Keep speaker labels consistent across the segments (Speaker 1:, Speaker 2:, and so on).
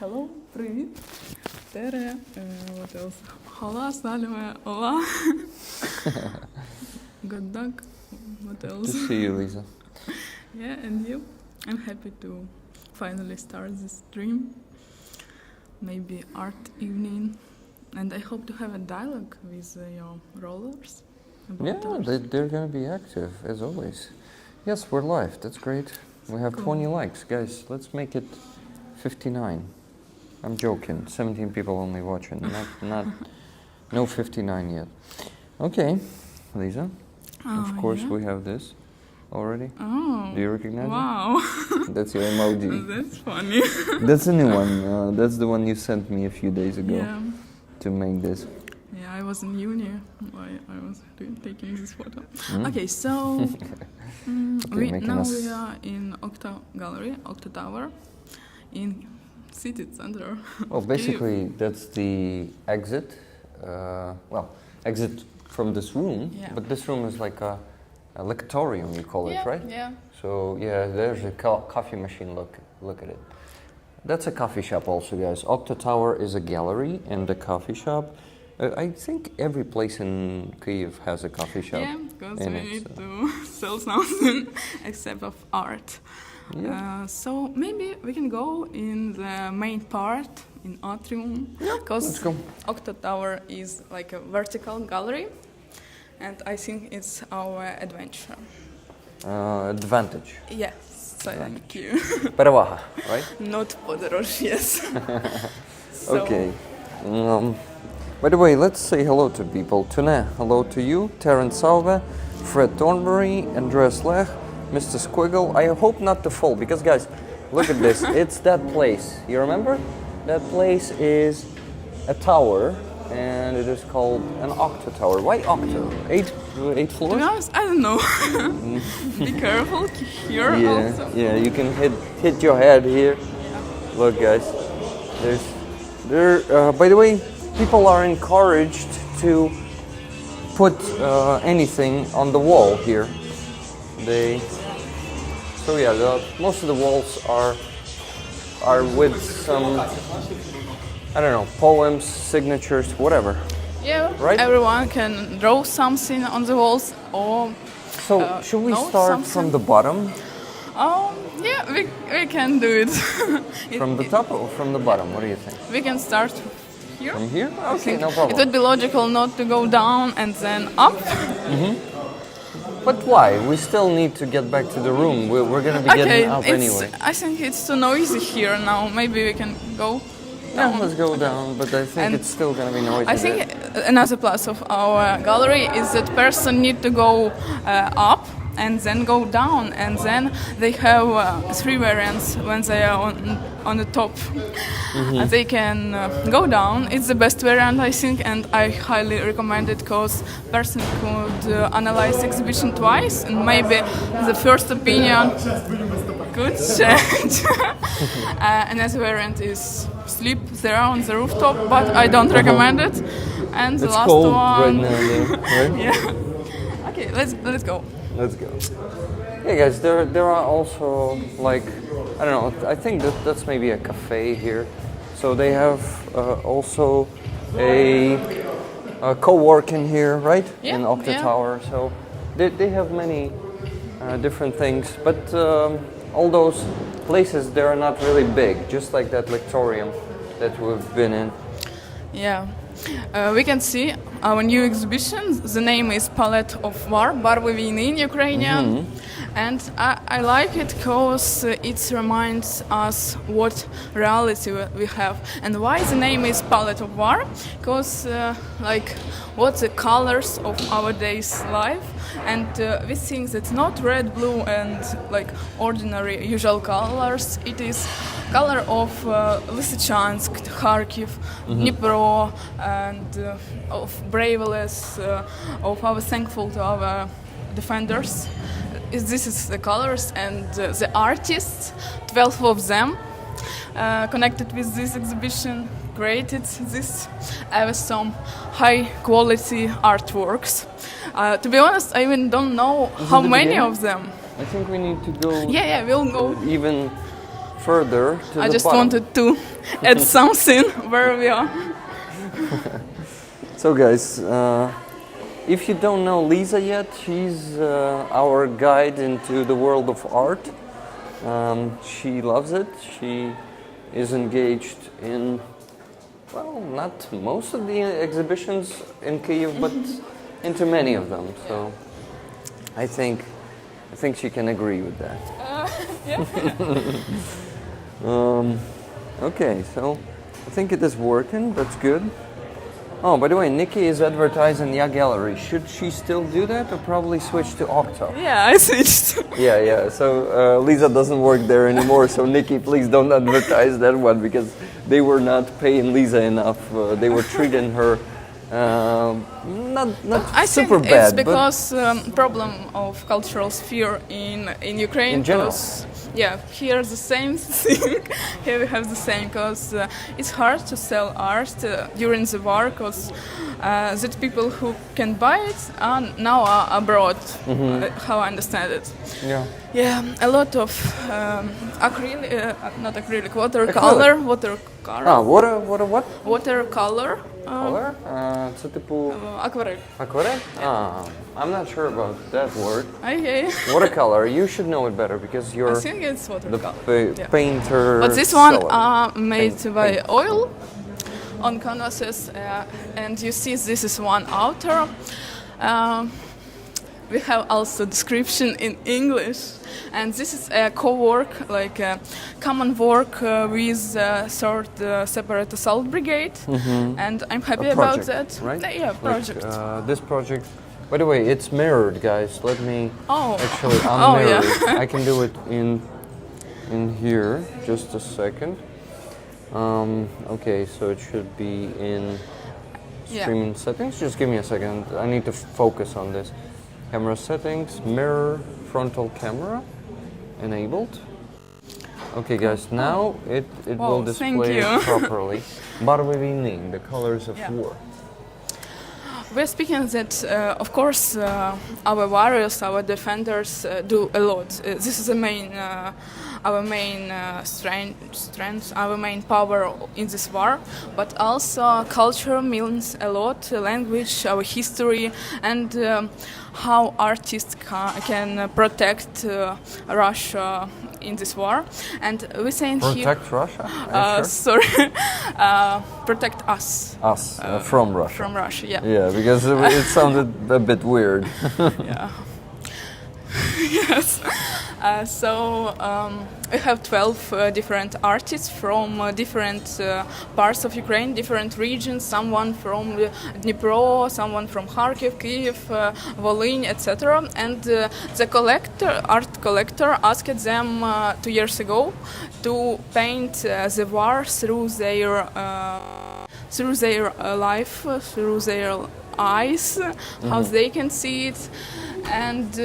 Speaker 1: Hello, привет. Tere. What else? Hola, salve, hola. Good dog. What else?
Speaker 2: Good to see you, Liza.
Speaker 1: Yeah, and you? I'm happy to finally start this stream. Maybe art evening. And I hope to have a dialogue with your rollers.
Speaker 2: Yeah, they're going to be active, as always. Yes, we're live. That's great. We have 20 likes. Guys, let's make it 59. I'm joking. 17 people only watching. No 59 yet. Okay, Liza. Of course,
Speaker 1: yeah.
Speaker 2: we have this already.
Speaker 1: Oh.
Speaker 2: Do you recognize
Speaker 1: wow.
Speaker 2: it? That's your emoji.
Speaker 1: That's funny.
Speaker 2: That's a new one. That's the one you sent me a few days ago
Speaker 1: Yeah.
Speaker 2: to make this.
Speaker 1: Yeah, I was in uni while I was taking this photo.
Speaker 2: Mm.
Speaker 1: Okay, so
Speaker 2: Okay,
Speaker 1: now we are in Octo-tower, in city center.
Speaker 2: Well, basically, that's the exit. Exit from this room.
Speaker 1: Yeah.
Speaker 2: But this room is like a lectorium, you call it, right?
Speaker 1: Yeah.
Speaker 2: So yeah, there's a coffee machine. Look at it. That's a coffee shop, also, guys. Octo-tower is a gallery and a coffee shop. I think every place in Kyiv has a coffee shop.
Speaker 1: Yeah, because we need to sell something except of art.
Speaker 2: Yeah.
Speaker 1: So maybe we can go in the main part, in atrium, because
Speaker 2: Let's go.
Speaker 1: Octo-tower is like a vertical gallery, and I think it's our adventure.
Speaker 2: Advantage.
Speaker 1: Yes, thank you.
Speaker 2: Перевага, right?
Speaker 1: Not podróż, yes. So,
Speaker 2: Okay. By the way, let's say hello to people. Tune, hello to you. Terence Salve, Fred Thornbury, Andreas Lech, Mr. Squiggle. I hope not to fall, because guys, look at this. It's that place. You remember? That place is a tower, and it is called an octo-tower. Why octo? Eight
Speaker 1: to be
Speaker 2: floors?
Speaker 1: honest, I don't know. Be careful here also.
Speaker 2: Yeah, you can hit your head here. Look, guys. By the way, people are encouraged to put anything on the wall here. Most of the walls are with some, I don't know, poems, signatures, whatever.
Speaker 1: Yeah,
Speaker 2: Right?
Speaker 1: everyone can draw something on the walls or
Speaker 2: So should we
Speaker 1: note
Speaker 2: start
Speaker 1: something.
Speaker 2: from the bottom,
Speaker 1: yeah, we can do it.
Speaker 2: from the top, or from the bottom? What do you think?
Speaker 1: We can start here.
Speaker 2: From here?
Speaker 1: I
Speaker 2: Okay,
Speaker 1: think
Speaker 2: no problem.
Speaker 1: It would be logical not to go down and then up.
Speaker 2: But why? We still need to get back to the room. We're going to be getting up anyway.
Speaker 1: I think it's too noisy here now. Maybe we can go
Speaker 2: Yeah,
Speaker 1: down.
Speaker 2: let's go down, but I think
Speaker 1: And
Speaker 2: it's still going to be noisy.
Speaker 1: I think another plus of our gallery is that person need to go up and then go down, and then they have three variants when they are on the top. They can go down. It's the best variant, I think, and I highly recommend it because person could analyze exhibition twice, and maybe the first opinion could change. Another variant is sleep there on the rooftop, but I don't recommend it. And the
Speaker 2: It's
Speaker 1: last
Speaker 2: cold
Speaker 1: one.
Speaker 2: right now, there, right?
Speaker 1: Yeah. Okay, let's go.
Speaker 2: Let's go. Yeah, guys, there are also, like, I don't know, I think that's maybe a cafe here. So they have also a co-working here, right?
Speaker 1: Yeah,
Speaker 2: In Octo-tower. So they have many different things, but all those places, they are not really big, just like that lectorium that we've been in.
Speaker 1: Yeah. We can see our new exhibition. The name is Palette of War, Barwy Wійни in Ukrainian. And I like it because it reminds us what reality we have. And why the name is Palette of War? Because what the colors of our day's life. And we think that's not red, blue and like ordinary usual colors. It is color of Lysychansk, Kharkiv, Dnipro, and of braveness, of our thankful to our defenders. This is the colors, and the artists, 12 of them, connected with this exhibition, created this with some high quality artworks. To be honest, I even don't know how many of them.
Speaker 2: I think we need to go
Speaker 1: Yeah, we'll go.
Speaker 2: even further to
Speaker 1: I
Speaker 2: the
Speaker 1: just
Speaker 2: bottom.
Speaker 1: wanted to add something where we are.
Speaker 2: So guys, if you don't know Liza yet, she's our guide into the world of art. She loves it. She is engaged in, well, not most of the exhibitions in Kyiv, but into many of them. So I think she can agree with that.
Speaker 1: Yeah.
Speaker 2: Okay, so I think it is working. That's good. Oh, by the way, Nikki is advertising Ya Gallery. Should she still do that or probably switch to Octo?
Speaker 1: Yeah, I switched.
Speaker 2: Yeah. So Liza doesn't work there anymore. So Nikki, please don't advertise that one because they were not paying Liza enough. They were treating her not
Speaker 1: I
Speaker 2: super
Speaker 1: think
Speaker 2: bad.
Speaker 1: it's because problem of cultural sphere in Ukraine.
Speaker 2: In general.
Speaker 1: Yeah, here the same thing. Here we have the same because it's hard to sell art during the war because the people who can buy it are now abroad. How I understand it.
Speaker 2: Yeah.
Speaker 1: Yeah, a lot of not acrylic, watercolor.
Speaker 2: Ah, what?
Speaker 1: Watercolor.
Speaker 2: Color? Це типу
Speaker 1: Акварель.
Speaker 2: aquarelle? I'm not sure about that word.
Speaker 1: Okay.
Speaker 2: Watercolor, you should know it better because
Speaker 1: I
Speaker 2: you're
Speaker 1: think it's
Speaker 2: the
Speaker 1: watercolor. Yeah.
Speaker 2: painter.
Speaker 1: But this one
Speaker 2: seller.
Speaker 1: are made by
Speaker 2: Paint.
Speaker 1: oil on canvases, and you see this is one author. We have also description in English, and this is a co-work, like a common work with third separate assault brigade, and I'm happy
Speaker 2: A
Speaker 1: about
Speaker 2: project,
Speaker 1: that.
Speaker 2: right?
Speaker 1: Yeah,
Speaker 2: Like,
Speaker 1: project.
Speaker 2: this project. By the way, it's mirrored, guys. Let me
Speaker 1: Oh.
Speaker 2: actually
Speaker 1: Oh,
Speaker 2: unmirror
Speaker 1: yeah.
Speaker 2: it. I can do it in here. Just a second. Okay, so it should be in streaming settings. Just give me a second. I need to focus on this. Camera settings, mirror, frontal camera, enabled. Okay, guys, now it will
Speaker 1: thank
Speaker 2: display
Speaker 1: you.
Speaker 2: properly. Barwy wійни, the colors of
Speaker 1: Yeah.
Speaker 2: war.
Speaker 1: We're speaking that, of course, our warriors, our defenders do a lot. This is the main, our main strength, our main power in this war. But also, culture means a lot. Language, our history, and how artists can protect Russia in this war. And we saying here.
Speaker 2: Protect Russia? Are you sure?
Speaker 1: Sorry, protect us.
Speaker 2: Us, from Russia.
Speaker 1: From Russia, yeah.
Speaker 2: Yeah, because it sounded a bit weird.
Speaker 1: Yeah. Yes. We have 12 different artists from different parts of Ukraine, different regions. Someone from Dnipro, someone from Kharkiv, Kyiv, Volyn, etc. And the art collector, asked them 2 years ago to paint the war through their life, through their eyes, how they can see it. And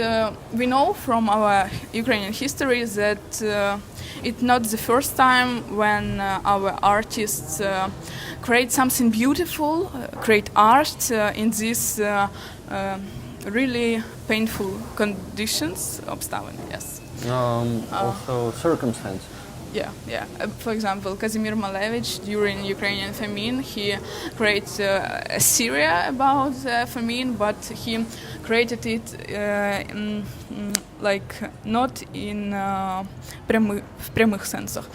Speaker 1: we know from our Ukrainian history that it's not the first time when our artists create something beautiful, create art in these really painful conditions, обставин, yes.
Speaker 2: Also circumstance.
Speaker 1: Yeah. For example, Kazimir Malevich, during Ukrainian famine, he created a series about famine, but he created it like not in прямых сенсах.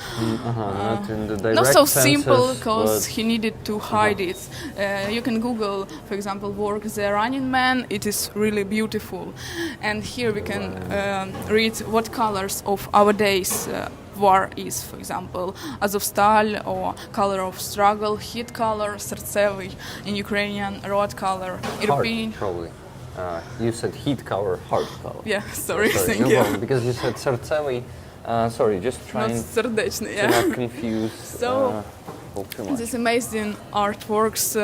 Speaker 2: Not in the direct
Speaker 1: Not so
Speaker 2: senses,
Speaker 1: simple because
Speaker 2: but
Speaker 1: he needed to hide it. You can Google, for example, work The Running Man. It is really beautiful. And here we can read what colors of our days war is, for example, Azovstal or color of struggle, heat color, серцевий in Ukrainian, red color, European.
Speaker 2: heart, probably. You said heat color, heart color.
Speaker 1: Yeah, sorry, thank
Speaker 2: no
Speaker 1: you.
Speaker 2: problem, because you said серцевий. Sorry, just
Speaker 1: Not
Speaker 2: trying
Speaker 1: сердечный,
Speaker 2: to
Speaker 1: yeah.
Speaker 2: not confuse
Speaker 1: So,
Speaker 2: people too much.
Speaker 1: these amazing artworks.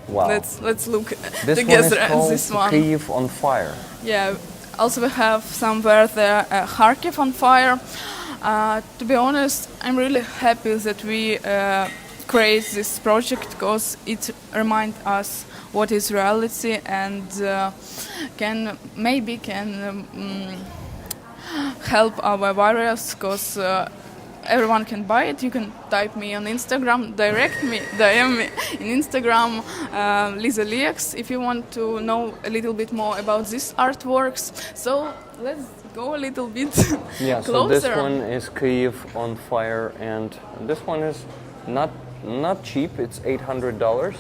Speaker 2: Wow.
Speaker 1: Let's look
Speaker 2: This
Speaker 1: together
Speaker 2: one is
Speaker 1: at
Speaker 2: called
Speaker 1: this one.
Speaker 2: Kyiv on Fire.
Speaker 1: Yeah. Also, we have somewhere the Kharkiv on fire. To be honest, I'm really happy that we create this project because it reminds us what is reality and can help our warriors because everyone can buy it. You can type me on Instagram, direct me, DM me in Instagram, Liza Lex, if you want to know a little bit more about these artworks. So let's go a little bit
Speaker 2: Yeah,
Speaker 1: closer.
Speaker 2: so this one is Kyiv on fire, and this one is not cheap. It's $800.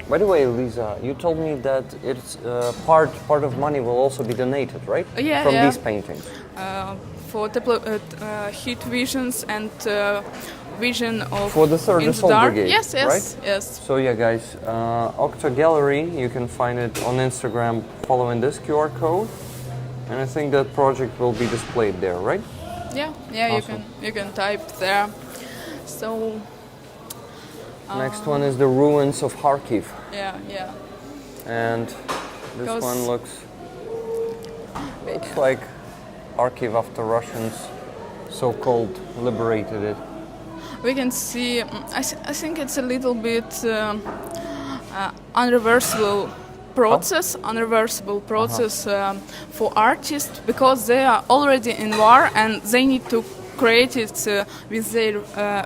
Speaker 2: By the way, Lisa, you told me that it's part of money will also be donated, right?
Speaker 1: Yeah,
Speaker 2: From
Speaker 1: yeah.
Speaker 2: these paintings.
Speaker 1: For heat visions and vision of
Speaker 2: For the Third
Speaker 1: in
Speaker 2: Assault
Speaker 1: dark.
Speaker 2: Brigade,
Speaker 1: Yes, yes,
Speaker 2: right?
Speaker 1: yes.
Speaker 2: So yeah, guys, Octo Gallery, you can find it on Instagram following this QR code, and I think that project will be displayed there, right?
Speaker 1: Yeah,
Speaker 2: Awesome.
Speaker 1: you can type there. So
Speaker 2: Next one is the ruins of Kharkiv,
Speaker 1: yeah.
Speaker 2: and this
Speaker 1: Goes-
Speaker 2: one looks like Kharkiv after Russians so-called liberated it.
Speaker 1: We can see. I think it's a little bit unreversible process for artists, because they are already in war and they need to create it with their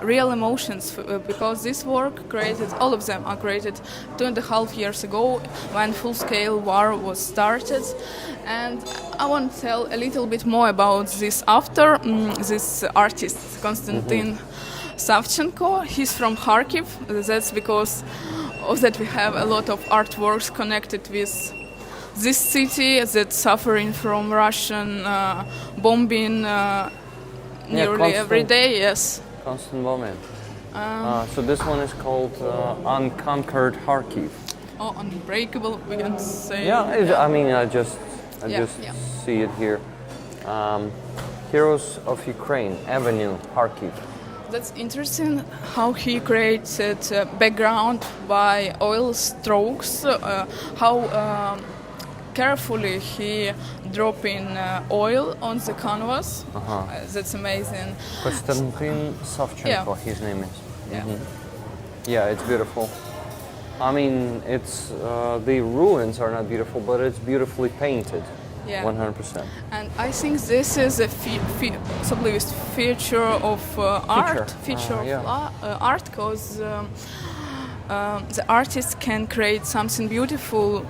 Speaker 1: real emotions, because this work all of them are created 2.5 years ago when full-scale war was started. And I want to tell a little bit more about this this artist, Constantin Savchenko. He's from Kharkiv. That's because of that we have a lot of artworks connected with this city that's suffering from Russian bombing nearly
Speaker 2: constant.
Speaker 1: every day. Yes.
Speaker 2: Constant moment. So this one is called Unconquered Kharkiv.
Speaker 1: Or unbreakable, we can say.
Speaker 2: Yeah, I mean, I just
Speaker 1: Yeah.
Speaker 2: see it here. Heroes of Ukraine, Avenue, Kharkiv.
Speaker 1: That's interesting how he created background by oil strokes, how carefully he dropping oil on the canvas. That's amazing.
Speaker 2: Constantin Savchenko, his name is.
Speaker 1: Yeah.
Speaker 2: Yeah, it's beautiful. I mean, it's the ruins are not beautiful, but it's beautifully painted.
Speaker 1: Yeah.
Speaker 2: 100%.
Speaker 1: And I think this is a feature of art, art, because the artist can create something beautiful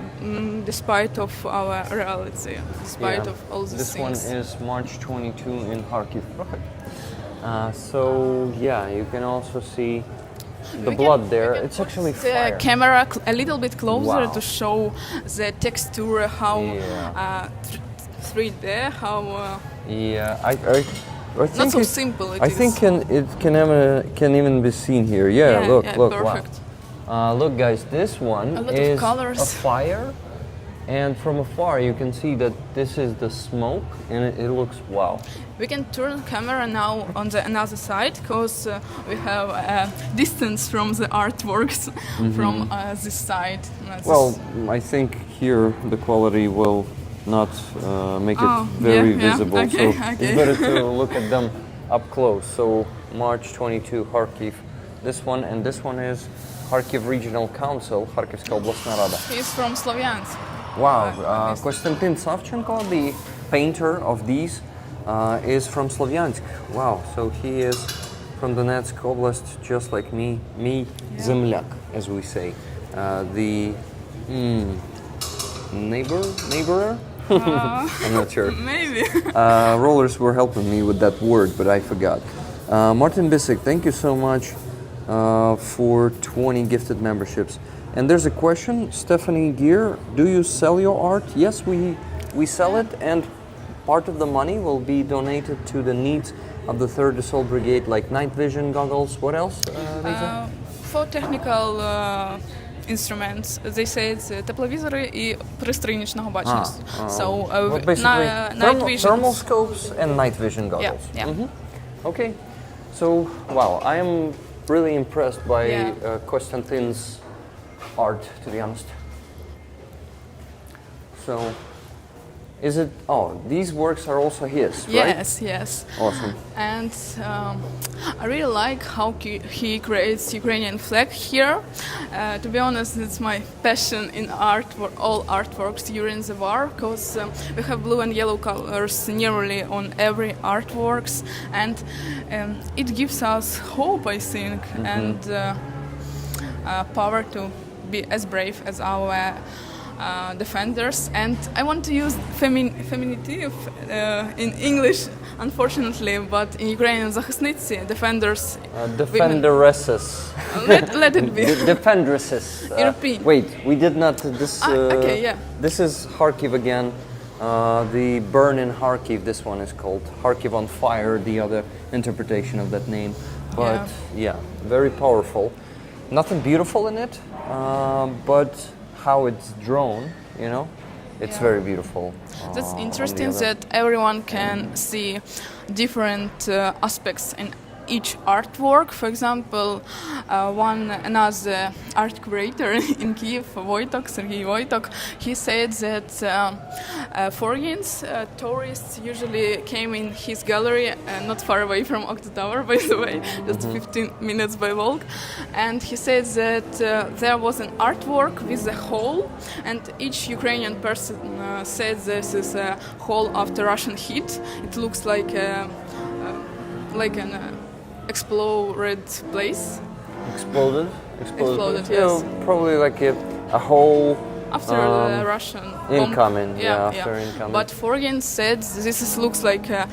Speaker 1: despite of our reality, despite of all these
Speaker 2: This
Speaker 1: things.
Speaker 2: one is March 22 in Kharkiv. So yeah, you can also see the blood there. It's actually
Speaker 1: the
Speaker 2: fire.
Speaker 1: camera a little bit closer
Speaker 2: Wow.
Speaker 1: to show the texture, how
Speaker 2: Yeah.
Speaker 1: 3D, how
Speaker 2: Yeah, I think
Speaker 1: not so
Speaker 2: it-
Speaker 1: simple it
Speaker 2: I
Speaker 1: is.
Speaker 2: think it can even be seen here. Yeah, look,
Speaker 1: perfect.
Speaker 2: wow. Look, guys, this one
Speaker 1: A lot of
Speaker 2: is
Speaker 1: colors.
Speaker 2: a fire, and from afar you can see that this is the smoke, and it looks wow.
Speaker 1: We can turn the camera now on the another side, because we have a distance from the artworks from this side.
Speaker 2: Well, I think here the quality will not make it very visible,
Speaker 1: okay,
Speaker 2: so
Speaker 1: okay.
Speaker 2: it's better to look at them up close. So March 22, Kharkiv. This one and this one is Kharkiv Regional Council, Kharkivska Oblastna Rada.
Speaker 1: He's from Slovyansk.
Speaker 2: Wow, Konstantin Savchenko, the painter of these, is from Slovyansk. Wow, so he is from Donetsk Oblast, just like me. Zemlyak, as we say. The neighbor? I'm not sure.
Speaker 1: Maybe.
Speaker 2: Rollers were helping me with that word, but I forgot. Martin Bissek, thank you so much for 20 gifted memberships. And there's a question, Stephanie Gear, do you sell your art? Yes, we sell it, and part of the money will be donated to the needs of the 3rd Assault Brigade, like night vision goggles. What else, Lisa?
Speaker 1: For technical instruments, they say it's тепловізори і пристрої нічного бачення. So
Speaker 2: Well, basically,
Speaker 1: night vision.
Speaker 2: thermal scopes and night vision goggles.
Speaker 1: Yeah.
Speaker 2: Okay, so wow, I am really impressed by Konstantin's art, to be honest. So Is it? Oh, these works are also his, right?
Speaker 1: Yes, yes.
Speaker 2: Awesome.
Speaker 1: And I really like how he creates Ukrainian flag here. To be honest, it's my passion in art, all artworks during the war, because we have blue and yellow colors nearly on every artworks, and it gives us hope, I think, and power to be as brave as our defenders. And I want to use femininity in English, unfortunately, but in Ukrainian захисниці, defenders,
Speaker 2: Defenderesses.
Speaker 1: let it be.
Speaker 2: Defendresses.
Speaker 1: European.
Speaker 2: Wait, we did not. This.
Speaker 1: Okay, yeah.
Speaker 2: This is Kharkiv again. The burn in Kharkiv. This one is called Kharkiv on Fire. The other interpretation of that name, but yeah, very powerful. Nothing beautiful in it, but how it's drawn, you know, it's very beautiful.
Speaker 1: That's interesting that everyone can see different aspects in each artwork. For example, another art curator in Kiev, Sergei Wojtok, he said that foreigners, tourists usually came in his gallery, not far away from Octo-tower, by the way, just 15 minutes by walk. And he said that there was an artwork with a hole, and each Ukrainian person said this is a hole after Russian hit. It looks like an exploded place.
Speaker 2: Exploded,
Speaker 1: yes.
Speaker 2: Probably like a whole
Speaker 1: after the Russian
Speaker 2: incoming. After incoming.
Speaker 1: But Forgin said this looks like a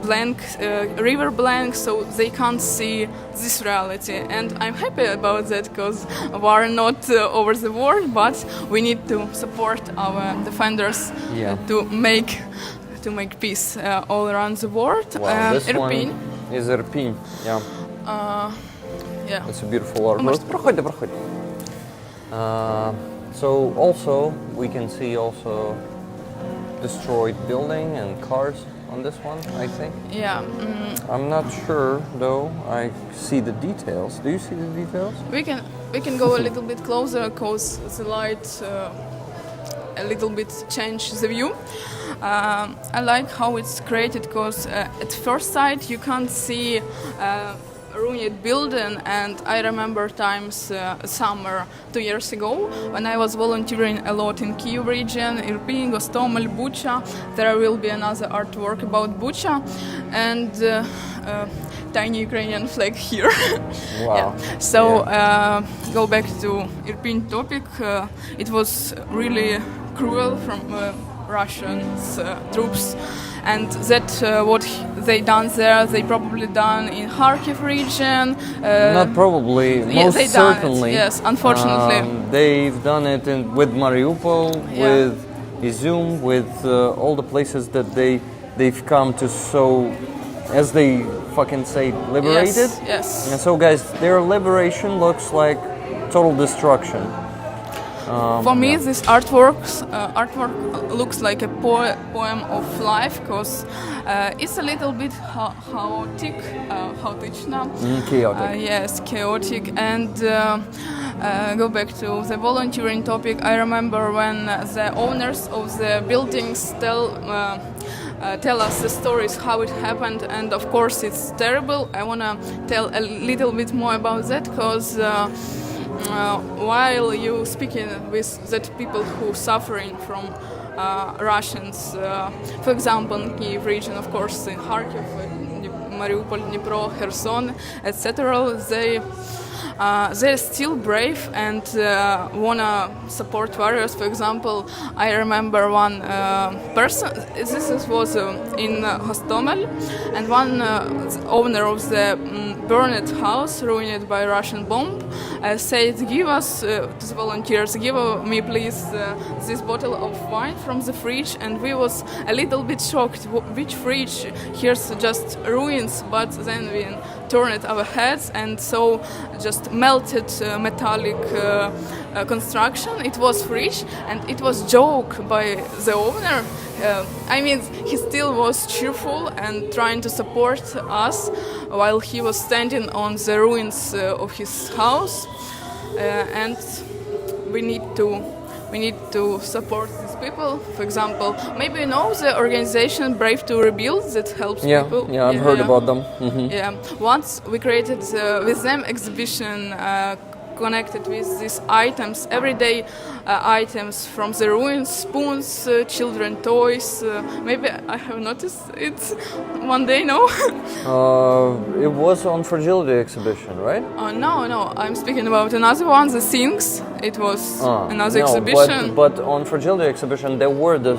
Speaker 1: blank river blank, so they can't see this reality. And I'm happy about that, because we are not over the world, but we need to support our defenders to make peace all around the world.
Speaker 2: Wow, this
Speaker 1: Irpin.
Speaker 2: one is Irpin. Yeah.
Speaker 1: Yeah.
Speaker 2: It's a beautiful artwork. Проходьте. So also we can see also destroyed building and cars on this one, I think.
Speaker 1: Yeah.
Speaker 2: I'm not sure though. I see the details. Do you see the details?
Speaker 1: We can go a little bit closer, because the light a little bit change the view. I like how it's created, because at first sight you can't see ruined building, and I remember times summer 2 years ago when I was volunteering a lot in Kyiv region, Irpin, Gostomel, Bucha. There will be another artwork about Bucha, and tiny Ukrainian flag here.
Speaker 2: Wow.
Speaker 1: So go back to Irpin topic. It was really cruel from Russians troops, and that what they done there, they probably done in Kharkiv region.
Speaker 2: Not probably, most
Speaker 1: they done
Speaker 2: certainly.
Speaker 1: It. Yes, unfortunately.
Speaker 2: They've done it with Mariupol, with Izum, with all the places that they've come to, so as they fucking say, liberated.
Speaker 1: Yes.
Speaker 2: And so guys, their liberation looks like total destruction.
Speaker 1: For me, this artwork looks like a poem of life, because it's a little bit chaotic,
Speaker 2: chaotic.
Speaker 1: Yes, chaotic. And go back to the volunteering topic. I remember when the owners of the buildings tell us the stories how it happened, and of course it's terrible. I want to tell a little bit more about that, because while you speaking with that people who suffering from Russians, for example, in Kyiv region, of course, in Kharkiv, Mariupol, Dnipro, Kherson, etc., they're still brave and wanna support warriors. For example, I remember one person. This was in Hostomel, and one owner of the burned house, ruined by Russian bomb, said, "Give us to the volunteers, give me please this bottle of wine from the fridge." And we was a little bit shocked. Which fridge? Here's just ruins, but then we turned our heads and saw just melted metallic construction. It was fridge, and it was joke by the owner. I mean, he still was cheerful and trying to support us while he was standing on the ruins of his house. And we need to support these people. For example, maybe you know the organization Brave to Rebuild that helps people.
Speaker 2: Yeah, I've heard about them.
Speaker 1: Yeah, once we created with them exhibition connected with these items, everyday items from the ruins, spoons, children toys. Maybe I have noticed it one day, no?
Speaker 2: It was on Fragility exhibition, right?
Speaker 1: No, I'm speaking about another one, the Things. It was another exhibition.
Speaker 2: But on Fragility exhibition there were the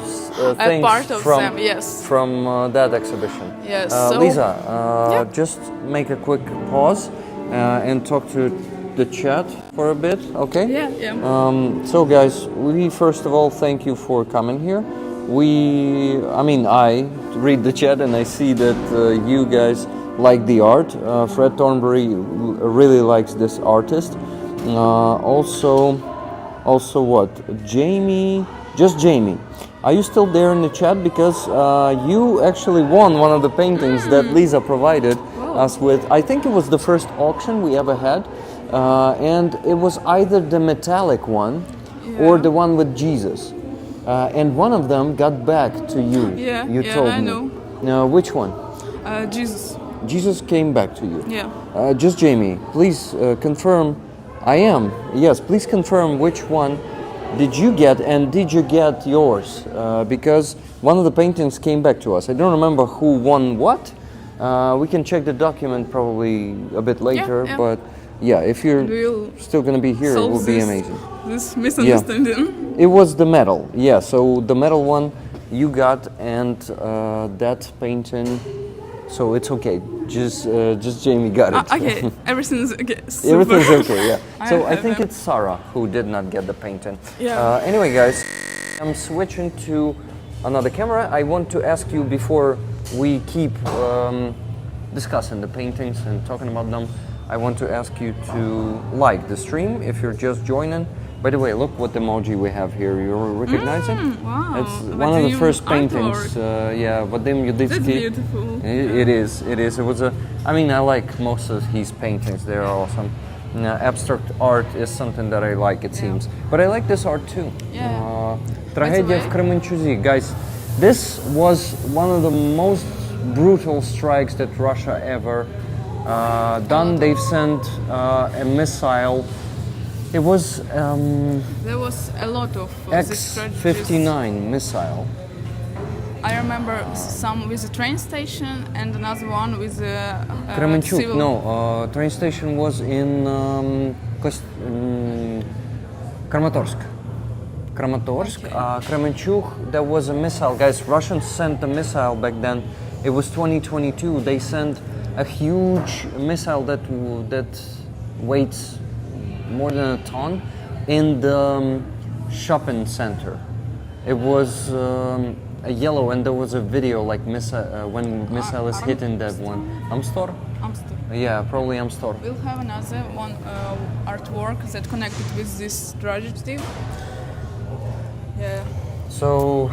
Speaker 2: things
Speaker 1: part of
Speaker 2: from,
Speaker 1: them, yes.
Speaker 2: from that exhibition.
Speaker 1: Yes.
Speaker 2: Lisa, just make a quick pause and talk to the chat for a bit, okay?
Speaker 1: Yeah.
Speaker 2: So guys, we first of all thank you for coming here. I read the chat and I see that you guys like the art. Fred Thornbury really likes this artist. Also what? Jamie. Are you still there in the chat? Because you actually won one of the paintings that Lisa provided us with. I think it was the first auction we ever had. And it was either the metallic one or the one with Jesus. And one of them got back to you. You told me.
Speaker 1: I know.
Speaker 2: Now, which one?
Speaker 1: Jesus.
Speaker 2: Jesus came back to you.
Speaker 1: Yeah.
Speaker 2: Just Jamie, please confirm. I am. Yes, please confirm which one did you get and did you get yours? Because one of the paintings came back to us. I don't remember who won what. We can check the document probably a bit later, but yeah, if you're still going to be here, it will be amazing.
Speaker 1: This misunderstanding.
Speaker 2: Yeah. It was the metal, yeah. So the metal one you got, and that painting. So it's okay. Just Jamie got it.
Speaker 1: Okay, everything's okay.
Speaker 2: Everything's okay. Yeah. So I think it's Sarah who did not get the painting.
Speaker 1: Yeah.
Speaker 2: Anyway, guys, I'm switching to another camera. I want to ask you before we keep discussing the paintings and talking about them. I want to ask you to like the stream if you're just joining. By the way, look what emoji we have here. You're recognizing?
Speaker 1: Wow.
Speaker 2: It's one of the first paintings. Vadim Yuditsky.
Speaker 1: That's beautiful.
Speaker 2: It is. It was a. I mean, I like most of his paintings. They're awesome. Abstract art is something that I like. It seems, but I like this art too.
Speaker 1: Yeah.
Speaker 2: Трагедия в Кременчуге, guys. This was one of the most brutal strikes that Russia ever done. They've sent a missile. It was
Speaker 1: there was a lot of
Speaker 2: X-59 missile.
Speaker 1: I remember some with a train station and another one with a
Speaker 2: Kremenchuk.
Speaker 1: civil.
Speaker 2: No, train station was in Kramatorsk. Kremenchuk, there was a missile. Guys, Russians sent a missile back then. It was 2022. They sent a huge missile that weighs more than a ton in the shopping center. It was a yellow, and there was a video like when missile is hitting that one. Amstor?
Speaker 1: Amstor.
Speaker 2: Yeah, probably Amstor.
Speaker 1: We'll have another one artwork that connected with this tragedy. Yeah.
Speaker 2: So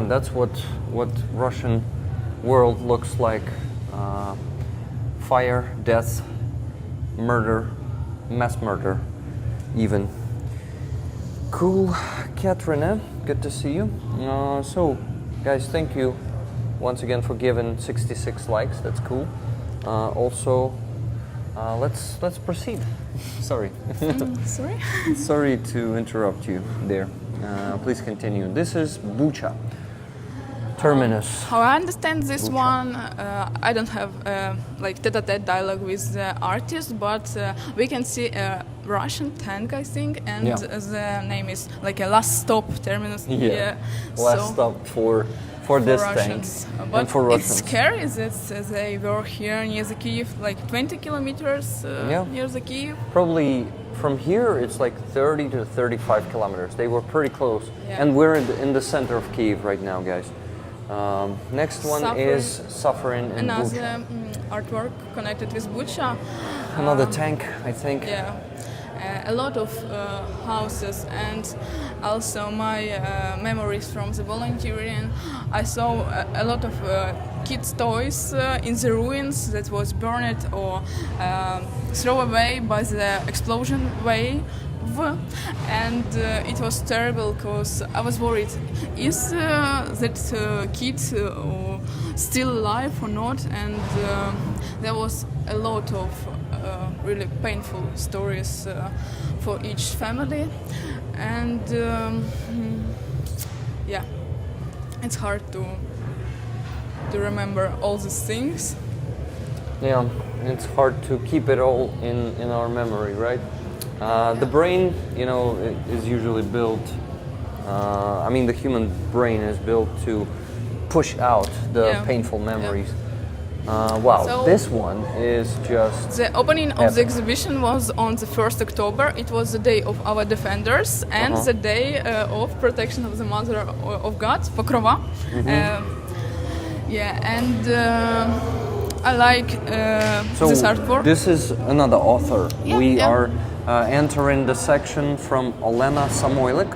Speaker 2: that's what Russian world looks like. Fire, death, murder, mass murder, even. Cool, Katrina, good to see you. So, guys, thank you once again for giving 66 likes. That's cool. Also, let's proceed. Sorry.
Speaker 1: Sorry.
Speaker 2: Sorry to interrupt you there. Please continue. This is Bucha. Terminus.
Speaker 1: How I understand this one, I don't have like tete-a-tete dialogue with the artist, but we can see a Russian tank, I think, and the name is like a last stop terminus.
Speaker 2: Last stop for this
Speaker 1: Russians.
Speaker 2: tank
Speaker 1: But
Speaker 2: and for Russians.
Speaker 1: It's scary that they were here near the Kiev, like 20 kilometers near the Kiev.
Speaker 2: Probably from here it's like 30 to 35 kilometers. They were pretty close, and we're in the center of Kiev right now, guys. Next one is Suffering in
Speaker 1: Another
Speaker 2: Bucha.
Speaker 1: artwork connected with Bucha.
Speaker 2: Another tank, I think.
Speaker 1: Yeah, a lot of houses, and also my memories from the volunteering. I saw a lot of kids' toys in the ruins that was burned or thrown away by the explosion way. and it was terrible because I was worried, is that kid still alive or not? And there was a lot of really painful stories for each family, and yeah, it's hard to remember all these things.
Speaker 2: Yeah, it's hard to keep it all in our memory, right? The brain, you know, is usually built. I mean, the human brain is built to push out the painful memories. Wow,
Speaker 1: So-
Speaker 2: this one is just.
Speaker 1: The opening of the
Speaker 2: epic.
Speaker 1: exhibition was on the 1st October. It was the day of our defenders and the day of protection of the Mother of God, Pokrova. Yeah, and I like
Speaker 2: So
Speaker 1: this artwork.
Speaker 2: this is another author.
Speaker 1: Yeah,
Speaker 2: We
Speaker 1: yeah.
Speaker 2: are entering the section from Olena Samoilik,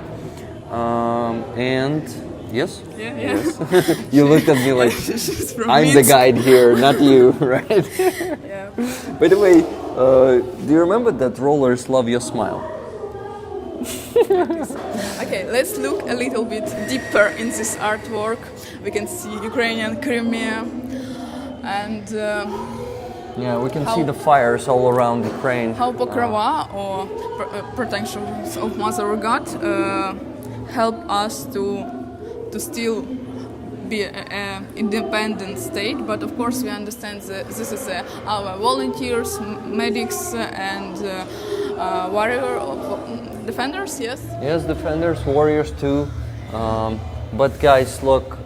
Speaker 2: and yes.
Speaker 1: Yeah.
Speaker 2: You looked at me like
Speaker 1: She's from
Speaker 2: I'm the
Speaker 1: Minsk.
Speaker 2: guide here, not you, right?
Speaker 1: Yeah.
Speaker 2: By the way, do you remember that rollers love your smile?
Speaker 1: Okay, let's look a little bit deeper in this artwork. We can see Ukrainian Crimea, and
Speaker 2: Yeah, we can
Speaker 1: How-
Speaker 2: see the fires all around Ukraine.
Speaker 1: how Pokrova or protection of Mother of God help us to still be an independent state. But of course, we understand that this is our volunteers, medics, and warrior defenders. Yes.
Speaker 2: Yes, defenders, warriors too. But guys, look,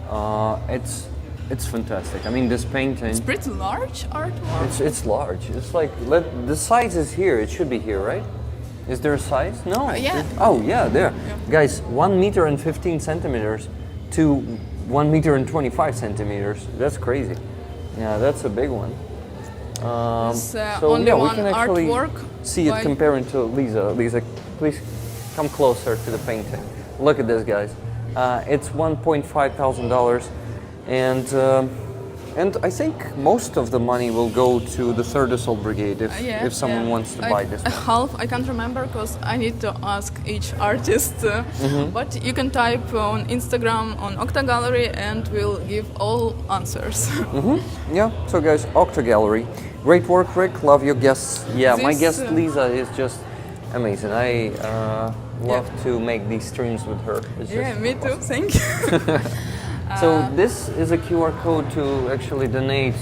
Speaker 2: it's fantastic. I mean, this painting.
Speaker 1: It's pretty large artwork.
Speaker 2: It's large. It's like the size is here. It should be here, right? Is there a size? No.
Speaker 1: Yeah.
Speaker 2: Oh yeah, there. Guys, 1 meter and 15 centimeters to 1 meter and 25 centimeters. That's crazy. Yeah, that's a big one.
Speaker 1: It's only
Speaker 2: we
Speaker 1: one
Speaker 2: can actually
Speaker 1: artwork
Speaker 2: see it
Speaker 1: by-
Speaker 2: comparing to Liza. Liza, please come closer to the painting. Look at this, guys. It's $1,500, and I think most of the money will go to the 3rd Assault Brigade if someone wants to buy this one.
Speaker 1: Half, I can't remember because I need to ask each artist. But you can type on Instagram on Octo Gallery and we'll give all answers.
Speaker 2: Yeah, so guys, Octo Gallery. Great work, Rick. Love your guests. Yeah, my
Speaker 1: This,
Speaker 2: guest Liza is just amazing. I love to make these streams with her. It's
Speaker 1: Yeah,
Speaker 2: just
Speaker 1: me too. Thank you.
Speaker 2: So this is a QR code to actually donate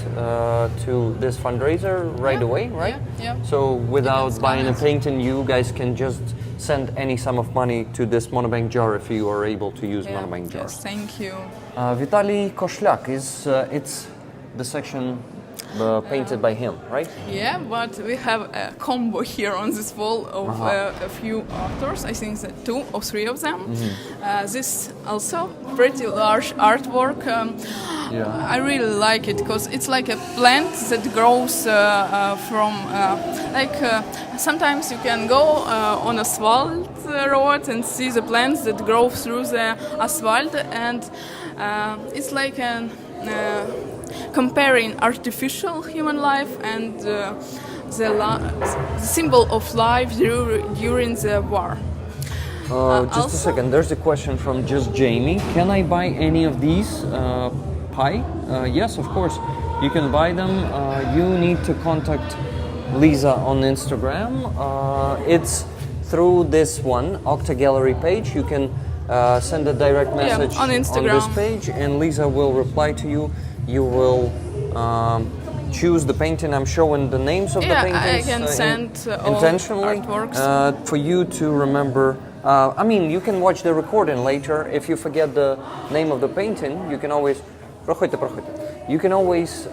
Speaker 2: to this fundraiser right away, right?
Speaker 1: Yeah.
Speaker 2: So without
Speaker 1: scan
Speaker 2: buying a
Speaker 1: it.
Speaker 2: painting, you guys can just send any sum of money to this monobank jar if you are able to use monobank jars.
Speaker 1: Yes, thank you.
Speaker 2: Vitaly Koshlyak is it's the section painted by him, right?
Speaker 1: Yeah, but we have a combo here on this wall of a few authors. I think that 2 or 3 of them. This also pretty large artwork. I really like it because it's like a plant that grows from sometimes you can go on asphalt road and see the plants that grow through the asphalt, and it's like an comparing artificial human life and the symbol of life during the war.
Speaker 2: Just a
Speaker 1: Also-
Speaker 2: second, there's a question from Just Jamie. Can I buy any of these pie? Yes, of course. You can buy them. You need to contact Liza on Instagram. It's through this one, Octa Gallery page. You can send a direct message
Speaker 1: on Instagram.
Speaker 2: this page, and Liza will reply to you. You will choose the painting. I'm showing the names of the
Speaker 1: Yeah,
Speaker 2: paintings.
Speaker 1: I can send all
Speaker 2: intentionally
Speaker 1: artworks.
Speaker 2: for you to remember. I mean, you can watch the recording later. If you forget the name of the painting, you can always. You can always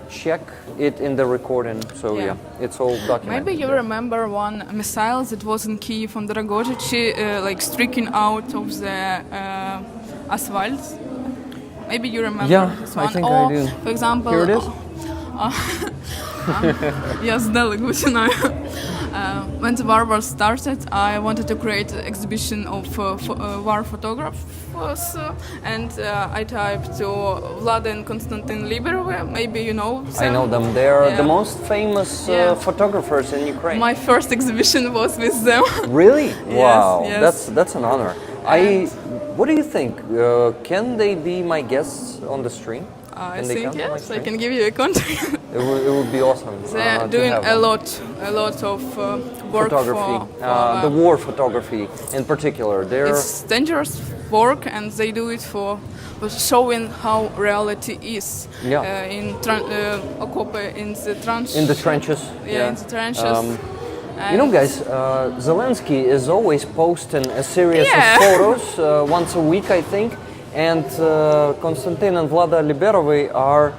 Speaker 2: check it in the recording. So yeah, it's all documented.
Speaker 1: Maybe you remember one missile that was in Kyiv on Dragojici, like streaking out of the asphalt. Maybe you remember
Speaker 2: Yeah,
Speaker 1: this
Speaker 2: I
Speaker 1: one.
Speaker 2: think
Speaker 1: or,
Speaker 2: I do.
Speaker 1: For example,
Speaker 2: Here it is.
Speaker 1: Я здалеку починаю. When the war was started, I wanted to create an exhibition of war photographers, and I typed to Vlad and Constantin Liberovi. Maybe you know them.
Speaker 2: I know them. They are
Speaker 1: Yeah.
Speaker 2: the most famous
Speaker 1: Yeah.
Speaker 2: photographers in Ukraine.
Speaker 1: My first exhibition was with them.
Speaker 2: Really? Wow,
Speaker 1: yes.
Speaker 2: that's an honor. What do you think? Can they be my guests on the stream?
Speaker 1: I
Speaker 2: Can they
Speaker 1: think
Speaker 2: come to my
Speaker 1: yes, I
Speaker 2: stream?
Speaker 1: can give you a contact.
Speaker 2: It would be awesome.
Speaker 1: They're
Speaker 2: to
Speaker 1: doing
Speaker 2: have
Speaker 1: a
Speaker 2: them.
Speaker 1: lot of work
Speaker 2: Photography,
Speaker 1: for
Speaker 2: the war photography in particular. They're
Speaker 1: it's dangerous work, and they do it for showing how reality is.
Speaker 2: Yeah.
Speaker 1: In the trenches.
Speaker 2: in the trenches.
Speaker 1: Yeah, in the trenches.
Speaker 2: You know, guys, Zelensky is always posting a series
Speaker 1: Yeah.
Speaker 2: of photos once a week, I think, and Constantin and Vlada Liberovi are,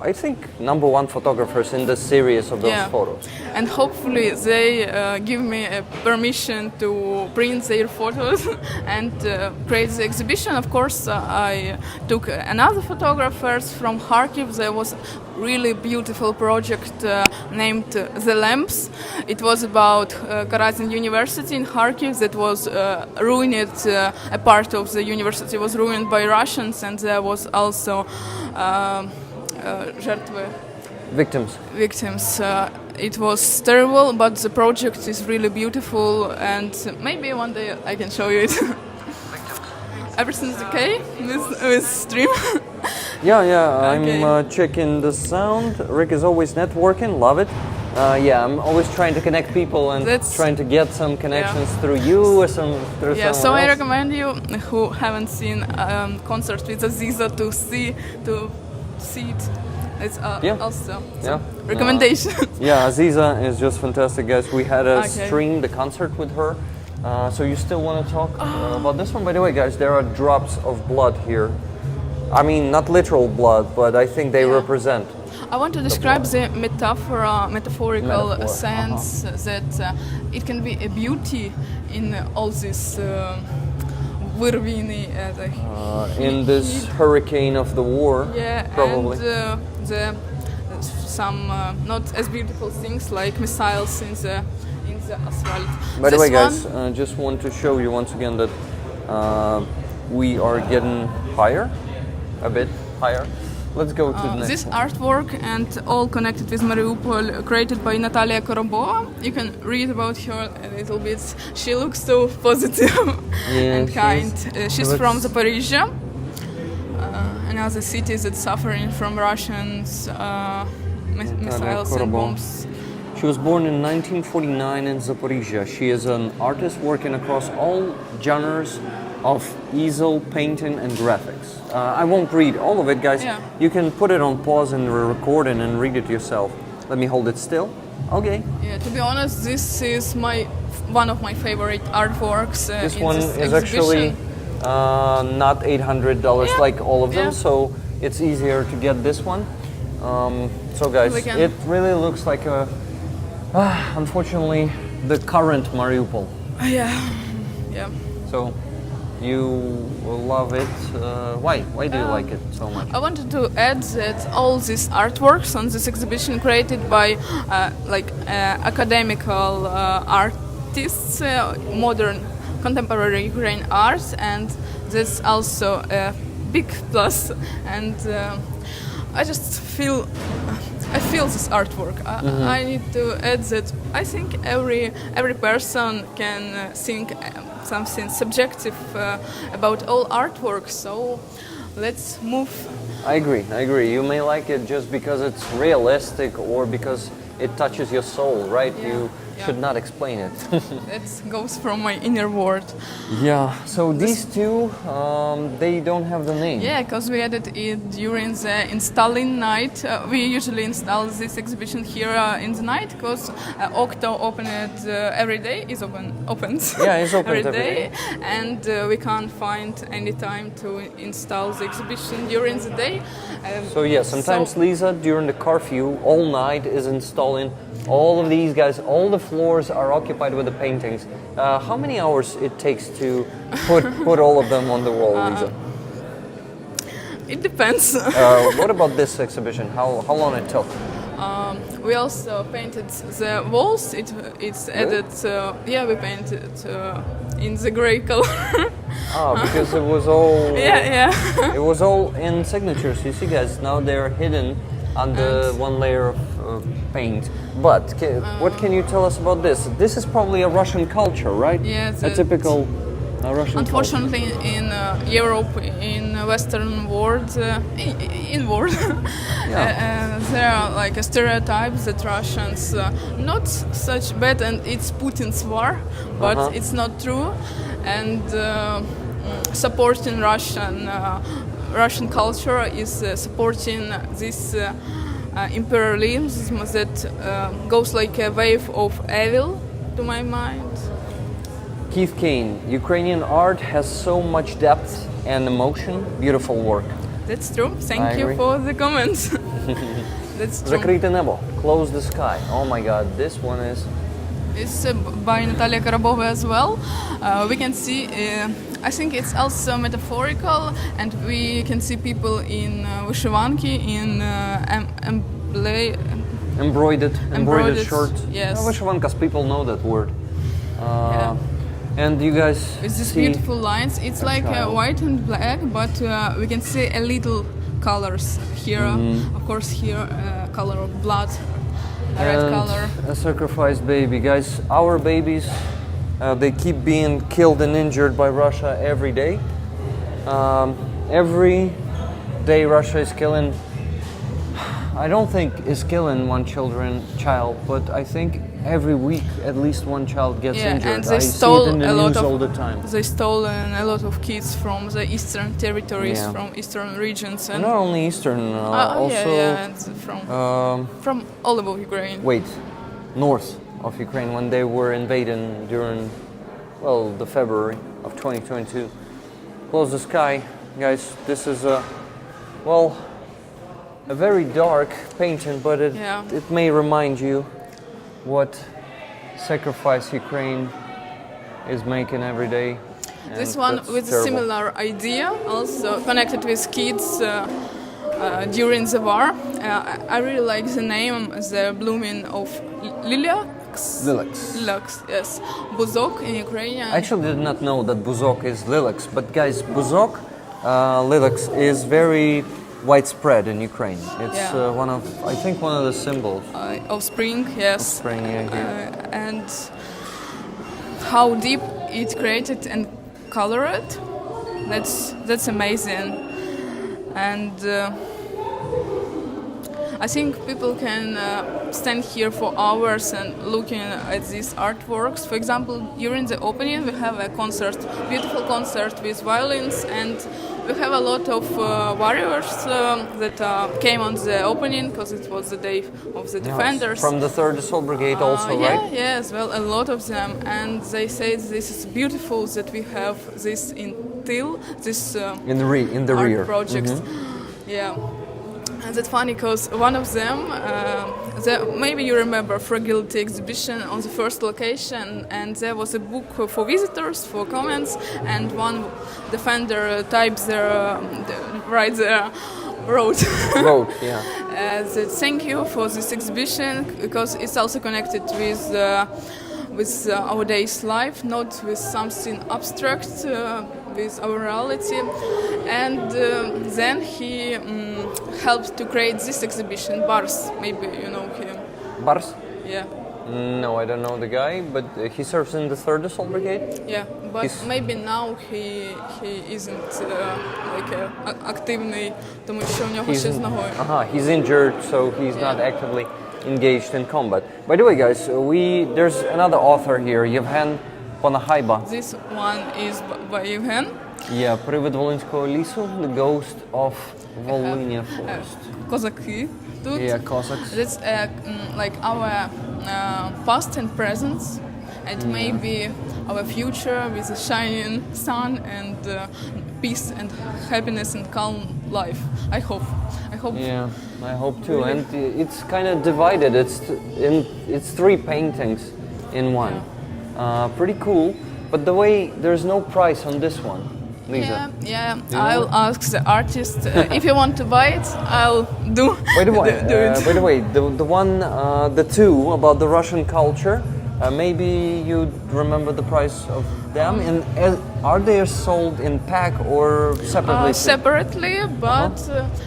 Speaker 2: I think, #1 photographers in the series of those
Speaker 1: Yeah.
Speaker 2: photos.
Speaker 1: And hopefully they give me a permission to print their photos and create the exhibition. Of course, I took another photographers from Kharkiv. There was a really beautiful project named The Lamps. It was about Karazin University in Kharkiv that was ruined. A part of the university was ruined by Russians, and there was also жертвы. Victims. It was terrible, but the project is really beautiful, and maybe one day I can show you it. Everything's okay with stream?
Speaker 2: Yeah,
Speaker 1: Okay.
Speaker 2: I'm checking the sound. Rick is always networking, love it. Yeah, I'm always trying to connect people and trying to get some connections through you or through
Speaker 1: Yeah,
Speaker 2: someone
Speaker 1: so I
Speaker 2: else.
Speaker 1: recommend you who haven't seen concert with Aziza to see it. It's also recommendation.
Speaker 2: Yeah, Aziza is just fantastic, guys. We had a
Speaker 1: Okay.
Speaker 2: stream, the concert with her. So you still want to talk about this one? By the way, guys, there are drops of blood here. I mean, not literal blood, but I think they represent.
Speaker 1: I want to describe the metaphorical
Speaker 2: Metaphor,
Speaker 1: sense that it can be a beauty in all this вырвины,
Speaker 2: In this hurricane of the war, probably.
Speaker 1: And some not as beautiful things like missiles in the asphalt.
Speaker 2: By the way,
Speaker 1: This
Speaker 2: guys, just want to show you once again that we are getting higher, a bit higher. Let's go to the next
Speaker 1: This
Speaker 2: one.
Speaker 1: artwork and all connected with Mariupol, created by Natalia Korobova. You can read about her a little bit. She looks so positive and kind. She's from Zaporizhia, another city that's suffering from Russians missiles and bombs.
Speaker 2: She was born in 1949 in Zaporizhia. She is an artist working across all genres of easel, painting, and graphics. I won't read all of it, guys.
Speaker 1: Yeah.
Speaker 2: You can put it on pause in the recording and read it yourself. Let me hold it still. Okay.
Speaker 1: Yeah, to be honest, this is one of my favorite artworks.
Speaker 2: This
Speaker 1: in
Speaker 2: one
Speaker 1: this
Speaker 2: is
Speaker 1: exhibition.
Speaker 2: actually not $800 like all of them,
Speaker 1: Yeah.
Speaker 2: so it's easier to get this one. So guys, it really looks like unfortunately, the current Mariupol.
Speaker 1: Yeah.
Speaker 2: So you will love it. Why? Why do you like it so much?
Speaker 1: I wanted to add that all these artworks on this exhibition created by academical artists, modern contemporary Ukrainian art, and that's also a big plus. And I just feel this artwork. I need to add that I think every person can think something subjective about all artwork. So let's move.
Speaker 2: I agree. You may like it just because it's realistic or because it touches your soul, right? You should not explain it.
Speaker 1: It goes from my inner world.
Speaker 2: Yeah, so these two, they don't have the name.
Speaker 1: Yeah, because we added it during the installing night. We usually install this exhibition here in the night because Octo opened every day. Opens.
Speaker 2: Yeah, it's open
Speaker 1: every day. And we can't find any time to install the exhibition during the day.
Speaker 2: So yeah, sometimes Liza during the curfew all night is installing all of these guys. All the floors are occupied with the paintings. How many hours it takes to put all of them on the wall, Liza?
Speaker 1: It depends.
Speaker 2: What about this exhibition? How long it took?
Speaker 1: we also painted the walls. It's added. We painted in the gray color.
Speaker 2: Because it was all.
Speaker 1: Yeah.
Speaker 2: It was all in signatures. You see, guys, now they're hidden under one layer of paint. But what can you tell us about this? This is probably a Russian culture, right?
Speaker 1: Yeah,
Speaker 2: a typical Russian
Speaker 1: unfortunately,
Speaker 2: culture.
Speaker 1: in Europe, in Western world, in world, there are like a stereotypes that Russians not such bad, and it's Putin's war, but it's not true, and supporting Russian culture is supporting this imperialism that goes like a wave of evil, to my mind.
Speaker 2: Keith Kane, Ukrainian art has so much depth and emotion. Beautiful work.
Speaker 1: That's true. Thank you for the comments. That's true.
Speaker 2: Закрыто небо. Close the sky. Oh my God, this one is...
Speaker 1: It's by Natalia Korobova as well. We can see, I think it's also metaphorical, and we can see people in вышиванки, in embroidered
Speaker 2: shirt.
Speaker 1: Yes.
Speaker 2: Вышиванkas, people know that word. And you guys
Speaker 1: with these
Speaker 2: see
Speaker 1: beautiful lines, it's like white and black, but we can see a little colors here. Of course, here color of blood, red color.
Speaker 2: A sacrificed baby, guys. Our babies, they keep being killed and injured by Russia every day. Every day, Russia is killing. I don't think is killing one child, but I think every week at least one child gets injured.
Speaker 1: And they
Speaker 2: I
Speaker 1: stole
Speaker 2: see it in the
Speaker 1: a lot
Speaker 2: news
Speaker 1: of
Speaker 2: all the time.
Speaker 1: They stole a lot of kids from the eastern territories, from eastern regions, and
Speaker 2: not only eastern, also
Speaker 1: and from all over Ukraine.
Speaker 2: Wait, north of Ukraine when they were invading during the February of 2022. Close the sky, guys. This is a very dark painting, but it may remind you what sacrifice Ukraine is making every day.
Speaker 1: This one with a similar idea, also connected with kids during the war. I really like the name, the blooming of lilacs. Lilacs, yes. Buzok in Ukrainian.
Speaker 2: I actually did not know that buzok is lilacs, but guys, buzok, lilacs is very widespread in Ukraine. It's one of the symbols
Speaker 1: of spring. Yes.
Speaker 2: Of spring,
Speaker 1: and how deep it created and colored. That's amazing. And I think people can stand here for hours and looking at these artworks. For example, during the opening, we have a concert, beautiful concert with violins, and we have a lot of warriors that came on the opening because it was the day of the defenders.
Speaker 2: From the 3rd Assault Brigade also, right?
Speaker 1: Yeah, as well, a lot of them. And they say this is beautiful that we have this in Til, this
Speaker 2: in the rear
Speaker 1: projects. Yeah. And that's funny because one of them, maybe you remember Fragility exhibition on the first location, and there was a book for visitors, for comments, and one defender types right there, wrote, that thank you for this exhibition, because it's also connected with our day's life, not with something abstract, with our reality. And then he helped to create this exhibition, Bars, maybe you know him.
Speaker 2: Bars?
Speaker 1: Yeah.
Speaker 2: No, I don't know the guy, but he serves in the 3rd Assault Brigade?
Speaker 1: Yeah, but maybe now he isn't активний, тому що в нього ще з ногою.
Speaker 2: He's injured, so he's not actively engaged in combat. By the way, guys, there's another author here, Yevhen Panahaiba.
Speaker 1: This one is by Yevhen.
Speaker 2: Yeah, Привид Волинського лісу, The Ghost of Volhynia Forest.
Speaker 1: Козаки.
Speaker 2: Yeah, Cossacks.
Speaker 1: That's like our past and present, and maybe our future with a shining sun and peace and happiness and calm life. I hope.
Speaker 2: Yeah, I hope too. Really? And it's kind of divided. It's 3 paintings in one. Pretty cool. But the way there's no price on this one. Lisa?
Speaker 1: Yeah.
Speaker 2: You
Speaker 1: I'll
Speaker 2: know?
Speaker 1: ask the artist if you want to buy it. I'll do.
Speaker 2: By the way,
Speaker 1: do it.
Speaker 2: by the way, the two about the Russian culture. Maybe you remember the price of them, and are they sold in pack or separately?
Speaker 1: Separately, but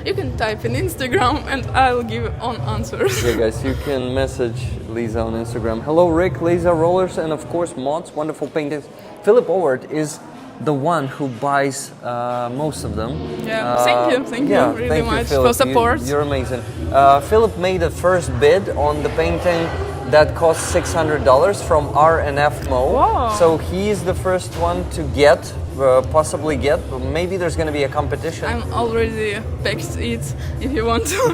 Speaker 1: you can type in Instagram and I'll give on answers.
Speaker 2: Yeah, guys, you can message Liza on Instagram. Hello, Rick, Liza, Rollers, and of course, Mods, wonderful paintings. Philip Owert is the one who buys most of them.
Speaker 1: Yeah, thank you really
Speaker 2: thank
Speaker 1: much
Speaker 2: Philip.
Speaker 1: for support.
Speaker 2: You're amazing. Philip made a first bid on the painting that cost $600 from R&F Mo.
Speaker 1: Wow.
Speaker 2: So he's the first one to get, possibly get. Maybe there's going to be a competition.
Speaker 1: I'm already picked it if you want to.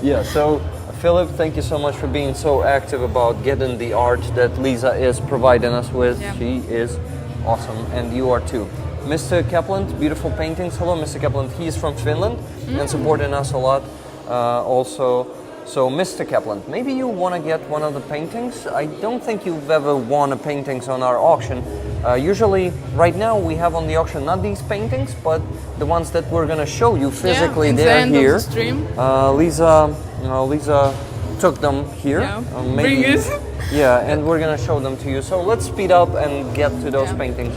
Speaker 2: Yeah, so Philip, thank you so much for being so active about getting the art that Liza is providing us with.
Speaker 1: Yeah.
Speaker 2: She is awesome, and you are too. Mr. Kaplan, beautiful paintings. Hello, Mr. Kaplan. He is from Finland and supporting us a lot also. So, Mr. Kaplan, maybe you want to get one of the paintings. I don't think you've ever won a paintings on our auction. Usually, right now, we have on the auction not these paintings, but the ones that we're going to show you physically.
Speaker 1: in the
Speaker 2: They're
Speaker 1: end
Speaker 2: here.
Speaker 1: of the stream.
Speaker 2: Lisa took them here.
Speaker 1: Yeah.
Speaker 2: Maybe,
Speaker 1: Bring it.
Speaker 2: Yeah, and we're going to show them to you. So, let's speed up and get to those paintings.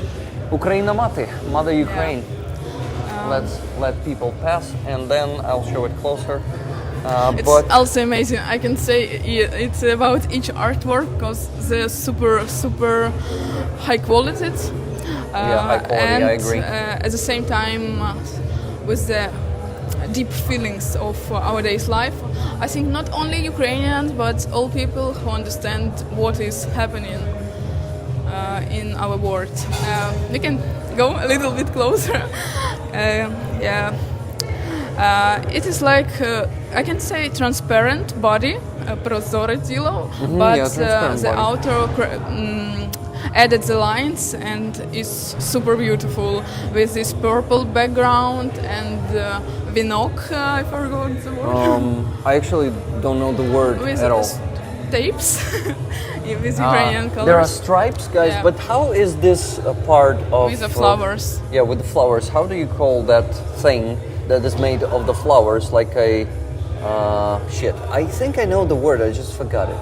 Speaker 2: Ukraina Mati, Mother Ukraine. Let's let people pass, and then I'll show it closer.
Speaker 1: It's also amazing. I can say it's about each artwork because they're super high quality.
Speaker 2: High quality,
Speaker 1: and,
Speaker 2: I agree.
Speaker 1: At the same time, with the deep feelings of our day's life, I think not only Ukrainians but all people who understand what is happening in our world. We can go a little bit closer. It is like I can say transparent body, прозоре тіло, but the outer added the lines and is super beautiful with this purple background and vinok. I forgot the word.
Speaker 2: I actually don't know the word
Speaker 1: with
Speaker 2: at all.
Speaker 1: Tapes with Ukrainian colors.
Speaker 2: There are stripes, guys, but how is this a part of...
Speaker 1: With the flowers.
Speaker 2: Yeah, with the flowers. How do you call that thing that is made of the flowers, like a... shit, I think I know the word, I just forgot it.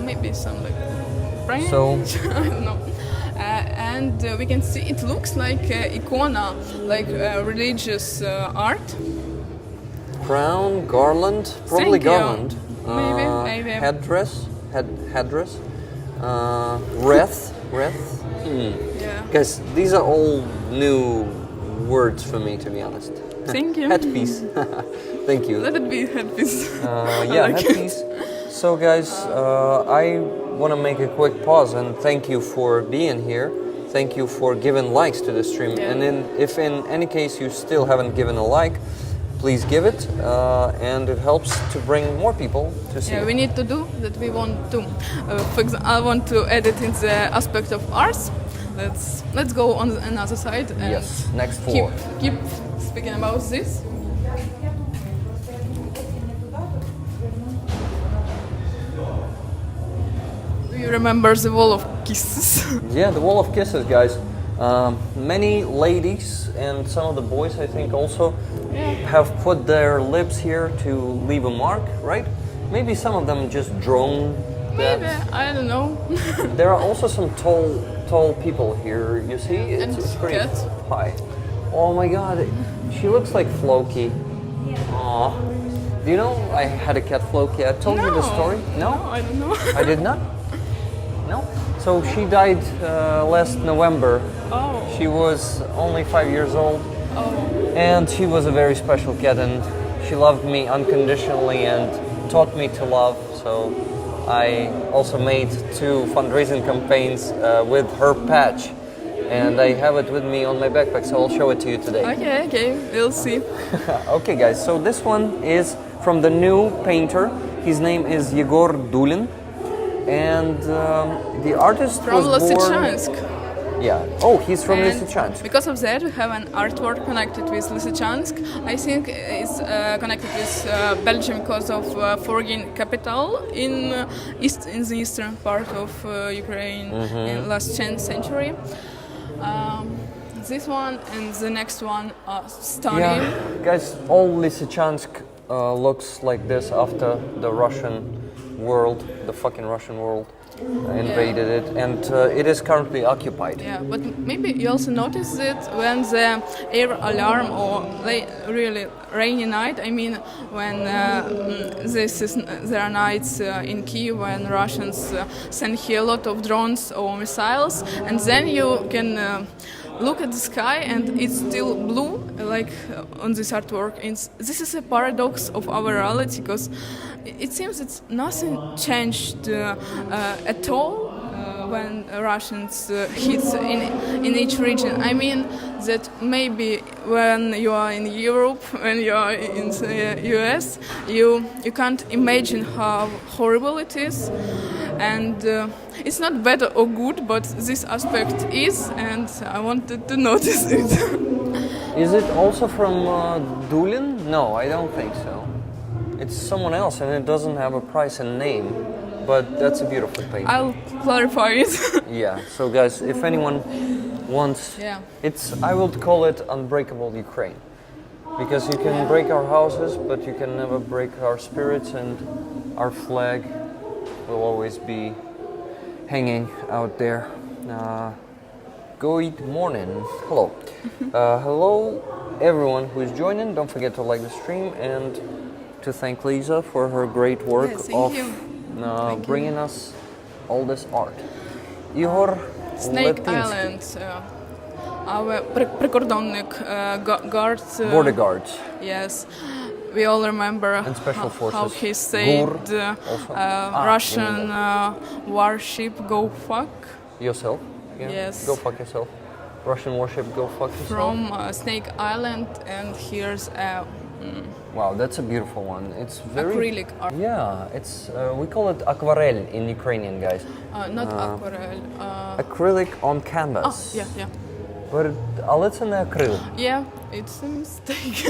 Speaker 1: Maybe some like... French?
Speaker 2: So...
Speaker 1: I don't know. And we can see it looks like icona, like religious art.
Speaker 2: Crown, garland, probably
Speaker 1: Thank you.
Speaker 2: garland.
Speaker 1: Maybe.
Speaker 2: Headdress, headdress. Wreath.
Speaker 1: Yeah.
Speaker 2: Guys, these are all new words for me, to be honest.
Speaker 1: Thank you.
Speaker 2: Headpiece. Thank you.
Speaker 1: Let it be headpiece.
Speaker 2: Yeah, headpiece. So, guys, I want to make a quick pause and thank you for being here. Thank you for giving likes to the stream.
Speaker 1: Yeah.
Speaker 2: And if in any case you still haven't given a like, please give it, and it helps to bring more people to see.
Speaker 1: Yeah, we need to do that. We want to. For example, I want to edit in the aspect of arts. Let's go on another side. And
Speaker 2: yes, next floor.
Speaker 1: Keep speaking about this. Do you remember the wall of kisses?
Speaker 2: Yeah, the wall of kisses, guys. Many ladies and some of the boys, I think, also have put their lips here to leave a mark, right? Maybe some of them just drawn that.
Speaker 1: Maybe, I don't know.
Speaker 2: There are also some tall people here, you see? It's pretty
Speaker 1: cat.
Speaker 2: high. Oh my god, she looks like Floki. Aw. Do you know I had a cat Floki? I told you the story?
Speaker 1: No, I don't know.
Speaker 2: I did not? No? So she died last November.
Speaker 1: Oh.
Speaker 2: She was only 5 years old.
Speaker 1: Oh.
Speaker 2: And she was a very special cat, and she loved me unconditionally and taught me to love. So I also made 2 fundraising campaigns with her patch, and I have it with me on my backpack, so I'll show it to you today.
Speaker 1: Okay, we'll see.
Speaker 2: Okay, guys, so this one is from the new painter. His name is Yegor Dulin, and the artist
Speaker 1: From
Speaker 2: was born...
Speaker 1: Lysychansk.
Speaker 2: Yeah. Oh, he's from
Speaker 1: And
Speaker 2: Lysychansk.
Speaker 1: because of that, we have an artwork connected with Lysychansk. I think it's connected with Belgium because of foreign capital in the eastern part of Ukraine in last 10th century. this one and the next one are stunning.
Speaker 2: Yeah, guys, all Lysychansk looks like this after the Russian world, the fucking Russian world, invaded it, and it is currently occupied.
Speaker 1: Yeah, but maybe you also notice it when the air alarm or really rainy night. I mean, when there are nights in Kyiv when Russians send here a lot of drones or missiles, and then you can look at the sky and it's still blue, like on this artwork. This is a paradox of our reality, because it seems that nothing changed at all when Russians hit in each region. I mean that maybe when you are in Europe, when you are in the US, you can't imagine how horrible it is. And it's not better or good, but this aspect is, and I wanted to notice it.
Speaker 2: Is it also from Dulin? No, I don't think so. It's someone else, and it doesn't have a price and name, but that's a beautiful painting.
Speaker 1: I'll clarify it.
Speaker 2: Yeah, so guys, if anyone wants, I will call it Unbreakable Ukraine. Because you can break our houses, but you can never break our spirits, and our flag will always be hanging out there. Good morning. Hello. Hello everyone who is joining. Don't forget to like the stream and to thank Liza for her great work of bringing us all this art. Igor
Speaker 1: Snake
Speaker 2: Letinsky.
Speaker 1: Island. Our prikordonnik guards.
Speaker 2: Border guards.
Speaker 1: Yes. We all remember
Speaker 2: and special forces.
Speaker 1: How he saved Russian warship Go Fuck
Speaker 2: yourself. Yeah.
Speaker 1: Yes.
Speaker 2: Go fuck yourself. Russian warship Go Fuck yourself.
Speaker 1: From Snake Island, and here's a
Speaker 2: wow, that's a beautiful one. It's very
Speaker 1: acrylic art.
Speaker 2: Yeah, it's we call it aquarelle in Ukrainian, guys.
Speaker 1: Not aquarelle.
Speaker 2: Acrylic on canvas.
Speaker 1: Yeah.
Speaker 2: But it's an acrylic.
Speaker 1: Yeah, it's a mistake.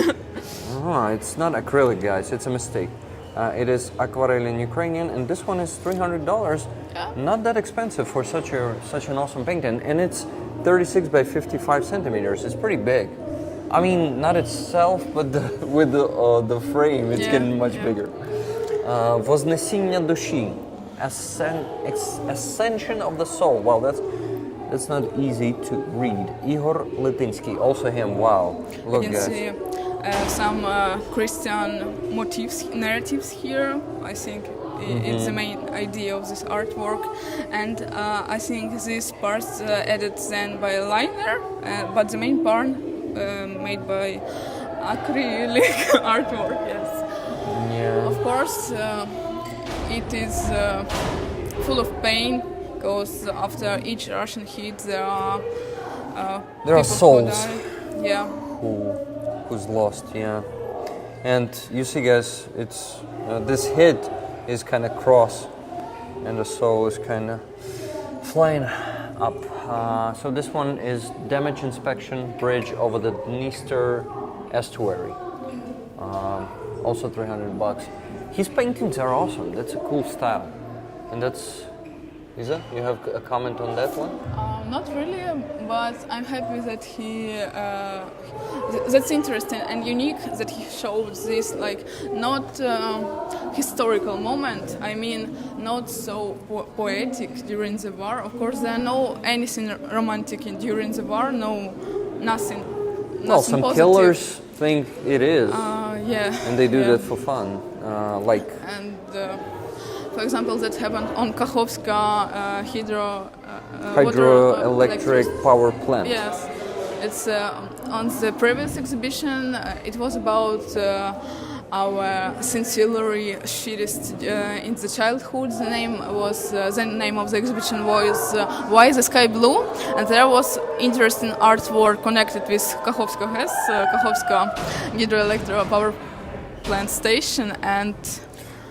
Speaker 2: It's not acrylic, guys. It's a mistake. It is aquarelle in Ukrainian, and this one is $300.
Speaker 1: Yeah.
Speaker 2: Not that expensive for such an awesome painting, and it's 36 by 55 centimeters. It's pretty big. I mean, not itself, but with the frame, it's getting much bigger. Вознесение души, ascension of the soul. Wow, that's not easy to read. Igor Letinsky, also him. Wow, look,
Speaker 1: you can
Speaker 2: guys.
Speaker 1: see some Christian motifs, narratives here. I think it's the main idea of this artwork, and I think these parts added then by a liner, but the main part made by acrylic artwork. Yes.
Speaker 2: Yeah.
Speaker 1: Of course, it is full of pain, because after each Russian hit there are
Speaker 2: souls.
Speaker 1: who die. Yeah.
Speaker 2: Who's lost, yeah. And you see, guys, it's this hit is kind of cross, and the soul is kind of flying up. So this one is damage inspection bridge over the Dniester estuary. Also $300. His paintings are awesome. That's a cool style, and that's. Liza, you have a comment on that one?
Speaker 1: Not really, but I'm happy that that's interesting and unique that he showed this, like, not historical moment. I mean, not so poetic during the war. Of course, there are no anything romantic during the war. Nothing.
Speaker 2: Well, some
Speaker 1: positive.
Speaker 2: killers think it is.
Speaker 1: Yeah.
Speaker 2: And they do that for fun, like.
Speaker 1: And. For example, that happened on Kakhovska
Speaker 2: hydroelectric power plant.
Speaker 1: Yes, it's on the previous exhibition. It was about our sincerely shittest in the childhood. The name of the exhibition was "Why is the Sky Blue?" and there was interesting artwork connected with Kakhovska hydroelectric power plant station. And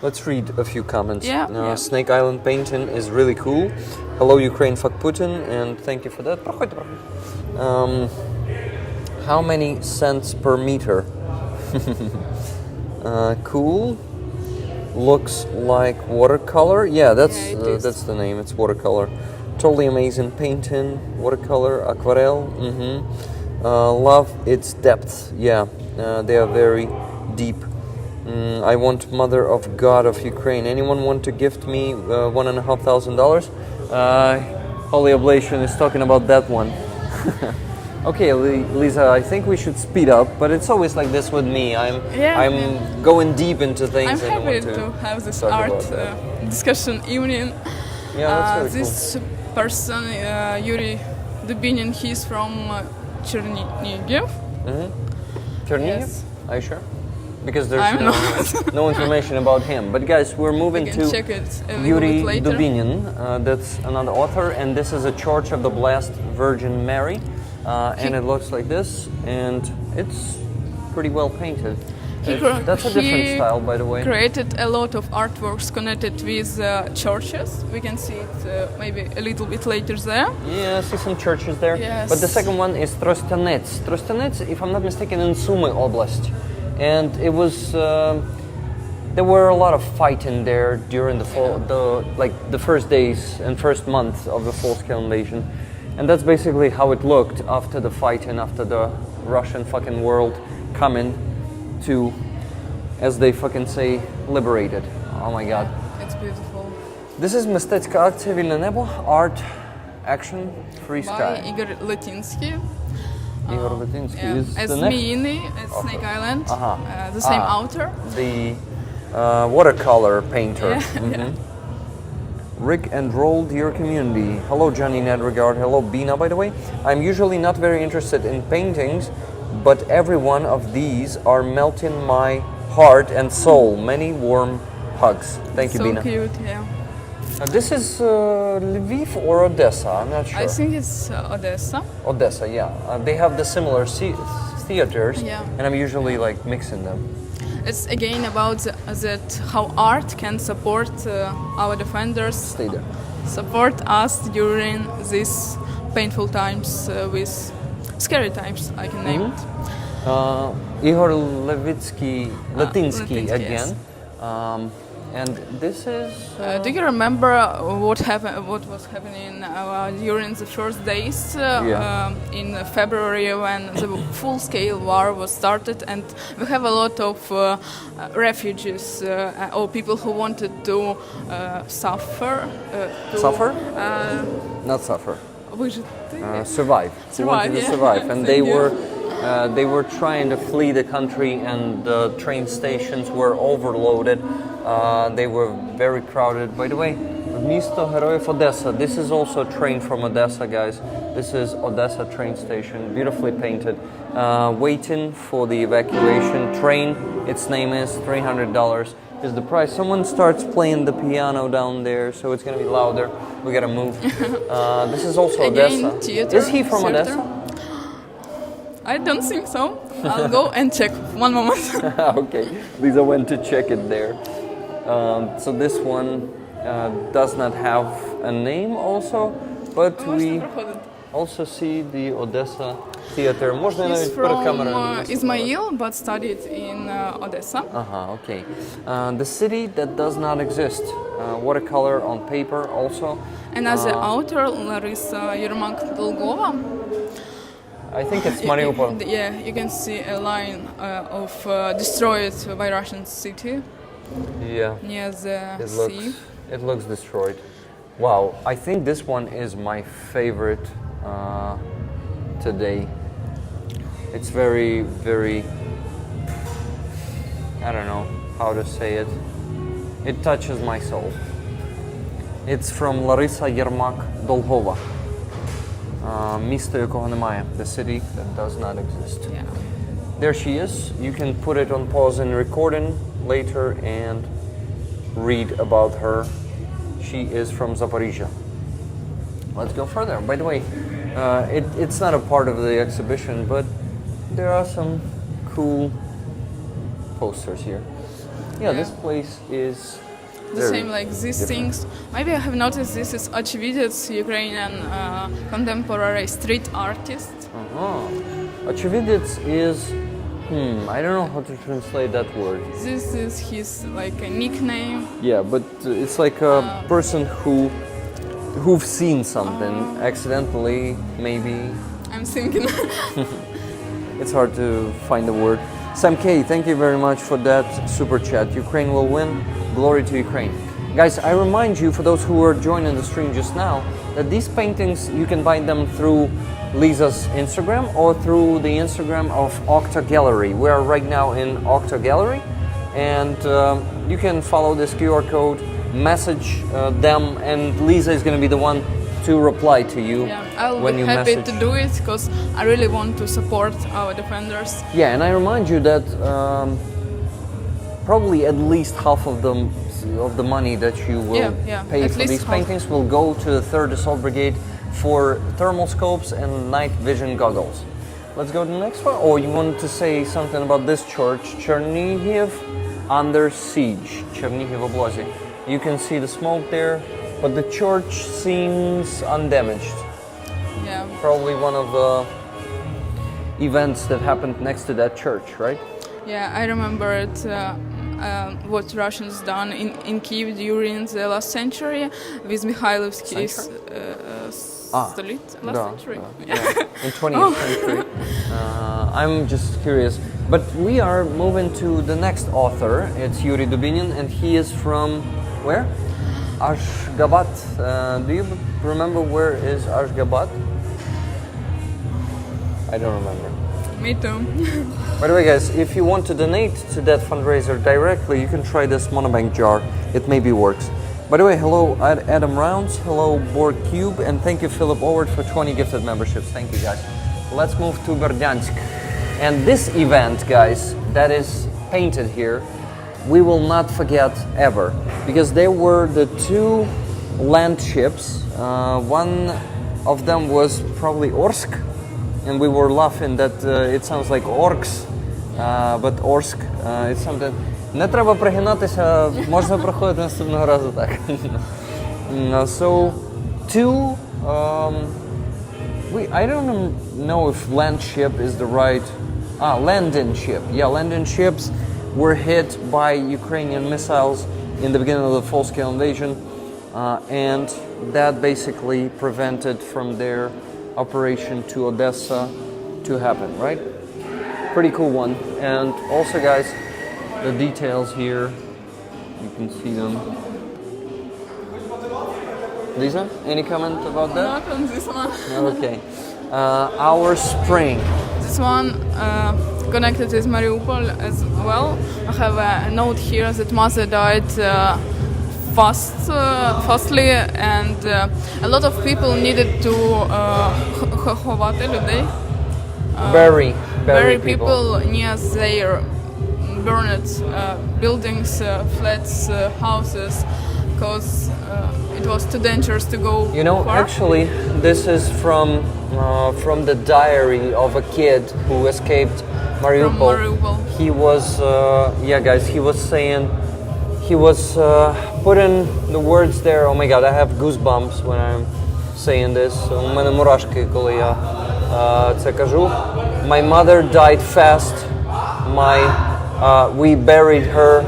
Speaker 2: let's read a few comments.
Speaker 1: Yeah.
Speaker 2: Snake Island painting is really cool. Hello, Ukraine, fuck Putin, and thank you for that. How many cents per meter? Cool. Looks like watercolor. Yeah, that's the name. It's watercolor. Totally amazing painting, watercolor, aquarelle. Love its depth. Yeah, they are very deep. I want Mother of God of Ukraine. Anyone want to gift me $1,500? Holy Oblation is talking about that one. Okay, Lisa, I think we should speed up, but it's always like this with me. I'm going deep into things.
Speaker 1: I'm happy to have this art discussion evening.
Speaker 2: Yeah, that's really
Speaker 1: this person, Yuri Dubinin, he's from Chernihiv.
Speaker 2: Chernihiv?
Speaker 1: Yes.
Speaker 2: Are you sure? Because there's no information about him. But guys, we're moving to
Speaker 1: check it a
Speaker 2: Yuri
Speaker 1: bit later.
Speaker 2: Dubinin. That's another author, and this is a Church of the Blessed Virgin Mary. And it looks like this, and it's pretty well painted. That's a different style, by the way.
Speaker 1: Created a lot of artworks connected with churches. We can see it maybe a little bit later there.
Speaker 2: Yeah, I see some churches there.
Speaker 1: Yes.
Speaker 2: But the second one is Trostianets. Trostianets, if I'm not mistaken, in Sumy Oblast. And it was, there were a lot of fighting there during the first days and first month of the full-scale invasion. And that's basically how it looked after the fighting, after the Russian fucking world coming to, as they fucking say, liberated. Oh my god.
Speaker 1: It's beautiful.
Speaker 2: This is Mistecka Akcja Vilne Nebo, art, action, free sky.
Speaker 1: By Igor Letinsky.
Speaker 2: Igor Letinsky is
Speaker 1: as
Speaker 2: the next.
Speaker 1: Zmijny at Snake Island, the same author.
Speaker 2: The watercolor painter.
Speaker 1: Yeah.
Speaker 2: Rick and Roll, dear community. Hello, Johnny Nedregard. Hello, Bina, by the way. I'm usually not very interested in paintings, but every one of these are melting my heart and soul. Many warm hugs. Thank you, Bina.
Speaker 1: So cute, yeah.
Speaker 2: This is Lviv or Odessa? I'm not sure.
Speaker 1: I think it's Odessa.
Speaker 2: Odessa, yeah. They have the similar theaters,
Speaker 1: Yeah.
Speaker 2: and I'm usually like mixing them.
Speaker 1: It's again about that how art can support our defenders,
Speaker 2: Stay there.
Speaker 1: support us during these painful times with scary times, I can name it.
Speaker 2: Igor Letinsky
Speaker 1: Letinsky,
Speaker 2: again.
Speaker 1: yes.
Speaker 2: And this is...
Speaker 1: Do you remember what was happening during the first days in February when the full-scale war was started, and we have a lot of refugees or people who wanted to suffer.
Speaker 2: Suffer? Not suffer.
Speaker 1: Выжить.
Speaker 2: Survive. Who wanted to survive, and they were trying to flee the country, and the train stations were overloaded. They were very crowded. By the way, Misto Heroev Odessa. This is also a train from Odessa, guys. This is Odessa train station, beautifully painted. Waiting for the evacuation train. Its name is $300 is the price. Someone starts playing the piano down there, so it's gonna be louder. We gotta move. This is also
Speaker 1: Again,
Speaker 2: Odessa.
Speaker 1: theater,
Speaker 2: Is he from
Speaker 1: theater?
Speaker 2: Odessa?
Speaker 1: I don't think so. I'll go and check. One moment.
Speaker 2: Okay, Lisa went to check it there. So this one does not have a name also, but we also see the Odessa theater.
Speaker 1: He's from Ismail, but studied in Odessa.
Speaker 2: Okay. The city that does not exist. Watercolor on paper also.
Speaker 1: And as an author, Larisa Yermak-Dolgova.
Speaker 2: I think it's Mariupol.
Speaker 1: Yeah, you can see a line of destroyed by Russian city.
Speaker 2: Yeah.
Speaker 1: Near the sea.
Speaker 2: It looks destroyed. Wow, I think this one is my favorite today. It's very, very, I don't know how to say it. It touches my soul. It's from Larisa Yermak-Dolgova. Місто, якого немає. The city that does not exist.
Speaker 1: Yeah.
Speaker 2: There she is. You can put it on pause and recording later and read about her. She is from Zaporizhia. Let's go further. By the way, it's not a part of the exhibition, but there are some cool posters here. Yeah, this place is
Speaker 1: the same like these
Speaker 2: different
Speaker 1: things. Maybe I have noticed this is Очевидец, Ukrainian contemporary street artist.
Speaker 2: Очевидец is, I don't know how to translate that word.
Speaker 1: This is his like a nickname.
Speaker 2: Yeah, but it's like a person who who've seen something accidentally, maybe.
Speaker 1: I'm thinking.
Speaker 2: It's hard to find a word. Sam K, thank you very much for that super chat. Ukraine will win. Glory to Ukraine. Guys, I remind you, for those who were joining the stream just now, that these paintings, you can buy them through Liza's Instagram or through the Instagram of Octo Gallery. We are right now in Octo Gallery, and you can follow this QR code, message them, and Liza is going to be the one to reply to you.
Speaker 1: Yeah, I'll
Speaker 2: when
Speaker 1: be
Speaker 2: you
Speaker 1: happy
Speaker 2: message.
Speaker 1: to do it because I really want to support our defenders.
Speaker 2: Yeah, and I remind you that probably at least half of the money that you will pay
Speaker 1: at
Speaker 2: for
Speaker 1: least
Speaker 2: these
Speaker 1: half.
Speaker 2: paintings will go to the 3rd Assault Brigade for thermal scopes and night vision goggles. Let's go to the next one. Or you wanted to say something about this church, Chernihiv under siege, Chernihiv Oblast. You can see the smoke there, but the church seems undamaged.
Speaker 1: Yeah.
Speaker 2: Probably one of the events that happened next to that church, right?
Speaker 1: Yeah, I remember it. What Russians done in Kiev during the last century with Mikhailovsky's Stolit. Last century.
Speaker 2: In 20th century. I'm just curious. But we are moving to the next author. It's Yuri Dubinin, and he is from where? Ashgabat. Do you remember where is Ashgabat? I don't remember.
Speaker 1: Me too.
Speaker 2: By the way, guys, if you want to donate to that fundraiser directly, you can try this monobank jar. It maybe works. By the way, hello Adam Rounds, hello Borg Cube, and thank you Philip Howard for 20 gifted memberships. Thank you, guys. Let's move to Berdyansk. And this event, guys, that is painted here, we will not forget ever, because there were the 2 land ships. One of them was probably Orsk, and we were laughing that it sounds like orcs, but Orsk, it's something. Не треба пригинатися, можна проходити наступного разу так. So, 2, I don't know if land ship is the right, landing ship. Yeah, landing ships were hit by Ukrainian missiles in the beginning of the full-scale invasion, and that basically prevented from their operation to Odessa to happen, right? Pretty cool one. And also, guys, the details here, you can see them. Lisa, any comment about that?
Speaker 1: Not on this one.
Speaker 2: Okay. Our spring.
Speaker 1: This one connected with Mariupol as well. I have a note here that mother died fastly, and a lot of people needed to bury people near their burned buildings, flats, houses, because it was too dangerous to go far.
Speaker 2: Actually, this is from the diary of a kid who escaped Mariupol.
Speaker 1: From Mariupol.
Speaker 2: He was, guys, he was saying, he was putting the words there. Oh my God, I have goosebumps when I'm saying this. У мене мурашки, коли я це кажу. My mother died fast. We buried her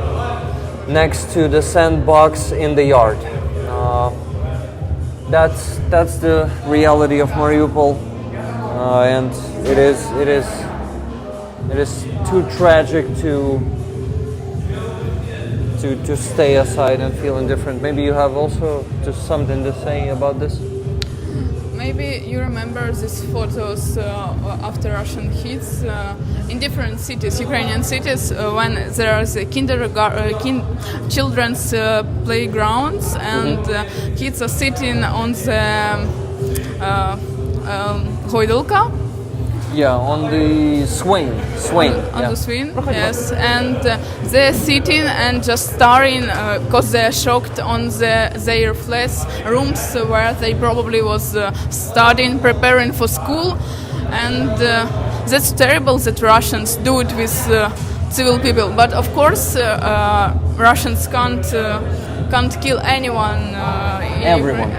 Speaker 2: next to the sandbox in the yard. That's the reality of Mariupol, and it is too tragic to stay aside and feel indifferent. Maybe you have also just something to say about this.
Speaker 1: Maybe you remember these photos after Russian hits in different cities, Ukrainian cities, when there are the children's playgrounds, and kids are sitting on the hoydulka.
Speaker 2: Yeah, on the swing.
Speaker 1: On the swing, yes, and they're sitting and just staring because they're shocked on their flats, rooms where they probably was studying, preparing for school, and that's terrible that Russians do it with civil people. But of course, Russians can't kill anyone.
Speaker 2: Everyone.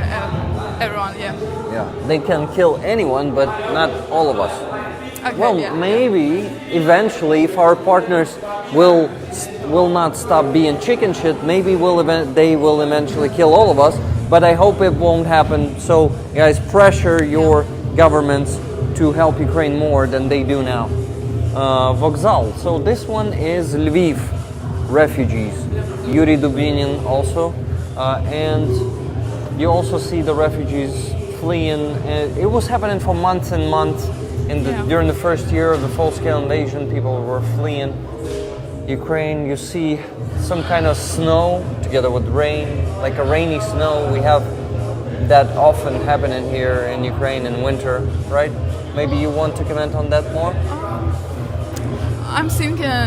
Speaker 1: Everyone, yeah.
Speaker 2: Yeah, they can kill anyone, but not all of us.
Speaker 1: Okay,
Speaker 2: maybe eventually, if our partners will not stop being chicken shit, maybe they will eventually kill all of us. but I hope it won't happen. So, guys, pressure your governments to help Ukraine more than they do now. Vokzal. So this one is Lviv refugees. Yuri Dubinin also, and you also see the refugees fleeing. It was happening for months and months. During the first year of the full-scale invasion, people were fleeing Ukraine. You see some kind of snow together with rain, like a rainy snow. We have that often happening here in Ukraine in winter, right? Maybe you want to comment on that more?
Speaker 1: I'm thinking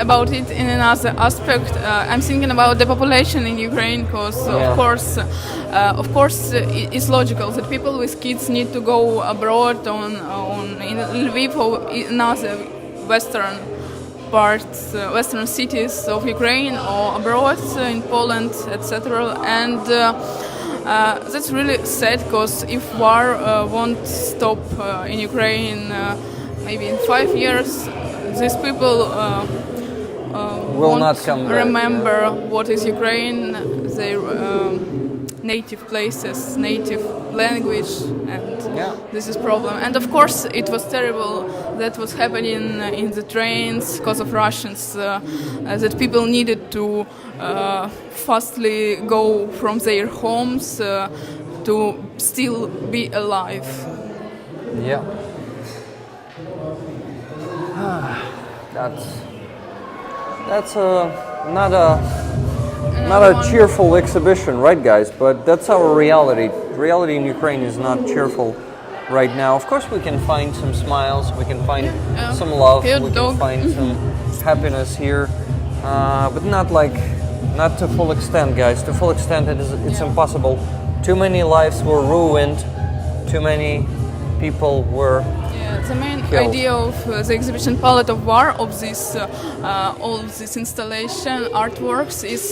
Speaker 1: about it in another aspect. I'm thinking about the population in Ukraine because, of course, it's logical that people with kids need to go abroad in Lviv or in other western parts, western cities of Ukraine or abroad in Poland, etc. And that's really sad because if war won't stop in Ukraine, maybe in 5 years, these people
Speaker 2: will not come back,
Speaker 1: remember what is Ukraine, their native places, native language, and this is problem. And of course, it was terrible that was happening in the trains because of Russians, that people needed to fastly go from their homes to still be alive.
Speaker 2: Yeah. That's not a cheerful exhibition, right, guys? But that's our reality. Reality in Ukraine is not cheerful right now. Of course, we can find some smiles, we can find some love, we can find some happiness here, but not to full extent, guys. To full extent, it's impossible. Too many lives were ruined. Too many people were.
Speaker 1: The main idea of the exhibition Palette of War, of this all this installation artworks, is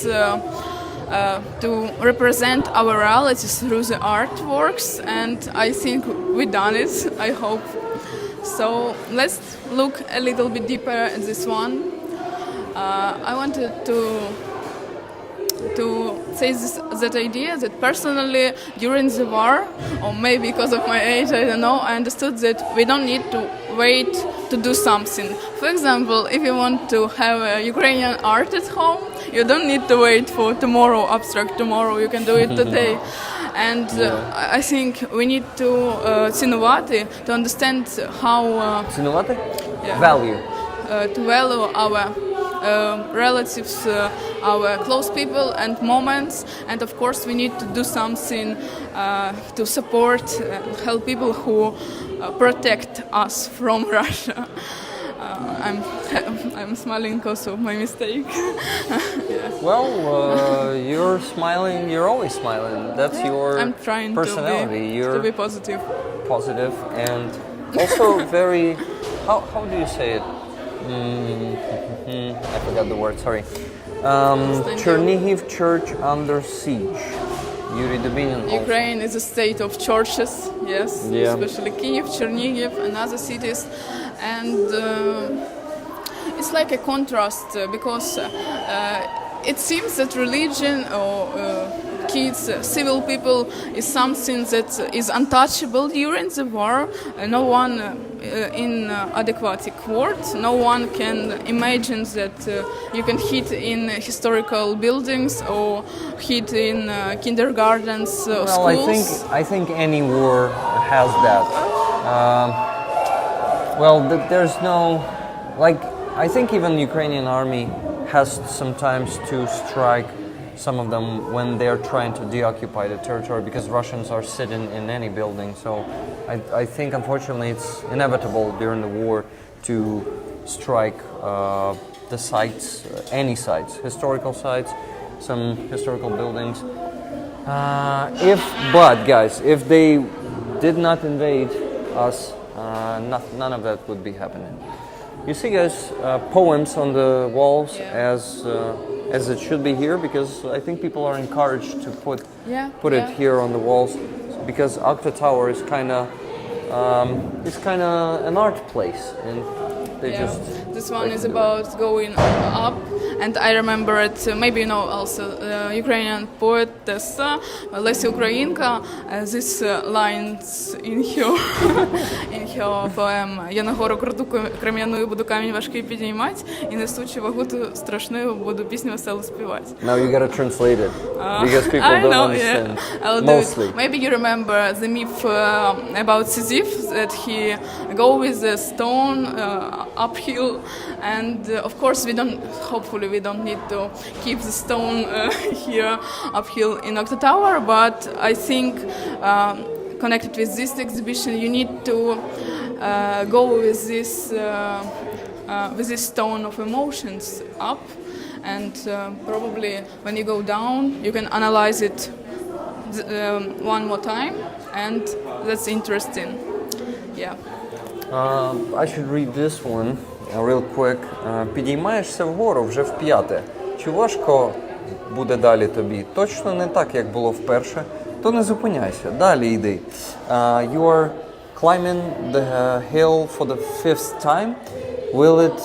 Speaker 1: to represent our reality through the artworks, and I think we done it. I hope so. Let's look a little bit deeper at this one. I wanted to say that idea that personally during the war, or maybe because of my age, I don't know, I understood that we don't need to wait to do something. For example, if you want to have a Ukrainian art at home, you don't need to wait for tomorrow, abstract tomorrow, you can do it today. And I think we need to цінувати, to understand how
Speaker 2: цінувати? Value.
Speaker 1: To value our relatives, our close people and moments, and of course we need to do something to support help people who protect us from Russia. I'm smiling because of my mistake.
Speaker 2: Well, you're smiling. You're always smiling. That's your
Speaker 1: I'm trying
Speaker 2: personality.
Speaker 1: to be positive.
Speaker 2: Positive and also very. How do you say it? I forgot the word. Sorry. Chernihiv Church under siege. Yuri Dubinin.
Speaker 1: Ukraine is a state of churches. Yes, especially Kyiv, Chernihiv, and other cities, and it's like a contrast because it seems that religion or kids, civil people, is something that is untouchable during the war. No one in adequate word, no one can imagine that you can hit in historical buildings or hit in kindergartens, schools.
Speaker 2: I think any war has that. There's no, I think even the Ukrainian army has sometimes to strike some of them when they're trying to deoccupy the territory because Russians are sitting in any building. So I think unfortunately it's inevitable during the war to strike the sites, any sites, historical sites, some historical buildings. If they did not invade us, none of that would be happening. You see, guys, poems on the walls as it should be here, because I think people are encouraged to put it here on the walls, because Octo-tower is kind of an art place, and they just.
Speaker 1: This one is about going up, And I remember it, maybe you know also Ukrainian poetess Lesya Ukrainka, these lines in her, in her poem «Я на гору круту крем'яною буду камінь важкий підіймать, і несучи вагуту страшною буду пісню веселу співати».
Speaker 2: Now you gotta translate it, because people
Speaker 1: I
Speaker 2: don't
Speaker 1: know,
Speaker 2: understand,
Speaker 1: yeah. I'll
Speaker 2: mostly.
Speaker 1: do it. Maybe you remember the myth about Sisyphus, that he go with a stone uphill, and of course hopefully we don't need to keep the stone here uphill in Octo-tower, but I think connected with this exhibition you need to go with this stone of emotions up, and probably when you go down you can analyze it one more time, and that's interesting. Yeah.
Speaker 2: I should read this one real quick. Підіймаєшся вгору вже вп'яте. Чи важко буде далі тобі? Точно не так, як було вперше. То не зупиняйся, далі йди. You are climbing the hill for the 5th time. Will it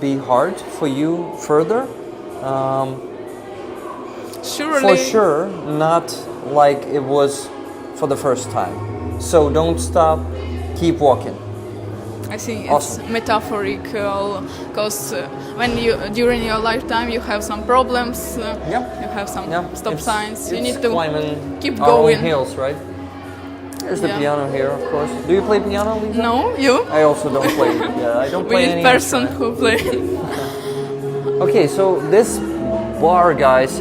Speaker 2: be hard for you further?
Speaker 1: Surely.
Speaker 2: For sure, not like it was for the first time. So don't stop, keep walking.
Speaker 1: I think
Speaker 2: Awesome.
Speaker 1: it's metaphorical, because when you during your lifetime you have some problems,
Speaker 2: Yeah.
Speaker 1: you have some
Speaker 2: Yeah.
Speaker 1: stop signs. You
Speaker 2: It's
Speaker 1: need to
Speaker 2: climbing
Speaker 1: keep
Speaker 2: our own
Speaker 1: going.
Speaker 2: hills, right? There's the
Speaker 1: Yeah.
Speaker 2: piano here, of course. Do you play piano, Lisa?
Speaker 1: No, you.
Speaker 2: I also don't play. Yeah, I don't
Speaker 1: We
Speaker 2: play
Speaker 1: need
Speaker 2: any
Speaker 1: person
Speaker 2: instrument.
Speaker 1: who play.
Speaker 2: Okay, so this bar, guys,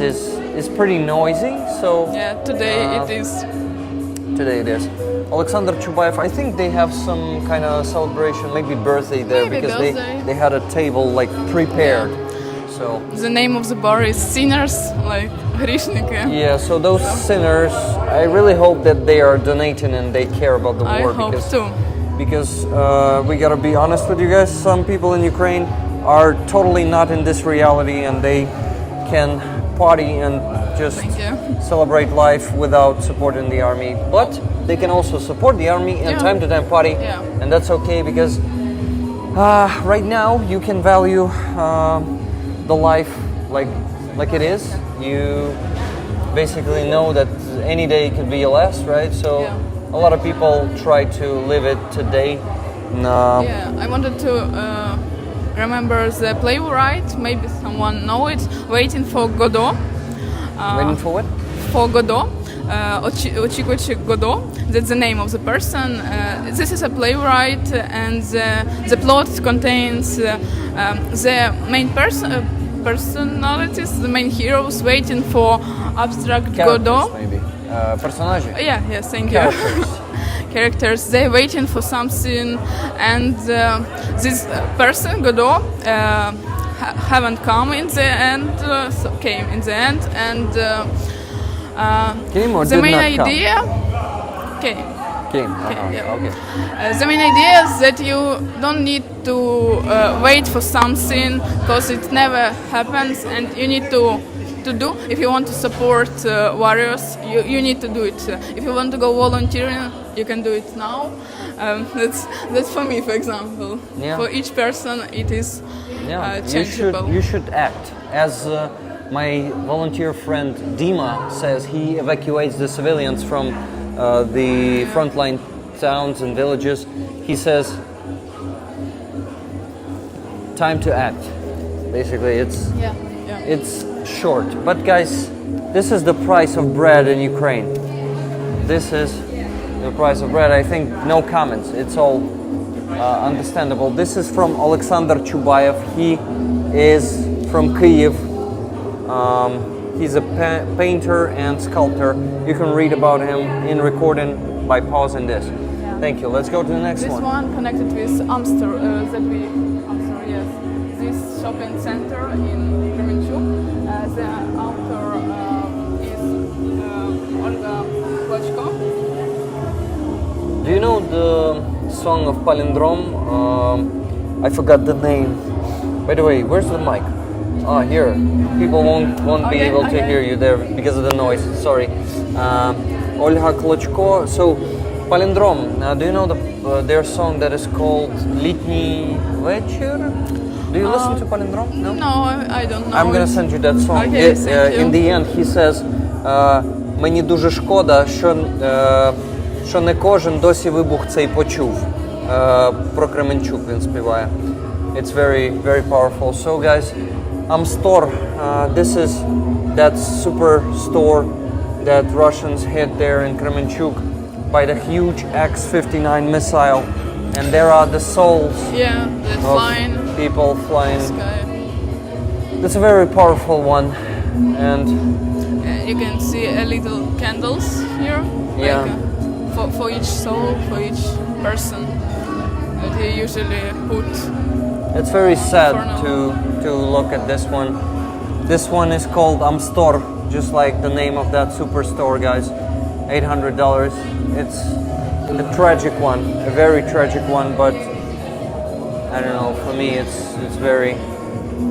Speaker 2: is pretty noisy. So
Speaker 1: Yeah, today it is.
Speaker 2: today it is. Alexander Chubayev, I think they have some kind of celebration, maybe birthday there,
Speaker 1: Maybe
Speaker 2: because
Speaker 1: birthday.
Speaker 2: they had a table like prepared. So
Speaker 1: The name of the bar is Sinners, like Грішники.
Speaker 2: yeah, so those sinners, I really hope that they are donating and they care about the
Speaker 1: I
Speaker 2: war,
Speaker 1: hope
Speaker 2: because
Speaker 1: too.
Speaker 2: because we gotta be honest with you guys. Some people in Ukraine are totally not in this reality, and they can party and just
Speaker 1: Thank you.
Speaker 2: celebrate life without supporting the army. But they can also support the army and
Speaker 1: Yeah.
Speaker 2: time to time party,
Speaker 1: Yeah.
Speaker 2: and that's okay, because right now you can value the life like it is. You basically know that any day could be your last, right? So
Speaker 1: Yeah.
Speaker 2: a lot of people try to live it today.
Speaker 1: Yeah, I wanted to remember the playwright, maybe someone know it, Waiting for Godot.
Speaker 2: Waiting for what?
Speaker 1: For Godot, очікуючи Godot, that's the name of the person. This is a playwright, and the plot contains the main personalities, the main heroes waiting for abstract Godot.
Speaker 2: Maybe. Personages.
Speaker 1: Yes, thank you. Characters, they're waiting for something, and this person, Godot, haven't come in the end, so came in the end, and
Speaker 2: Came or
Speaker 1: the
Speaker 2: did
Speaker 1: main
Speaker 2: not come?
Speaker 1: idea came.
Speaker 2: Came.
Speaker 1: yeah.
Speaker 2: Okay.
Speaker 1: The main idea is that you don't need to wait for something, because it never happens, and you need to do. If you want to support warriors, you need to do it. If you want to go volunteering, you can do it now. That's for me, for example.
Speaker 2: Yeah.
Speaker 1: For each person, it is changeable.
Speaker 2: You should act. As my volunteer friend Dima says, he evacuates the civilians from the frontline towns and villages. He says, time to act. Basically, it's short. But guys, this is the price of bread in Ukraine. This is the price of bread. I think no comments. It's all understandable. This is from Alexander Chubayev. He is from Kyiv. He's a painter and sculptor. You can read about him in recording by pausing this. Thank you. Let's go to the next
Speaker 1: This one connected with Amster, yes. This shopping center in Kremenchuk. The author is Olga Klochko.
Speaker 2: Do you know the song of Palindrom? I forgot the name. By the way, where's the mic? Here. People won't be able to hear you there because of the noise. Sorry. Olga Klochko. So, Palindrom. Do you know their song that is called Літній вечір? Do you listen to Palindrome? No?
Speaker 1: No, I don't know.
Speaker 2: I'm gonna send you that song.
Speaker 1: Okay, thank you.
Speaker 2: In the end, he says, мені дуже шкода, що не кожен досі вибух цей почув. Про Кременчук він співає. It's very, very powerful. So guys, Amstor, this is that super store that Russians hit there in Kremenchuk by the huge X-59 missile. And there are the souls of people flying. It's a very powerful one. And
Speaker 1: you can see a little candles here.
Speaker 2: Yeah.
Speaker 1: Like, for each soul, for each person that they usually put.
Speaker 2: It's very sad to look at this one. This one is called Amstor, just like the name of that superstore, guys. $800. It's a tragic one, a very tragic one, but I don't know, for me it's very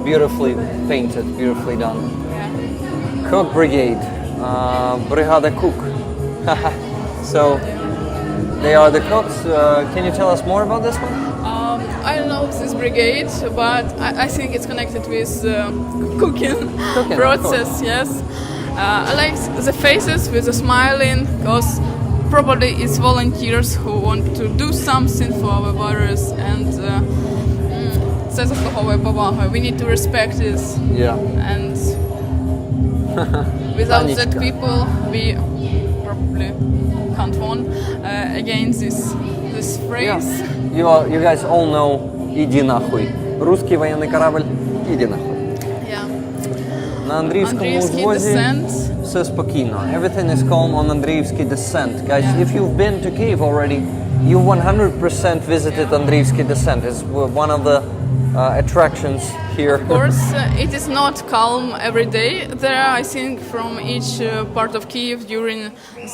Speaker 2: beautifully painted, beautifully done.
Speaker 1: Yeah.
Speaker 2: Cook Brigade, Brigada Cook. So they are the cooks. Can you tell us more about this one?
Speaker 1: I don't know this brigade, but I think it's connected with cooking process. Yes, I like the faces with the smiling, because probably it's volunteers who want to do something for our virus, and це заслуговує поваги. We need to respect this.
Speaker 2: Yeah.
Speaker 1: And without that people, we probably can't win against this phrase.
Speaker 2: Yeah. You guys all know «Иди нахуй». Русский военный корабль «Иди нахуй».
Speaker 1: Yeah.
Speaker 2: На Андріївському узвозі все спокійно. Everything is calm on Andreevsky descent. Guys, if you've been to Kyiv already, you 100% visited Andreevsky descent. It's one of the attractions here.
Speaker 1: Of course, it is not calm every day. There are, I think, from each part of Kyiv during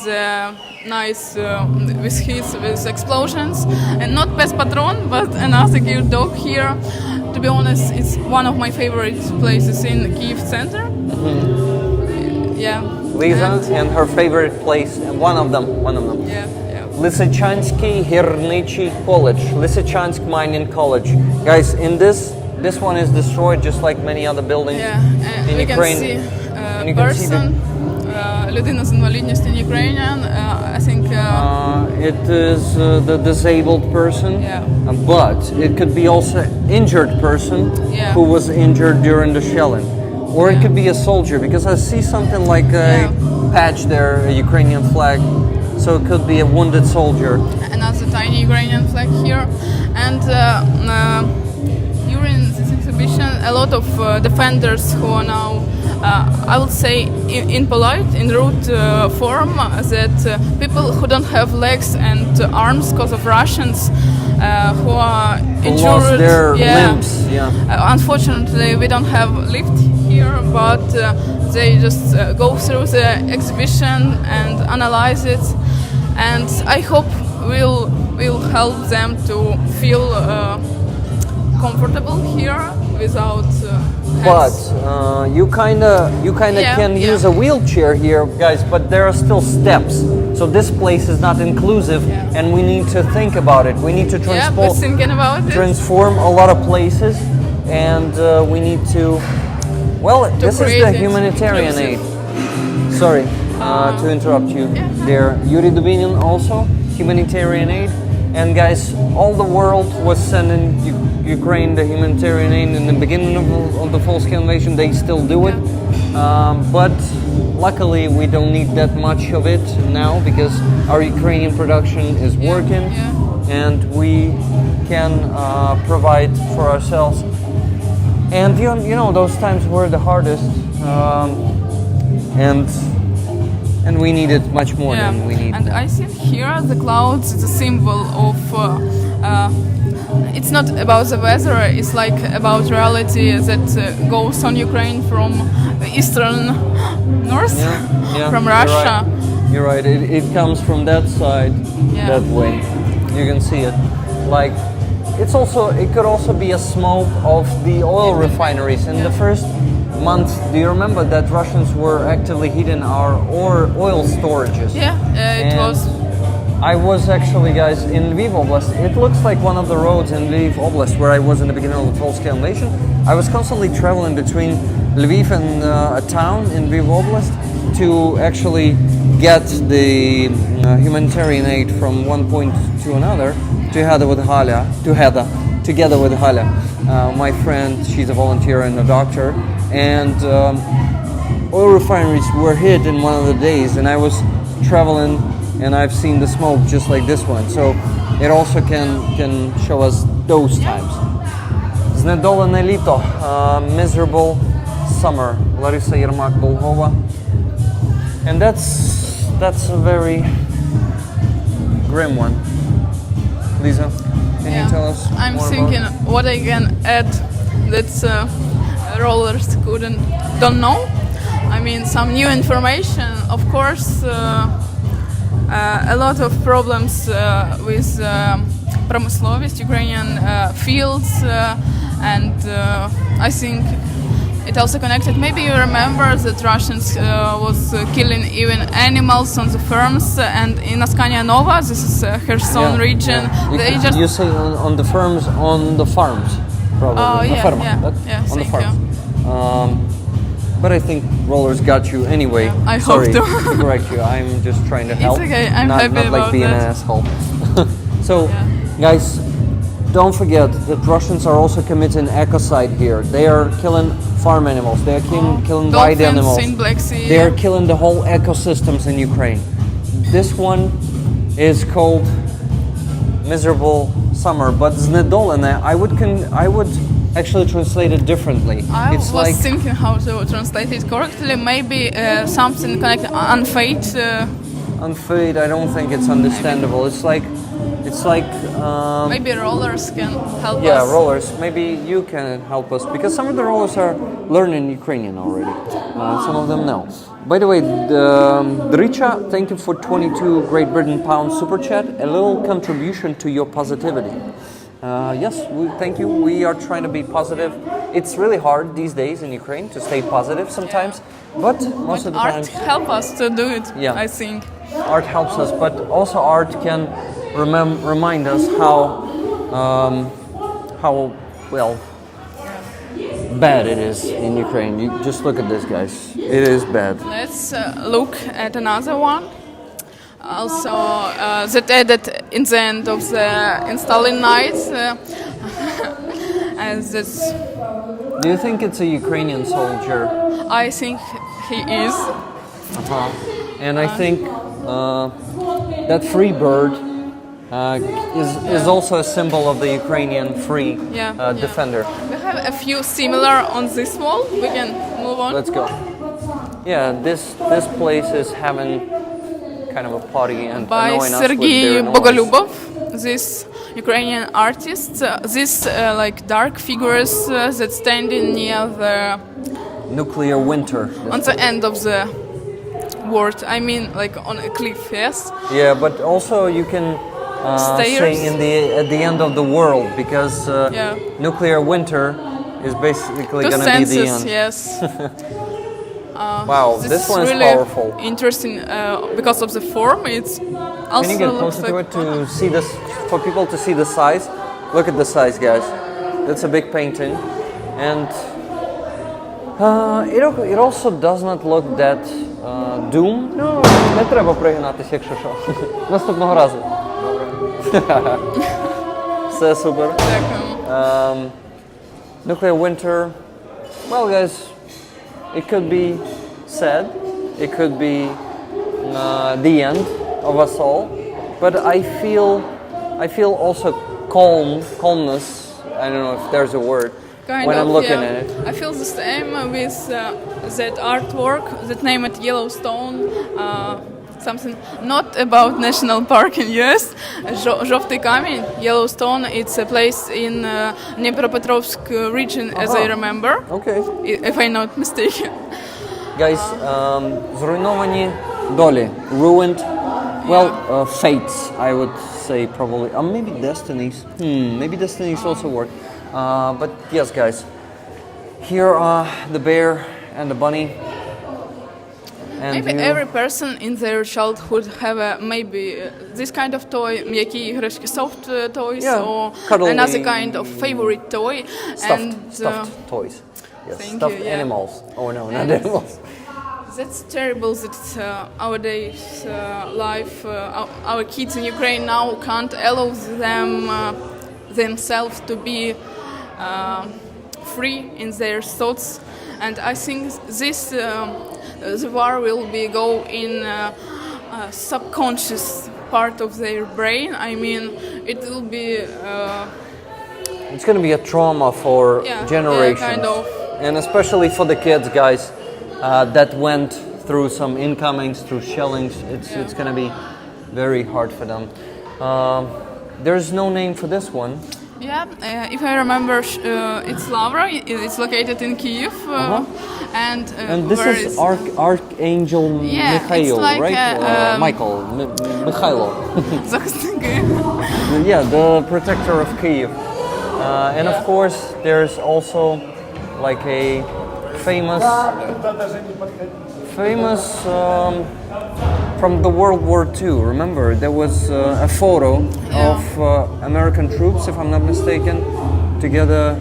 Speaker 1: the nights with hits, with explosions. And not Pes Patron, but another Kyiv dog here. To be honest, it's one of my favorite places in Kyiv center. Yeah.
Speaker 2: Liza and her favorite place, one of them.
Speaker 1: Yeah.
Speaker 2: Lysychanski Hirnichi College, Lysychansk Mining College. Guys, in this one is destroyed just like many other buildings in
Speaker 1: we
Speaker 2: Ukraine.
Speaker 1: Can see a person, людина з інвалідністю in Ukrainian. I think
Speaker 2: it is the disabled person, but it could be also injured person who was injured during the shelling. Or it could be a soldier, because I see something like a patch there, a Ukrainian flag. So it could be a wounded soldier.
Speaker 1: Another tiny Ukrainian flag here. And during this exhibition, a lot of defenders who are now, I would say in polite, in rude form, that people who don't have legs and arms because of Russians who are injured.
Speaker 2: Lost their limbs.
Speaker 1: Unfortunately, we don't have lift here, but they just go through the exhibition and analyze it. And I hope we'll help them to feel comfortable here without hands.
Speaker 2: But you kinda can use a wheelchair here, guys. But there are still steps, so this place is not inclusive, and we need to think about it. We need to transform a lot of places, and we need to. Well, this is the humanitarian aid. Sorry to interrupt you there. Yuri Dubinin also, humanitarian aid. And guys, all the world was sending Ukraine the humanitarian aid in the beginning of the full-scale invasion. They still do it. But luckily we don't need that much of it now, because our Ukrainian production is working and we can provide for ourselves. And you know, those times were the hardest, and we needed much more than we need.
Speaker 1: And I think here the clouds is a symbol of. It's not about the weather. It's like about reality that goes on Ukraine from eastern north, from Russia.
Speaker 2: You're right. It comes from that side, that way. You can see it. Like, it could also be a smoke of the oil refineries. In the first month, do you remember that Russians were actively heating our oil storages?
Speaker 1: It was
Speaker 2: I was actually, guys, in Lviv Oblast. It looks like one of the roads in Lviv Oblast where I was in the beginning of the full-scale invasion. I was constantly traveling between Lviv and a town in Lviv Oblast to actually get the humanitarian aid from one point to another, together with Halia, my friend. She's a volunteer and a doctor, and oil refineries were hit in one of the days, and I was traveling and I've seen the smoke just like this one, so it also can show us those times. Znedolene lito, miserable summer, Larisa Yermak-Bolhova, and that's a very grim one. Liza, can you tell us
Speaker 1: I'm
Speaker 2: more
Speaker 1: thinking
Speaker 2: about
Speaker 1: what I can add that rollers don't know. I mean, some new information, of course. A lot of problems with pромысловость, Ukrainian fields, and I think it also connected. Maybe you remember that Russians was killing even animals on the farms, and in Askania Nova, this is Kherson region.
Speaker 2: Yeah. You say on the farms, probably.
Speaker 1: Oh, yeah,
Speaker 2: On the
Speaker 1: thank
Speaker 2: farms. But I think rollers got you anyway.
Speaker 1: Yeah, I
Speaker 2: Sorry
Speaker 1: hope to.
Speaker 2: to correct you. I'm just trying to help.
Speaker 1: It's okay. I'm
Speaker 2: not,
Speaker 1: happy
Speaker 2: not like
Speaker 1: about
Speaker 2: being
Speaker 1: that.
Speaker 2: an asshole. So, guys, don't forget that Russians are also committing ecocide here. They are killing farm animals. They are killing wild
Speaker 1: Dolphins
Speaker 2: animals.
Speaker 1: in Black Sea.
Speaker 2: They are killing the whole ecosystems in Ukraine. This one is called Miserable Summer, but Znedolene, I would actually translate it differently.
Speaker 1: I
Speaker 2: It's
Speaker 1: was
Speaker 2: like
Speaker 1: thinking how to translate it correctly. Maybe something connected unfate.
Speaker 2: unfade. I don't think it's understandable. It's like
Speaker 1: Maybe rollers can help us.
Speaker 2: yeah, rollers. Maybe you can help us because some of the rollers are learning Ukrainian already. Some of them know. By the way, Dricha, thank you for 22 Great Britain pound super chat. A little contribution to your positivity. Yes, thank you. We are trying to be positive. It's really hard these days in Ukraine to stay positive sometimes, but most of the
Speaker 1: art
Speaker 2: time
Speaker 1: help us to do it.
Speaker 2: Yeah.
Speaker 1: I think.
Speaker 2: art helps us. But also art can remind us how well bad it is in Ukraine. You just look at this, guys. It is bad.
Speaker 1: Let's look at another one. Also, that added in the end of the installing night. And that's,
Speaker 2: Do you think it's a Ukrainian soldier?
Speaker 1: I think he is.
Speaker 2: And I think that free bird is also a symbol of the Ukrainian free defender.
Speaker 1: We have a few similar on this wall. We can move on.
Speaker 2: Let's go. Yeah, this place is having kind of a party and
Speaker 1: By
Speaker 2: annoying us with
Speaker 1: Sergei
Speaker 2: their noise.
Speaker 1: Bogolyubov, this Ukrainian artist. These like dark figures that standing near the
Speaker 2: Nuclear winter.
Speaker 1: on the end of the world. I mean, like on a cliff, yes.
Speaker 2: Yeah, but also you can say
Speaker 1: Stairs.
Speaker 2: at the end of the world because
Speaker 1: Yeah.
Speaker 2: nuclear winter is basically
Speaker 1: Two
Speaker 2: going to be the
Speaker 1: senses,
Speaker 2: end.
Speaker 1: yes.
Speaker 2: Wow, this
Speaker 1: is
Speaker 2: one is
Speaker 1: really
Speaker 2: powerful.
Speaker 1: interesting because of the form. It's also
Speaker 2: Can you get
Speaker 1: looks
Speaker 2: closer to
Speaker 1: like
Speaker 2: it to see this, for people to see the size? Look at the size, guys. That's a big painting, and it also does not look that doom. No, не треба пригинатися, якщо що. Наступного разу. Все супер.
Speaker 1: Дякую.
Speaker 2: Nuclear winter. Well, guys, it could be sad. It could be the end of us all. But I feel also calmness. I don't know if there's a word when I'm looking at it.
Speaker 1: I feel the same with that artwork that name it Yellowstone. Something not about national park in US. Żółty Камень, Yellowstone. It's a place in Dnipropetrovsk region, as I remember.
Speaker 2: Okay.
Speaker 1: If I'm not mistaken.
Speaker 2: Guys, зруйновані долі, ruined, fates, I would say probably, maybe destinies. Maybe destinies also work. But yes, guys, here are the bear and the bunny. And
Speaker 1: Maybe
Speaker 2: you?
Speaker 1: every person in their childhood have maybe this kind of toy, м'які іграшки, soft toys,
Speaker 2: Yeah,
Speaker 1: or
Speaker 2: cuddly.
Speaker 1: another kind of favorite toy.
Speaker 2: Stuffed toys. Yes,
Speaker 1: thank
Speaker 2: stuffed
Speaker 1: you, yeah.
Speaker 2: animals. Oh no, not
Speaker 1: And
Speaker 2: animals.
Speaker 1: That's terrible that our days life, our kids in Ukraine now can't allow themselves to be free in their thoughts, and I think this the war will be go in subconscious part of their brain. I mean, it will be
Speaker 2: It's going to be a trauma for generations,
Speaker 1: kind of.
Speaker 2: and especially for the kids, guys, that went through some incomings, through shellings. It's going to be very hard for them. There's no name for this one.
Speaker 1: Yeah, if I remember, it's Lavra. It's located in Kyiv, and
Speaker 2: this
Speaker 1: where
Speaker 2: is Archangel Mikhail,
Speaker 1: it's like
Speaker 2: right? Michael, Mikhailo.
Speaker 1: захисники.
Speaker 2: Yeah, the protector of Kyiv. And of course, there's also like a famous from the World War II. Remember, there was a photo of American troops, if I'm not mistaken, together.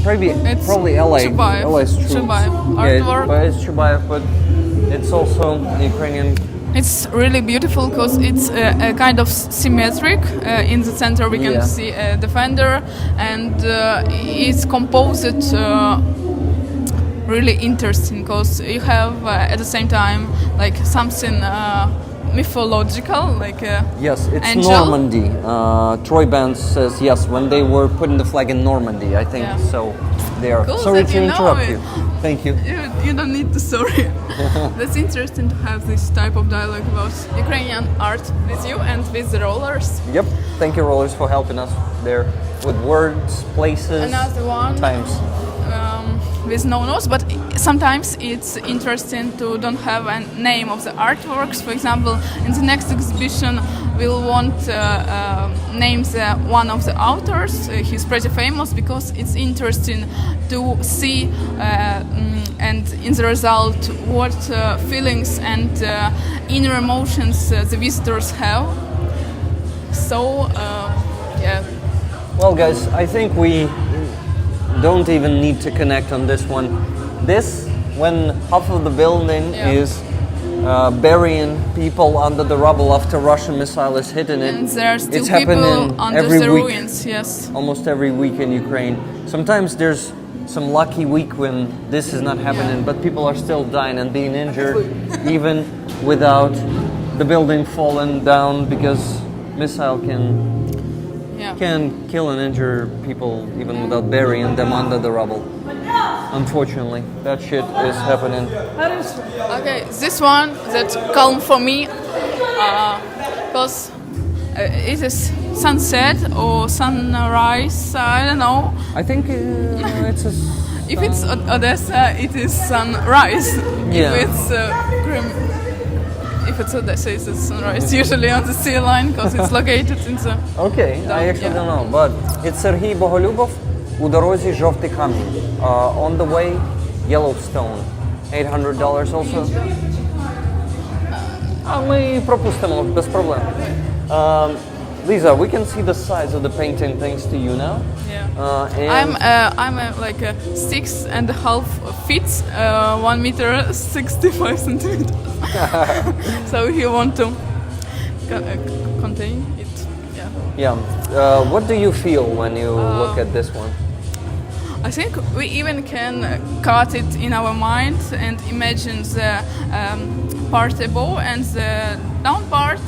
Speaker 2: Probably LA's troops.
Speaker 1: Chubayev.
Speaker 2: Yeah,
Speaker 1: Artwork.
Speaker 2: it's Chubayev, but it's also Ukrainian.
Speaker 1: It's really beautiful because it's a kind of symmetric. In the center we can see a defender, and it's composed really interesting because you have at the same time like something mythological, like
Speaker 2: yes, it's
Speaker 1: angel.
Speaker 2: Normandy. Troy Bands says yes when they were putting the flag in Normandy. I think so. They are.
Speaker 1: Cool
Speaker 2: Sorry
Speaker 1: that
Speaker 2: to
Speaker 1: you know
Speaker 2: interrupt
Speaker 1: it.
Speaker 2: you. Thank you.
Speaker 1: You don't need to sorry. That's interesting to have this type of dialogue about Ukrainian art with you and with the rollers.
Speaker 2: Yep. Thank you, Rollers, for helping us there with words, places,
Speaker 1: Another one.
Speaker 2: times.
Speaker 1: With no notes, but sometimes it's interesting to don't have a name of the artworks. For example, in the next exhibition, we'll want name one of the authors. He's pretty famous because it's interesting to see and in the result what feelings and inner emotions the visitors have. So, yeah.
Speaker 2: Well, guys, I think we don't even need to connect on this one. This, when half of the building is burying people under the rubble after Russian missile is hitting it.
Speaker 1: And there are still
Speaker 2: it's
Speaker 1: people
Speaker 2: happening
Speaker 1: under
Speaker 2: every
Speaker 1: the
Speaker 2: week,
Speaker 1: ruins, yes.
Speaker 2: almost every week in Ukraine. Sometimes there's some lucky week when this is not happening, but people are still dying and being injured, even without the building falling down, because missile can kill and injure people even without burying them under the rubble. Unfortunately, that shit is happening.
Speaker 1: Okay, this one that's calm for me because it is sunset or sunrise. I don't know.
Speaker 2: I think it's a.
Speaker 1: If it's Odessa, it is sunrise.
Speaker 2: Yeah.
Speaker 1: If it's If it's Odessa, it's sunrise. Usually on the sea line because it's located in the.
Speaker 2: Okay, I actually don't know, but it's Sergій Боголюбов у дорозі Жовтий Камінь. On the way, Yellowstone. $800 also. Ми пропустимо без проблем. Lisa, we can see the size of the painting thanks to you now.
Speaker 1: Yeah. I'm like 6.5 feet, 1 meter 65 centimeters. So if you want to contain it,
Speaker 2: Yeah. What do you feel when you look at this one?
Speaker 1: I think we even can cut it in our mind and imagine the part above and the down part,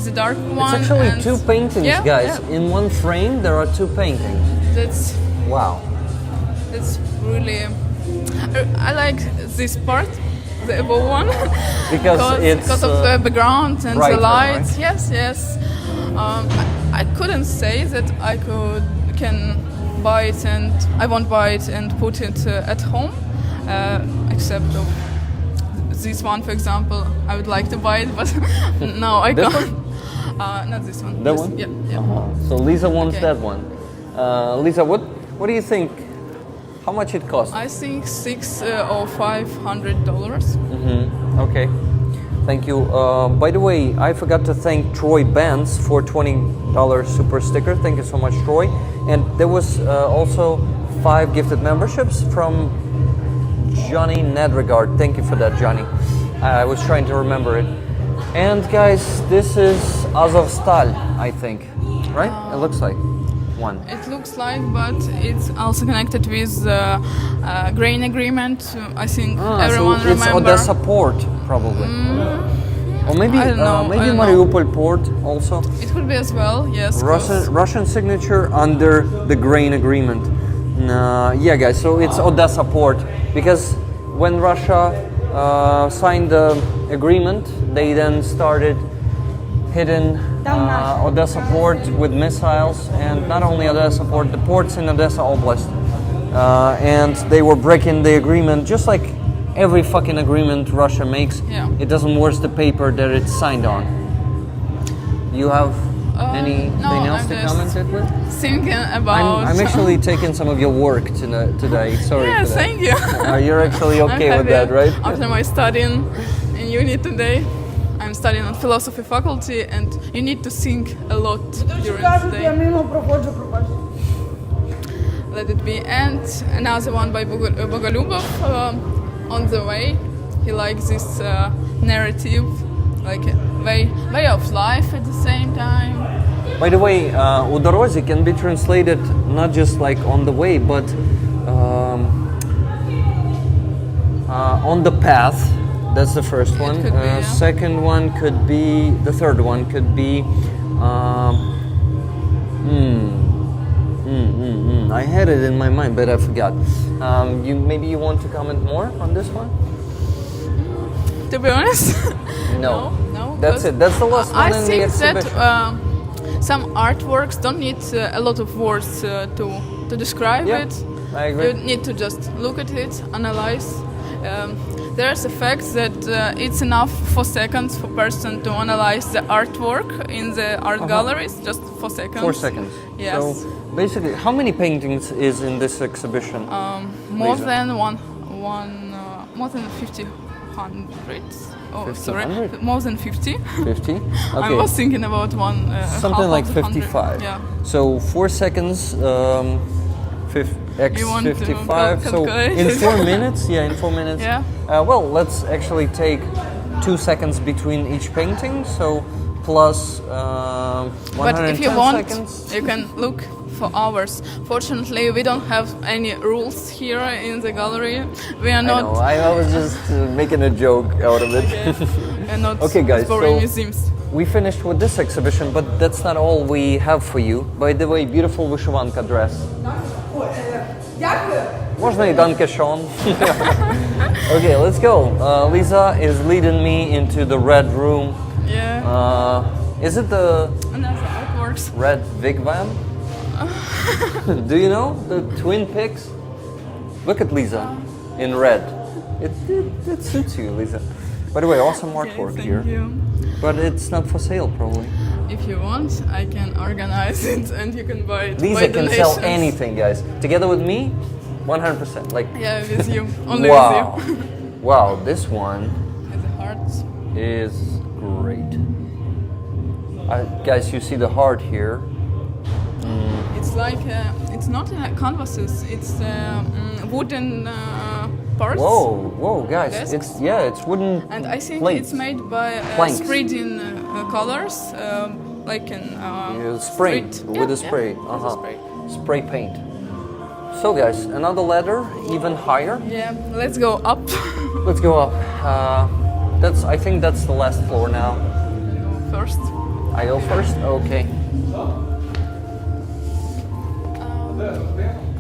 Speaker 1: the dark one.
Speaker 2: It's actually
Speaker 1: and
Speaker 2: two paintings, guys.
Speaker 1: Yeah.
Speaker 2: In one frame, there are two paintings.
Speaker 1: That's really. I like this part, the above one, because of the background and
Speaker 2: brighter,
Speaker 1: the lights.
Speaker 2: Right?
Speaker 1: Yes. I couldn't say that I can buy it and I won't buy it and put it at home, except of this one, for example. I would like to buy it, but no, I
Speaker 2: This
Speaker 1: can't. Not this one.
Speaker 2: That one?
Speaker 1: Yeah.
Speaker 2: So Lisa wants
Speaker 1: Okay.
Speaker 2: that one. Lisa, what do you think? How much it costs?
Speaker 1: I think $600 or $500.
Speaker 2: Okay. Thank you. By the way, I forgot to thank Troy Benz for $20 super sticker. Thank you so much, Troy. And there was also 5 gifted memberships from Johnny Nedregard. Thank you for that, Johnny. I was trying to remember it. And guys, this is Azovstal, I think, right? It looks like one.
Speaker 1: It looks like, but it's also connected with grain agreement. I think everyone
Speaker 2: so it's
Speaker 1: remember.
Speaker 2: Odessa port, probably. Or maybe
Speaker 1: I don't know,
Speaker 2: maybe
Speaker 1: I don't
Speaker 2: Mariupol port also.
Speaker 1: It could be as well, yes. 'cause
Speaker 2: Russian signature under the grain agreement. Yeah, guys. So it's Odessa port because when Russia signed the agreement, they then started hitting Odessa port with missiles, and not only Odessa port, the ports in Odessa Oblast, and they were breaking the agreement just like every fucking agreement Russia makes.
Speaker 1: Yeah.
Speaker 2: It doesn't worse the paper that it's signed on. You have anything else
Speaker 1: I'm
Speaker 2: to
Speaker 1: just
Speaker 2: comment it with?
Speaker 1: thinking about.
Speaker 2: I'm actually taking some of your work today. Sorry
Speaker 1: Yeah,
Speaker 2: for that.
Speaker 1: thank you.
Speaker 2: You're actually okay
Speaker 1: I'm
Speaker 2: with that,
Speaker 1: happy.
Speaker 2: right?
Speaker 1: After my studying in uni today, I'm studying on philosophy faculty, and you need to think a lot during the day. Let it be. And another one by Bogolyubov, on the way. He likes this narrative, like a way of life at the same time.
Speaker 2: By the way, у дорозі can be translated not just like on the way, but on the path. That's the first one.
Speaker 1: could be, yeah.
Speaker 2: Second one could be, the third one could be, I had it in my mind, but I forgot. Maybe you want to comment more on this one?
Speaker 1: To be honest,
Speaker 2: No.
Speaker 1: no.
Speaker 2: That's it. That's the last one
Speaker 1: I
Speaker 2: in the
Speaker 1: think
Speaker 2: exhibition.
Speaker 1: that some artworks don't need a lot of words to describe
Speaker 2: Yeah,
Speaker 1: it.
Speaker 2: I agree.
Speaker 1: You need to just look at it, analyze. There's a fact that it's enough for seconds for person to analyze the artwork in the art galleries, just for seconds.
Speaker 2: 4 seconds.
Speaker 1: Yes.
Speaker 2: So basically, how many paintings is in this exhibition?
Speaker 1: More
Speaker 2: Liza?
Speaker 1: than more than 50 hundreds. Oh,
Speaker 2: 50,
Speaker 1: sorry,
Speaker 2: 100?
Speaker 1: more than 50.
Speaker 2: 50?
Speaker 1: I was thinking about one.
Speaker 2: Something
Speaker 1: half
Speaker 2: like
Speaker 1: of the 100.
Speaker 2: 55.
Speaker 1: Yeah.
Speaker 2: So 4 seconds, x
Speaker 1: You want to
Speaker 2: 55. So
Speaker 1: calculate
Speaker 2: in
Speaker 1: it?
Speaker 2: 4 minutes, yeah, in 4 minutes.
Speaker 1: Yeah.
Speaker 2: Well, let's actually take 2 seconds between each painting. So plus 110
Speaker 1: But if you want,
Speaker 2: seconds.
Speaker 1: you can look for hours. Fortunately, we don't have any rules here in the gallery. We are
Speaker 2: I know.
Speaker 1: not.
Speaker 2: I was just making a joke out of it.
Speaker 1: We are not
Speaker 2: Okay, guys,
Speaker 1: exploring
Speaker 2: so-
Speaker 1: museums.
Speaker 2: We finished with this exhibition, but that's not all we have for you. By the way, beautiful вишиванка dress. Можно и danke schön. Okay, let's go. Liza is leading me into the red room.
Speaker 1: Yeah.
Speaker 2: Is it the
Speaker 1: Another artworks.
Speaker 2: red Vigvam? Do you know the twin pigs? Look at Liza in red. It suits you, Liza. By the way, awesome artwork
Speaker 1: Thank
Speaker 2: here.
Speaker 1: you.
Speaker 2: But it's not for sale, probably.
Speaker 1: If you want, I can organize it and you can buy it.
Speaker 2: Liza
Speaker 1: by
Speaker 2: can
Speaker 1: donations.
Speaker 2: sell anything, guys. Together with me, 100%. Like,
Speaker 1: Yeah, with you. Only
Speaker 2: wow.
Speaker 1: with you.
Speaker 2: Wow, this one
Speaker 1: With the hearts.
Speaker 2: is great. Guys, you see the heart here.
Speaker 1: It's like it's not canvases. It's wooden parts.
Speaker 2: Whoa, guys!
Speaker 1: Desks?
Speaker 2: It's wooden.
Speaker 1: And I think
Speaker 2: plates.
Speaker 1: it's made by
Speaker 2: Planks.
Speaker 1: spreading colors, like in
Speaker 2: Spray
Speaker 1: street.
Speaker 2: with a
Speaker 1: Yeah,
Speaker 2: spray.
Speaker 1: with a spray.
Speaker 2: Spray paint. So, guys, another ladder, even higher.
Speaker 1: Yeah, let's go up.
Speaker 2: Let's go up. I think that's the last floor now.
Speaker 1: First.
Speaker 2: I go first. Okay.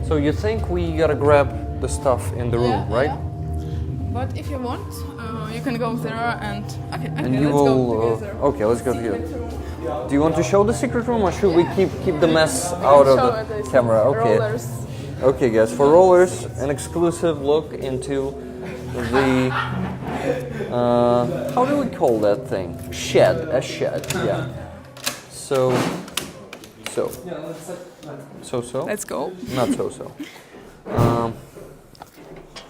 Speaker 2: So you think we gotta grab the stuff in the room,
Speaker 1: Yeah,
Speaker 2: right?
Speaker 1: yeah. But if you want, you can go there and okay,
Speaker 2: And you
Speaker 1: let's
Speaker 2: will.
Speaker 1: go together.
Speaker 2: Okay, let's go
Speaker 1: Secret
Speaker 2: here.
Speaker 1: room.
Speaker 2: Do you want to show the secret room, or should we keep the mess out of
Speaker 1: Show
Speaker 2: the
Speaker 1: it, I see.
Speaker 2: camera? Okay.
Speaker 1: Rollers.
Speaker 2: Okay, guys. For rollers, an exclusive look into the. How do we call that thing? Shed. A shed. Yeah. So.
Speaker 1: Let's go.
Speaker 2: Not so.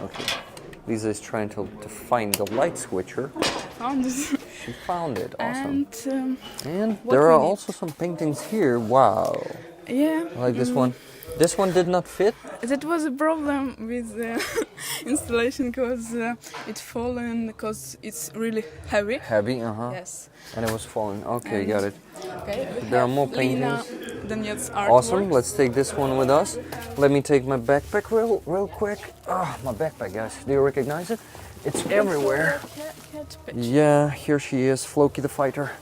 Speaker 2: Okay. Lisa is trying to find the light switcher.
Speaker 1: Found it.
Speaker 2: She found it. Awesome. And
Speaker 1: what
Speaker 2: there
Speaker 1: we
Speaker 2: are
Speaker 1: need.
Speaker 2: also some paintings here. Wow.
Speaker 1: Yeah.
Speaker 2: Like this one. This one did not fit.
Speaker 1: That was a problem with the installation because it fallen because it's really heavy.
Speaker 2: Heavy, uh-huh.
Speaker 1: Yes.
Speaker 2: And it was falling. Okay,
Speaker 1: And-
Speaker 2: got it.
Speaker 1: Okay. We
Speaker 2: There are
Speaker 1: have
Speaker 2: more
Speaker 1: Lina
Speaker 2: paintings.
Speaker 1: Donet's artwork.
Speaker 2: Awesome. Let's take this one with us. Let me take my backpack real quick. Ah, my backpack, guys. Do you recognize it? It's everywhere.
Speaker 1: Cat pitch.
Speaker 2: Yeah, here she is, Floki the fighter.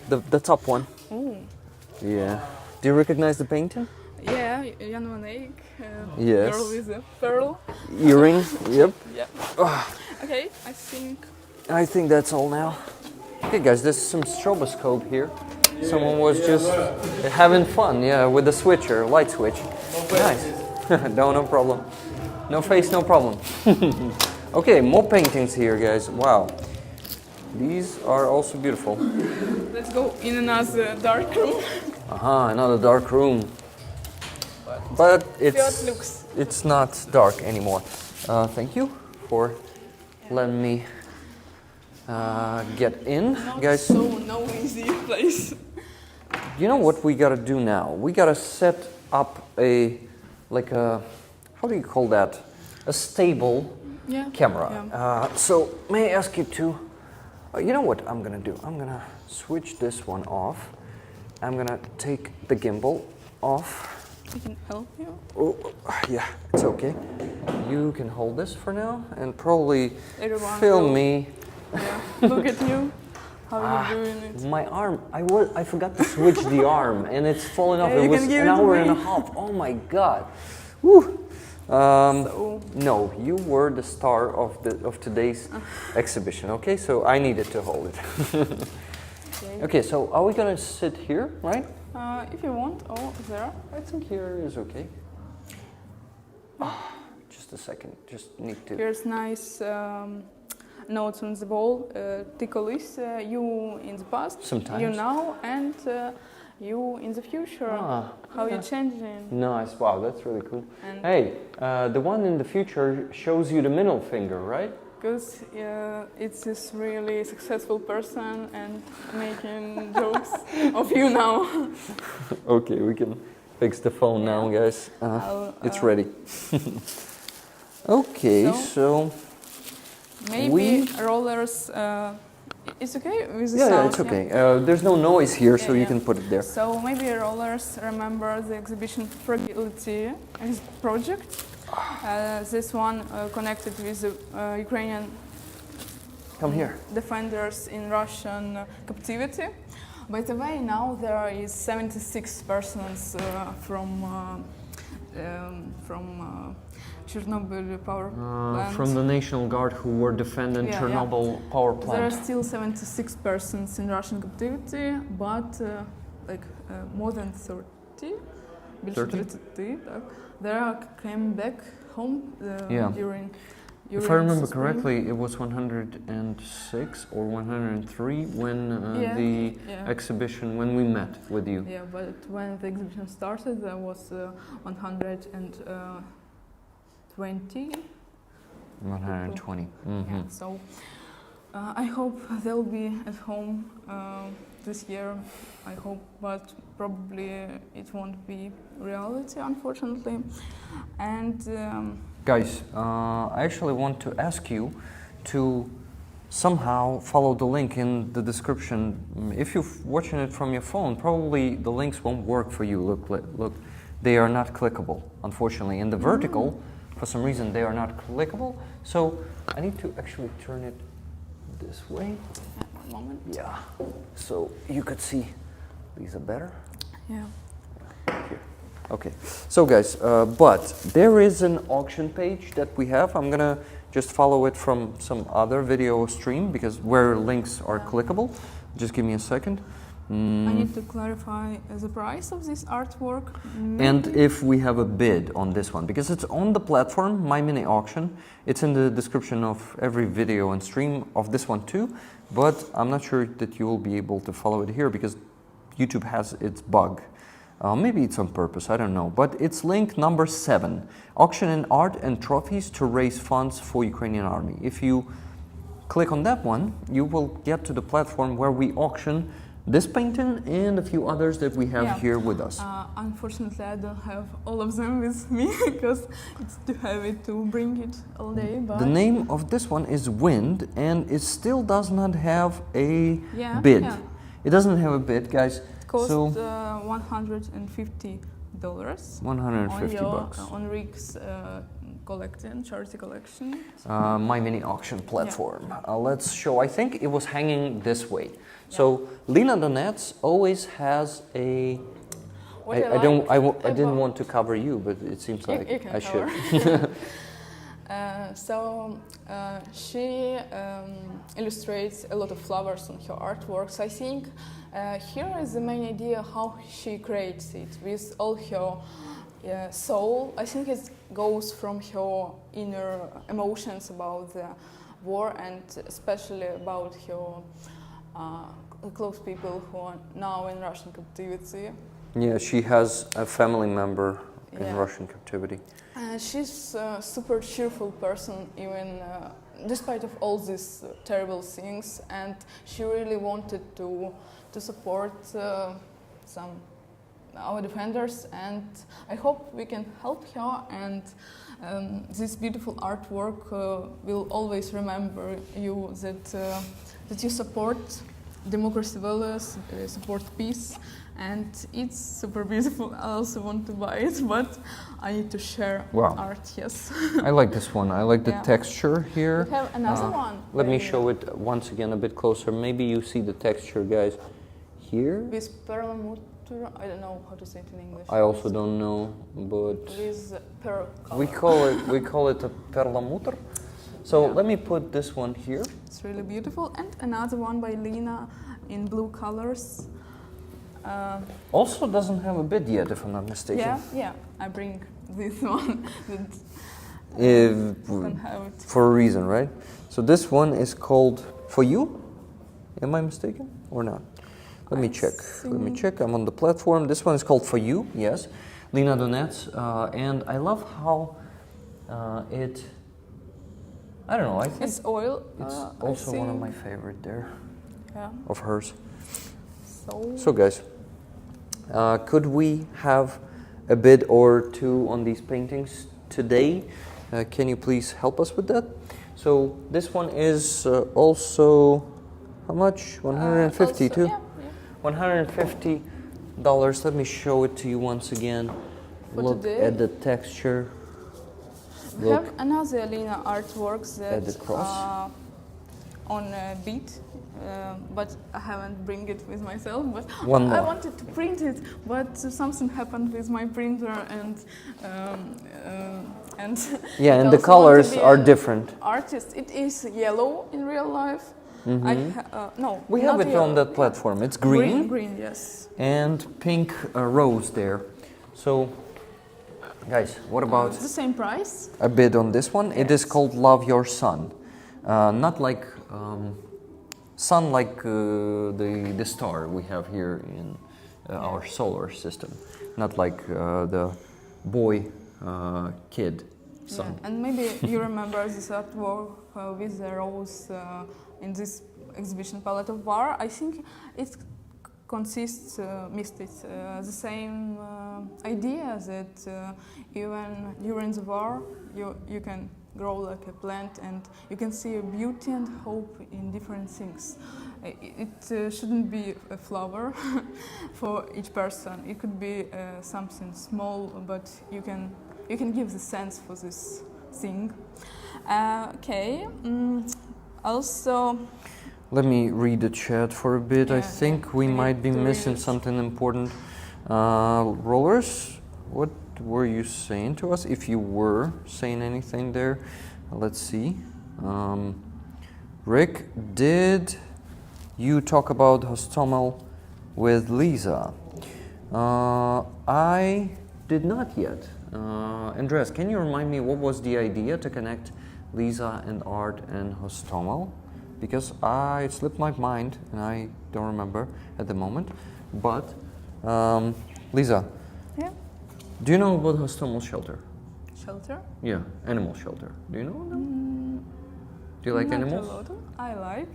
Speaker 2: The top one.
Speaker 1: Oh.
Speaker 2: Yeah. Do you recognize the painting?
Speaker 1: Yeah, Jan van Eyck.
Speaker 2: Yes.
Speaker 1: Girl with a pearl.
Speaker 2: Earring. Yep.
Speaker 1: Yeah. Okay,
Speaker 2: I think that's all now. Okay, guys, there's some stroboscope here. Someone was just having fun, yeah, with the switcher, light switch. Nice. No problem. No face, no problem. Okay, more paintings here, guys. Wow. These are also beautiful.
Speaker 1: Let's go in another dark room.
Speaker 2: Another dark room. But
Speaker 1: Fiat looks.
Speaker 2: it's not dark anymore. Thank you for letting me get in, guys.
Speaker 1: So noisy place.
Speaker 2: You know what we gotta do now? We gotta set up how do you call that? A stable
Speaker 1: Yeah.
Speaker 2: camera.
Speaker 1: Yeah.
Speaker 2: So may I ask you to, you know what I'm gonna do? I'm gonna switch this one off. I'm gonna take the gimbal off.
Speaker 1: I can help you.
Speaker 2: Oh, yeah, it's okay. You can hold this for now and probably
Speaker 1: Everyone
Speaker 2: film
Speaker 1: will-
Speaker 2: me.
Speaker 1: Yeah. Look at you. How you doing it?
Speaker 2: My arm, I forgot to switch the arm and it's falling off.
Speaker 1: Yeah,
Speaker 2: It
Speaker 1: you
Speaker 2: was
Speaker 1: can give
Speaker 2: an
Speaker 1: it to
Speaker 2: hour and a
Speaker 1: me.
Speaker 2: half. Oh my god. Woo.
Speaker 1: So,
Speaker 2: No, you were the star of today's exhibition, okay? So I needed to hold it.
Speaker 1: okay.
Speaker 2: Okay, so are we gonna sit here, right?
Speaker 1: If you want, there.
Speaker 2: I think here is okay. Just a second, just need to...
Speaker 1: Here's nice notes on the wall. Tickle is you in the past,
Speaker 2: Sometimes.
Speaker 1: you now, and you in the future. How you changing?
Speaker 2: Nice, wow, that's really cool.
Speaker 1: And
Speaker 2: Hey, the one in the future shows you the middle finger, right?
Speaker 1: because it's this really successful person and making jokes of you now.
Speaker 2: Okay, we can fix the phone now, guys. It's ready. Okay, so
Speaker 1: maybe rollers. It's okay with the
Speaker 2: yeah,
Speaker 1: sound.
Speaker 2: it's okay. There's no noise here, so
Speaker 1: Yeah,
Speaker 2: you
Speaker 1: yeah.
Speaker 2: can put it there.
Speaker 1: So maybe rollers remember the exhibition Fragility project. This one connected with the Ukrainian
Speaker 2: Come here.
Speaker 1: defenders in Russian captivity. By the way, now there is 76 persons from Chernobyl power plant.
Speaker 2: From the National Guard who were defending
Speaker 1: Yeah,
Speaker 2: Chernobyl power
Speaker 1: There are
Speaker 2: plant.
Speaker 1: still 76 persons in Russian captivity, but more than 30. Більше
Speaker 2: 30?
Speaker 1: 30, так. They came back home during
Speaker 2: If I remember
Speaker 1: spring.
Speaker 2: correctly, it was 106 or 103 when exhibition, when we met with you.
Speaker 1: Yeah, but when the exhibition started, there was 120.
Speaker 2: 120. Mm-hmm.
Speaker 1: Yeah, so I hope they'll be at home this year. I hope, but probably it won't be reality, unfortunately. And
Speaker 2: Guys, I actually want to ask you to somehow follow the link in the description. If you're watching it from your phone, probably the links won't work for you. Look, they are not clickable, unfortunately. In the vertical, for some reason, they are not clickable. So I need to actually turn it this way.
Speaker 1: one moment.
Speaker 2: Yeah, so you could see Lisa better.
Speaker 1: Yeah.
Speaker 2: Here. Okay, so guys, but there is an auction page that we have. I'm gonna just follow it from some other video stream because where links are clickable. Just give me a second.
Speaker 1: I need to clarify the price of this artwork.
Speaker 2: And if we have a bid on this one, because it's on the platform, My Mini Auction. It's in the description of every video and stream of this one too, but I'm not sure that you will be able to follow it here because YouTube has its bug. Maybe it's on purpose, I don't know. But it's link number 7, auctioning art and trophies to raise funds for Ukrainian army. If you click on that one, you will get to the platform where we auction this painting and a few others that we have here with us.
Speaker 1: Unfortunately, I don't have all of them with me because it's too heavy to bring it all day. But
Speaker 2: the name of this one is Wind, and it still does not have a bid.
Speaker 1: Yeah.
Speaker 2: It doesn't have a bid, guys.
Speaker 1: It cost
Speaker 2: so
Speaker 1: $150
Speaker 2: $150
Speaker 1: on Rick's charity collection.
Speaker 2: My mini auction platform. Let's show. I think it was hanging this way. So Lina Donets always has a. I didn't want to cover you, but it seems like
Speaker 1: you can
Speaker 2: I should.
Speaker 1: She illustrates a lot of flowers on her artworks. I think here is the main idea how she creates it with all her soul. I think it goes from her inner emotions about the war and especially about her close people who are now in Russian captivity.
Speaker 2: Yeah, she has a family member in Russian captivity.
Speaker 1: She's a super cheerful person, even despite of all these terrible things, and she really wanted to support our defenders, and I hope we can help her, and this beautiful artwork will always remember you that you support democracy values, support peace, and it's super beautiful. I also want to buy it, but I need to share art, yes.
Speaker 2: I like this one. I like the texture here.
Speaker 1: We have another one.
Speaker 2: Let me show it once again a bit closer. Maybe you see the texture, guys, here.
Speaker 1: With perlmutter, I don't know how to say it in English.
Speaker 2: I also don't know, but
Speaker 1: with pearl color.
Speaker 2: we call it a perlmutter. So let me put this one here.
Speaker 1: It's really beautiful, and another one by Lina in blue colors.
Speaker 2: Also doesn't have a bid yet, if I'm not mistaken.
Speaker 1: Yeah. I bring this one.
Speaker 2: For a reason, right? So this one is called For You. Am I mistaken or not? Let me check. I'm on the platform. This one is called For You. Yes, Lina Donets, and I love how it. I don't know. I think
Speaker 1: it's oil.
Speaker 2: It's also one of my favorite there.
Speaker 1: Yeah.
Speaker 2: Of hers. So guys, could we have a bid or two on these paintings today? Can you please help us with that? So this one is also how much? 150 too.
Speaker 1: Yeah.
Speaker 2: $150. Let me show it to you once again. Look at the texture.
Speaker 1: We have another Lina artworks that on a beat, but I haven't bring it with myself. But I wanted to print it, but something happened with my printer, and
Speaker 2: the colors are different.
Speaker 1: Artist, it is yellow in real life. No,
Speaker 2: we have it
Speaker 1: yellow.
Speaker 2: on that platform. It's green.
Speaker 1: Green, yes.
Speaker 2: And pink rose there. So. Guys, what about
Speaker 1: the same price?
Speaker 2: A bid on this one? Yes. It is called Love Your Sun. Not like sun like the star we have here in our solar system. Not like the boy kid sun.
Speaker 1: Yeah. And maybe you remember this artwork with the rose in this exhibition Palette of War. I think it consists the same idea that even during the war you can grow like a plant and you can see a beauty and hope in different things. It shouldn't be a flower for each person. It could be something small, but you can give the sense for this thing. Also.
Speaker 2: Let me read the chat for a bit. I think we might be missing something important. Rollers, what were you saying to us? If you were saying anything there, let's see. Rick, did you talk about Hostomel with Liza? I did not yet. Andreas, can you remind me what was the idea to connect Liza and Art and Hostomel? Because it slipped my mind and I don't remember at the moment. But Lisa,
Speaker 1: Yeah.
Speaker 2: do you know about Hostomel shelter?
Speaker 1: Shelter.
Speaker 2: Yeah, animal shelter. Do you know them? Do you like
Speaker 1: Not
Speaker 2: animals?
Speaker 1: A lot. I like.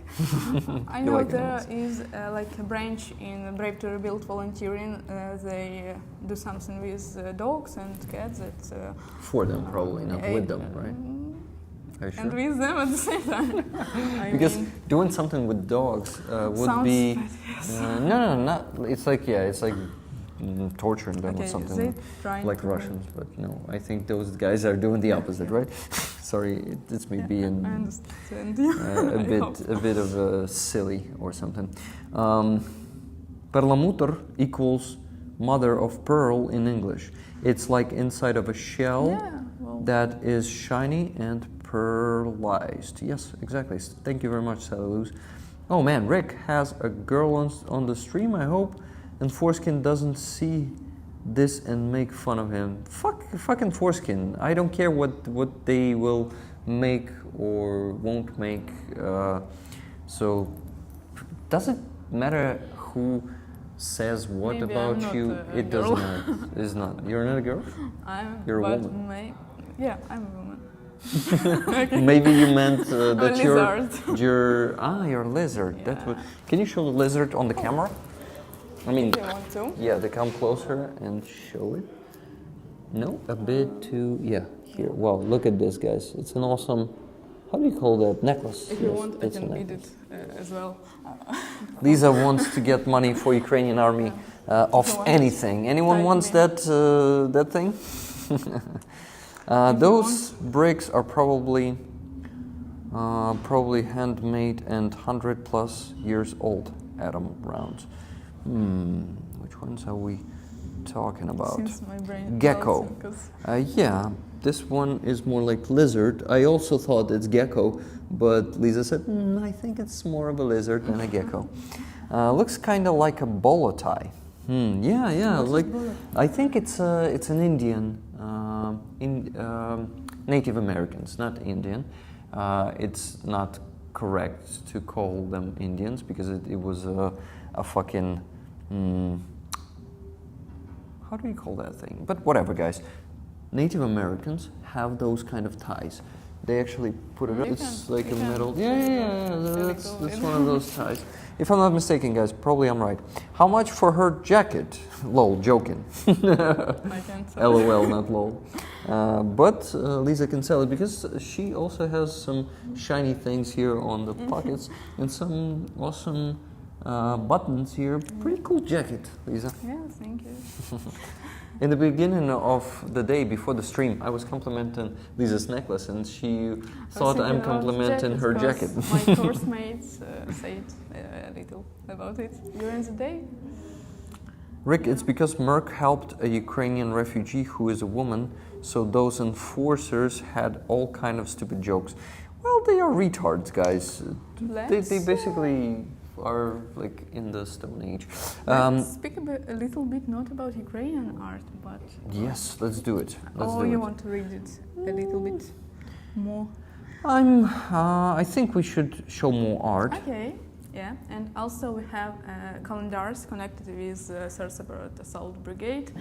Speaker 1: I
Speaker 2: You
Speaker 1: know
Speaker 2: like
Speaker 1: there
Speaker 2: animals.
Speaker 1: is like a branch in Brave to Rebuild volunteering. They do something with dogs and cats. That
Speaker 2: For them, probably, not
Speaker 1: yeah,
Speaker 2: with them, right? Are you
Speaker 1: and
Speaker 2: sure?
Speaker 1: with them at the same time. I
Speaker 2: Because
Speaker 1: mean,
Speaker 2: doing something with dogs would
Speaker 1: sounds
Speaker 2: be
Speaker 1: bad, yes.
Speaker 2: no, not. It's like it's like torturing them or
Speaker 1: Okay,
Speaker 2: something
Speaker 1: they trying
Speaker 2: like
Speaker 1: to-
Speaker 2: Russians. But no, I think those guys are doing the opposite, right? Sorry, it's me
Speaker 1: yeah,
Speaker 2: being
Speaker 1: I understand you.
Speaker 2: a
Speaker 1: I
Speaker 2: bit
Speaker 1: hope.
Speaker 2: a bit of silly or something. Perlamutr equals mother of pearl in English. It's like inside of a shell
Speaker 1: Yeah, well,
Speaker 2: that is shiny and pearlized. Yes, exactly. Thank you very much, Salus. Oh man, Rick has a girl on the stream, I hope, and Foreskin doesn't see this and make fun of him. Fucking Foreskin. I don't care what they will make or won't make. So, does it matter who says what
Speaker 1: Maybe
Speaker 2: about
Speaker 1: I'm not
Speaker 2: you?
Speaker 1: a
Speaker 2: It does
Speaker 1: girl.
Speaker 2: not. It's not. You're not a girl?
Speaker 1: I'm.
Speaker 2: You're a
Speaker 1: but
Speaker 2: woman.
Speaker 1: Yeah, I'm a woman.
Speaker 2: Maybe you meant that
Speaker 1: lizard.
Speaker 2: you're a lizard. That's what. Can you show the lizard on the camera? I mean,
Speaker 1: If you want to.
Speaker 2: yeah, to come closer and show it. No, a bit too. Yeah, here. Wow, look at this, guys. It's an awesome. How do you call that? Necklace.
Speaker 1: If you
Speaker 2: Yes,
Speaker 1: want, I
Speaker 2: it's a
Speaker 1: can read
Speaker 2: necklace.
Speaker 1: it as well.
Speaker 2: Lisa wants to get money for Ukrainian army of
Speaker 1: If you want.
Speaker 2: anything. Anyone
Speaker 1: Type
Speaker 2: wants
Speaker 1: me.
Speaker 2: that thing? Those bricks are probably handmade and 100+ years old. Atom rounds. Which ones are we talking about?
Speaker 1: Since my brain
Speaker 2: Gecko.
Speaker 1: melts, 'cause
Speaker 2: Yeah, this one is more like lizard. I also thought it's gecko, but Lisa said, I think it's more of a lizard than a gecko. Looks kind of like a bolo tie. Yeah,
Speaker 1: What is
Speaker 2: like
Speaker 1: bolo?
Speaker 2: I think it's an Indian, Native Americans, not Indian. It's not correct to call them Indians because it was a fucking. How do you call that thing? But whatever, guys. Native Americans have those kind of ties. They actually put it up.
Speaker 1: You
Speaker 2: It's
Speaker 1: can-
Speaker 2: like a
Speaker 1: you can
Speaker 2: metal.
Speaker 1: see
Speaker 2: Yeah.
Speaker 1: really
Speaker 2: That's
Speaker 1: cool.
Speaker 2: one of those ties. If I'm not mistaken, guys, probably I'm right. How much for her jacket? Lol, joking.
Speaker 1: I can tell.
Speaker 2: LOL, not lol. But Lisa can sell it because she also has some shiny things here on the pockets and some awesome buttons here. Pretty cool jacket, Lisa.
Speaker 1: Yeah, thank you.
Speaker 2: In the beginning of the day before the stream, I was complimenting Lisa's necklace, and she thought
Speaker 1: I was
Speaker 2: I'm
Speaker 1: thinking about
Speaker 2: complimenting her
Speaker 1: jackets,
Speaker 2: jacket.
Speaker 1: 'cause My course mates said a little about it during the day.
Speaker 2: Rick, it's because Merck helped a Ukrainian refugee who is a woman, so those enforcers had all kind of stupid jokes. Well, they are retards, guys. They
Speaker 1: Let's,
Speaker 2: basically are like in the Stone Age.
Speaker 1: Let's speak a little bit not about Ukrainian art, but
Speaker 2: Yes, let's do it. Let's
Speaker 1: or
Speaker 2: do
Speaker 1: you
Speaker 2: it.
Speaker 1: want to read it a little bit more?
Speaker 2: I think we should show more art.
Speaker 1: Okay, yeah, and also we have calendars connected with Third Separate Assault Brigade.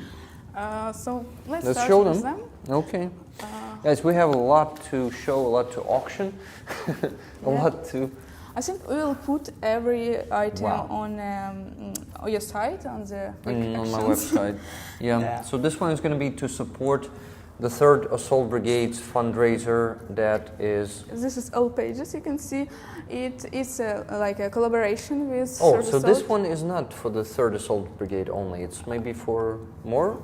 Speaker 1: So let's
Speaker 2: Let's
Speaker 1: start
Speaker 2: show
Speaker 1: with
Speaker 2: them.
Speaker 1: them.
Speaker 2: Okay. Guys, we have a lot to show, a lot to auction, a
Speaker 1: Yeah.
Speaker 2: lot to...
Speaker 1: I think we will put every item
Speaker 2: Wow.
Speaker 1: on your site, on the
Speaker 2: on my
Speaker 1: actions.
Speaker 2: website. Yeah.
Speaker 1: Yeah.
Speaker 2: So this one is going to be to support the 3rd Assault Brigade's fundraiser that is...
Speaker 1: This is all pages. You can see it's like a collaboration with.
Speaker 2: Oh,
Speaker 1: Third
Speaker 2: so this
Speaker 1: Assault.
Speaker 2: one is not for the 3rd Assault Brigade only. It's maybe for more?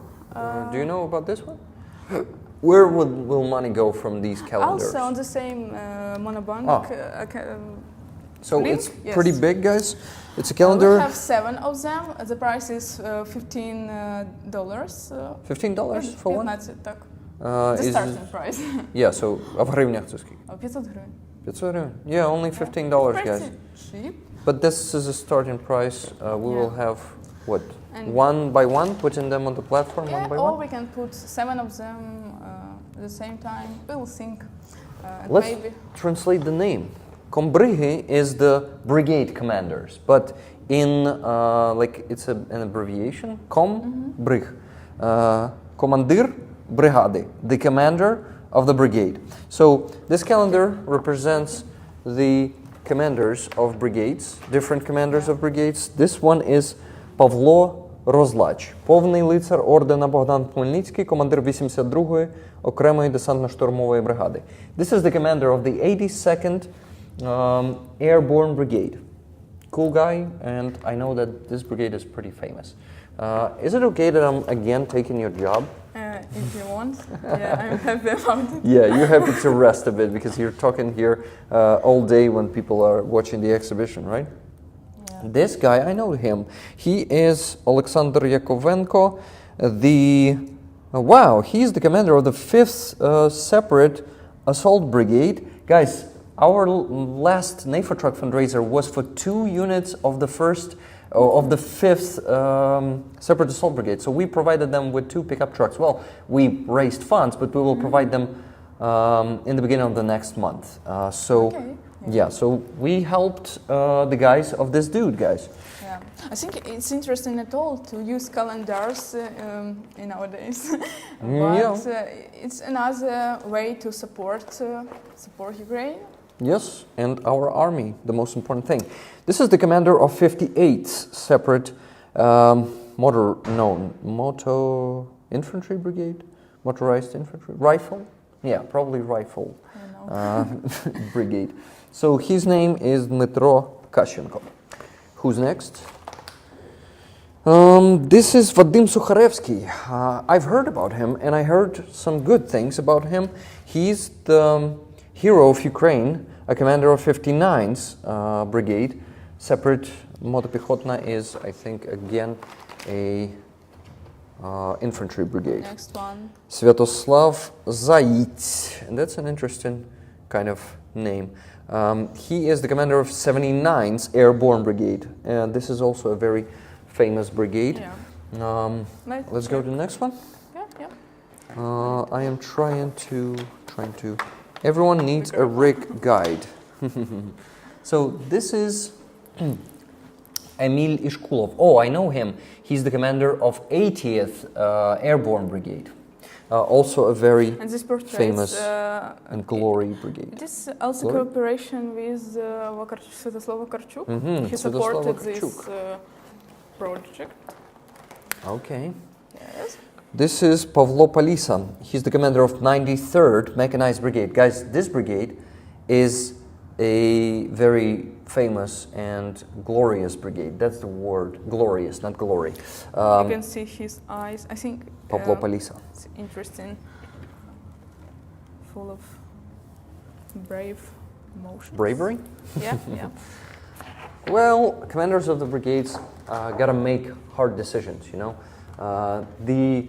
Speaker 2: Do you know about this one? Where will money go from these calendars?
Speaker 1: Also on the same monobank.
Speaker 2: Ah. So
Speaker 1: link?
Speaker 2: it's
Speaker 1: Yes.
Speaker 2: pretty big, guys. It's a
Speaker 1: We
Speaker 2: calendar.
Speaker 1: have 7 of them. The price is $15.
Speaker 2: $15 for one?
Speaker 1: 15, так.
Speaker 2: Uh,
Speaker 1: The
Speaker 2: is
Speaker 1: starting price.
Speaker 2: Yeah, so в гривнях це скільки?
Speaker 1: 500 гривень.
Speaker 2: 500 гривень. Yeah, only $15, guys.
Speaker 1: Pretty cheap.
Speaker 2: But this is a starting price. We will have, what,
Speaker 1: And-
Speaker 2: one by one, putting them on the platform
Speaker 1: Yeah,
Speaker 2: one by
Speaker 1: or
Speaker 2: one?
Speaker 1: we can put 7 of them at the same time. We'll think.
Speaker 2: Let's
Speaker 1: Maybe.
Speaker 2: translate the name. Комбриги is the brigade commanders, but in, like it's an abbreviation, Бриг, Командир бригади, the commander of the brigade. So this calendar represents the commanders of brigades, different commanders of brigades. This one is Павло Розлач, повний лицар ордена Богдан Хмельницький, командир 82-ї окремої десантно-штурмової бригади. This is the commander of the 82nd Airborne Brigade. Cool guy, and I know that this brigade is pretty famous. Is it okay that I'm again taking your job?
Speaker 1: If you want, yeah, I'm happy about it.
Speaker 2: Yeah, you're happy to rest a bit because you're talking here all day when people are watching the exhibition, right?
Speaker 1: Yeah.
Speaker 2: This guy, I know him. He is Alexander Yakovenko, wow, he's the commander of the 5th Separate Assault Brigade. Guys, our last NAFO truck fundraiser was for 2 units of the 5th Separate Assault Brigade. So we provided them with 2 pickup trucks. Well, we raised funds, but we will provide them in the beginning of the next month.
Speaker 1: Okay.
Speaker 2: Yeah, so we helped the guys of this dude, guys.
Speaker 1: Yeah, I think it's interesting at all to use calendars in nowadays, but it's another way to support Ukraine.
Speaker 2: Yes, and our army, the most important thing. This is the commander of 58th Separate Moto Infantry Brigade? Motorized Infantry? Rifle? Yeah, probably Rifle Brigade. So his name is Dmitro Kashchenko. Who's next? This is Vadim Sukharevsky. I've heard about him, and I heard some good things about him. He's the hero of Ukraine, a commander of 59th Brigade. Separate Motopikhotna is, I think, again, a infantry brigade.
Speaker 1: Next one.
Speaker 2: Sviatoslav Zaits, and that's an interesting kind of name. He is the commander of 79th Airborne Brigade, and this is also a very famous brigade.
Speaker 1: Yeah.
Speaker 2: Let's go to the next one.
Speaker 1: Yeah.
Speaker 2: I am trying to. Everyone needs a rig guide. So this is Emil Ishkulov. Oh, I know him. He's the commander of 80th Airborne Brigade. Also a very famous and glory brigade.
Speaker 1: It is also cooperation with Sviatoslav Vakarchuk. He supported this project.
Speaker 2: Okay.
Speaker 1: Yes.
Speaker 2: This is Pavlo Palisa. He's the commander of 93rd Mechanized Brigade. Guys, this brigade is a very famous and glorious brigade. That's the word. Glorious, not glory.
Speaker 1: You can see his eyes. I think
Speaker 2: Pavlo Palisa.
Speaker 1: It's interesting. Full of brave emotions.
Speaker 2: Bravery?
Speaker 1: Yeah.
Speaker 2: Well, commanders of the brigades gotta make hard decisions, you know. The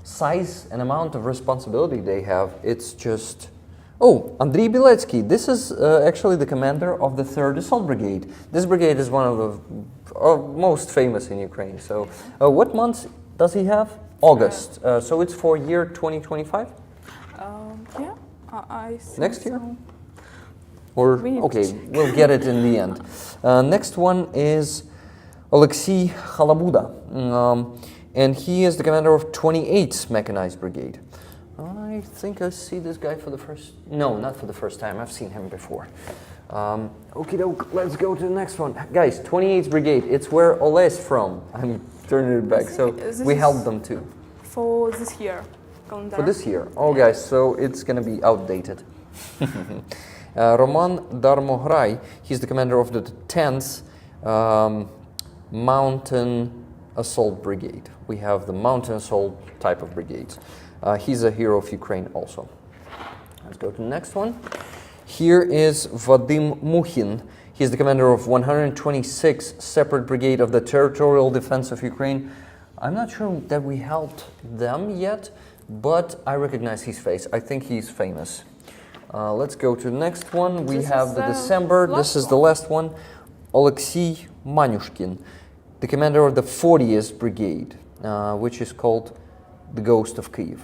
Speaker 2: size and amount of responsibility they have, it's just... Oh, Andriy Biletsky. This is actually the commander of the 3rd Assault Brigade. This brigade is one of the most famous in Ukraine. So what months does he have? August. So it's for year 2025?
Speaker 1: Yeah, I think
Speaker 2: Next year?
Speaker 1: so.
Speaker 2: Or, okay, we'll get it in the end. Next one is Alexei Khalabuda. And he is the commander of 28th Mechanized Brigade. I think I see this guy for the first... No, not for the first time. I've seen him before. Okie doke, let's go to the next one. Guys, 28th Brigade, it's where Ole's from. I'm turning it back, so we helped them too.
Speaker 1: For this year, calendar.
Speaker 2: For this year. Oh, guys, so it's going to be outdated. Roman Darmograi, he's the commander of the 10th Mountain Assault Brigade. We have the Mountain Assault type of brigades. He's a hero of Ukraine also. Let's go to the next one. Here is Vadim Mukhin. He's the commander of 126th Separate Brigade of the Territorial Defense of Ukraine. I'm not sure that we helped them yet, but I recognize his face. I think he's famous. Let's go to the next one. We have the December. This is the last one. Alexei Manyushkin, the commander of the 40th Brigade, which is called the Ghost of Kyiv.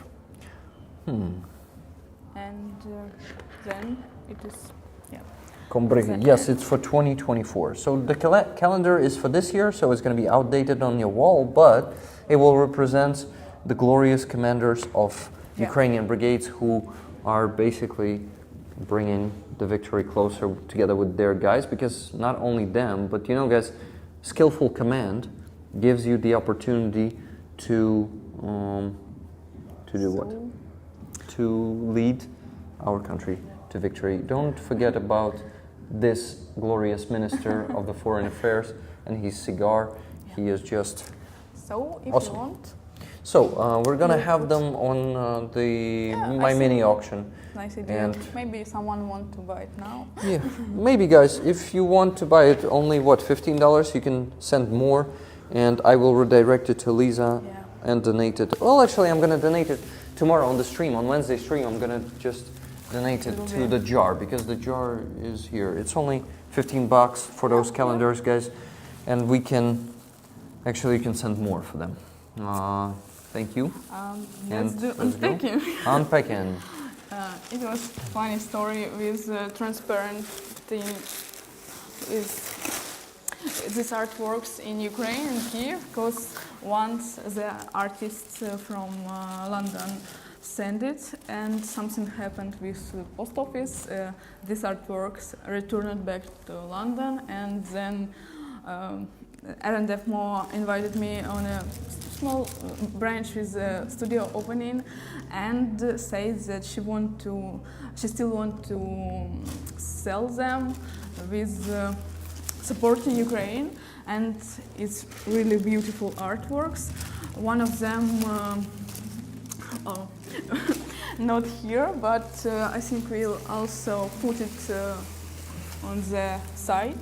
Speaker 1: And then it is,
Speaker 2: Yes, it's for 2024. So the calendar is for this year, so it's going to be outdated on your wall, but it will represent the glorious commanders of Ukrainian brigades who are basically bringing the victory closer together with their guys, because not only them, but you know, guys, skillful command gives you the opportunity to do what? To lead our country to victory. Don't forget about this glorious Minister of the Foreign Affairs and his cigar. He is just
Speaker 1: so if
Speaker 2: awesome.
Speaker 1: You want.
Speaker 2: So we're gonna have them on my mini auction.
Speaker 1: Nice idea. And maybe someone want to buy it now.
Speaker 2: Yeah, maybe guys. If you want to buy it, only what, $15? You can send more, and I will redirect it to Liza and donate it. Well, actually, I'm gonna donate it tomorrow on the stream, on Wednesday stream. I'm gonna just donate it to the jar, because the jar is here. It's only $15 for those calendars, guys, and we can actually, you can send more for them. Thank you.
Speaker 1: Let's do unpacking.
Speaker 2: Unpacking.
Speaker 1: It was a funny story with transparent thing. These artworks in Ukraine and Kiev, because once the artists from London sent it and something happened with the post office, these artworks returned back to London, and then RNDF invited me on a small branch with a studio opening, and said that she still want to sell them with supporting Ukraine, and it's really beautiful artworks. One of them, not here, but I think we'll also put it on the site.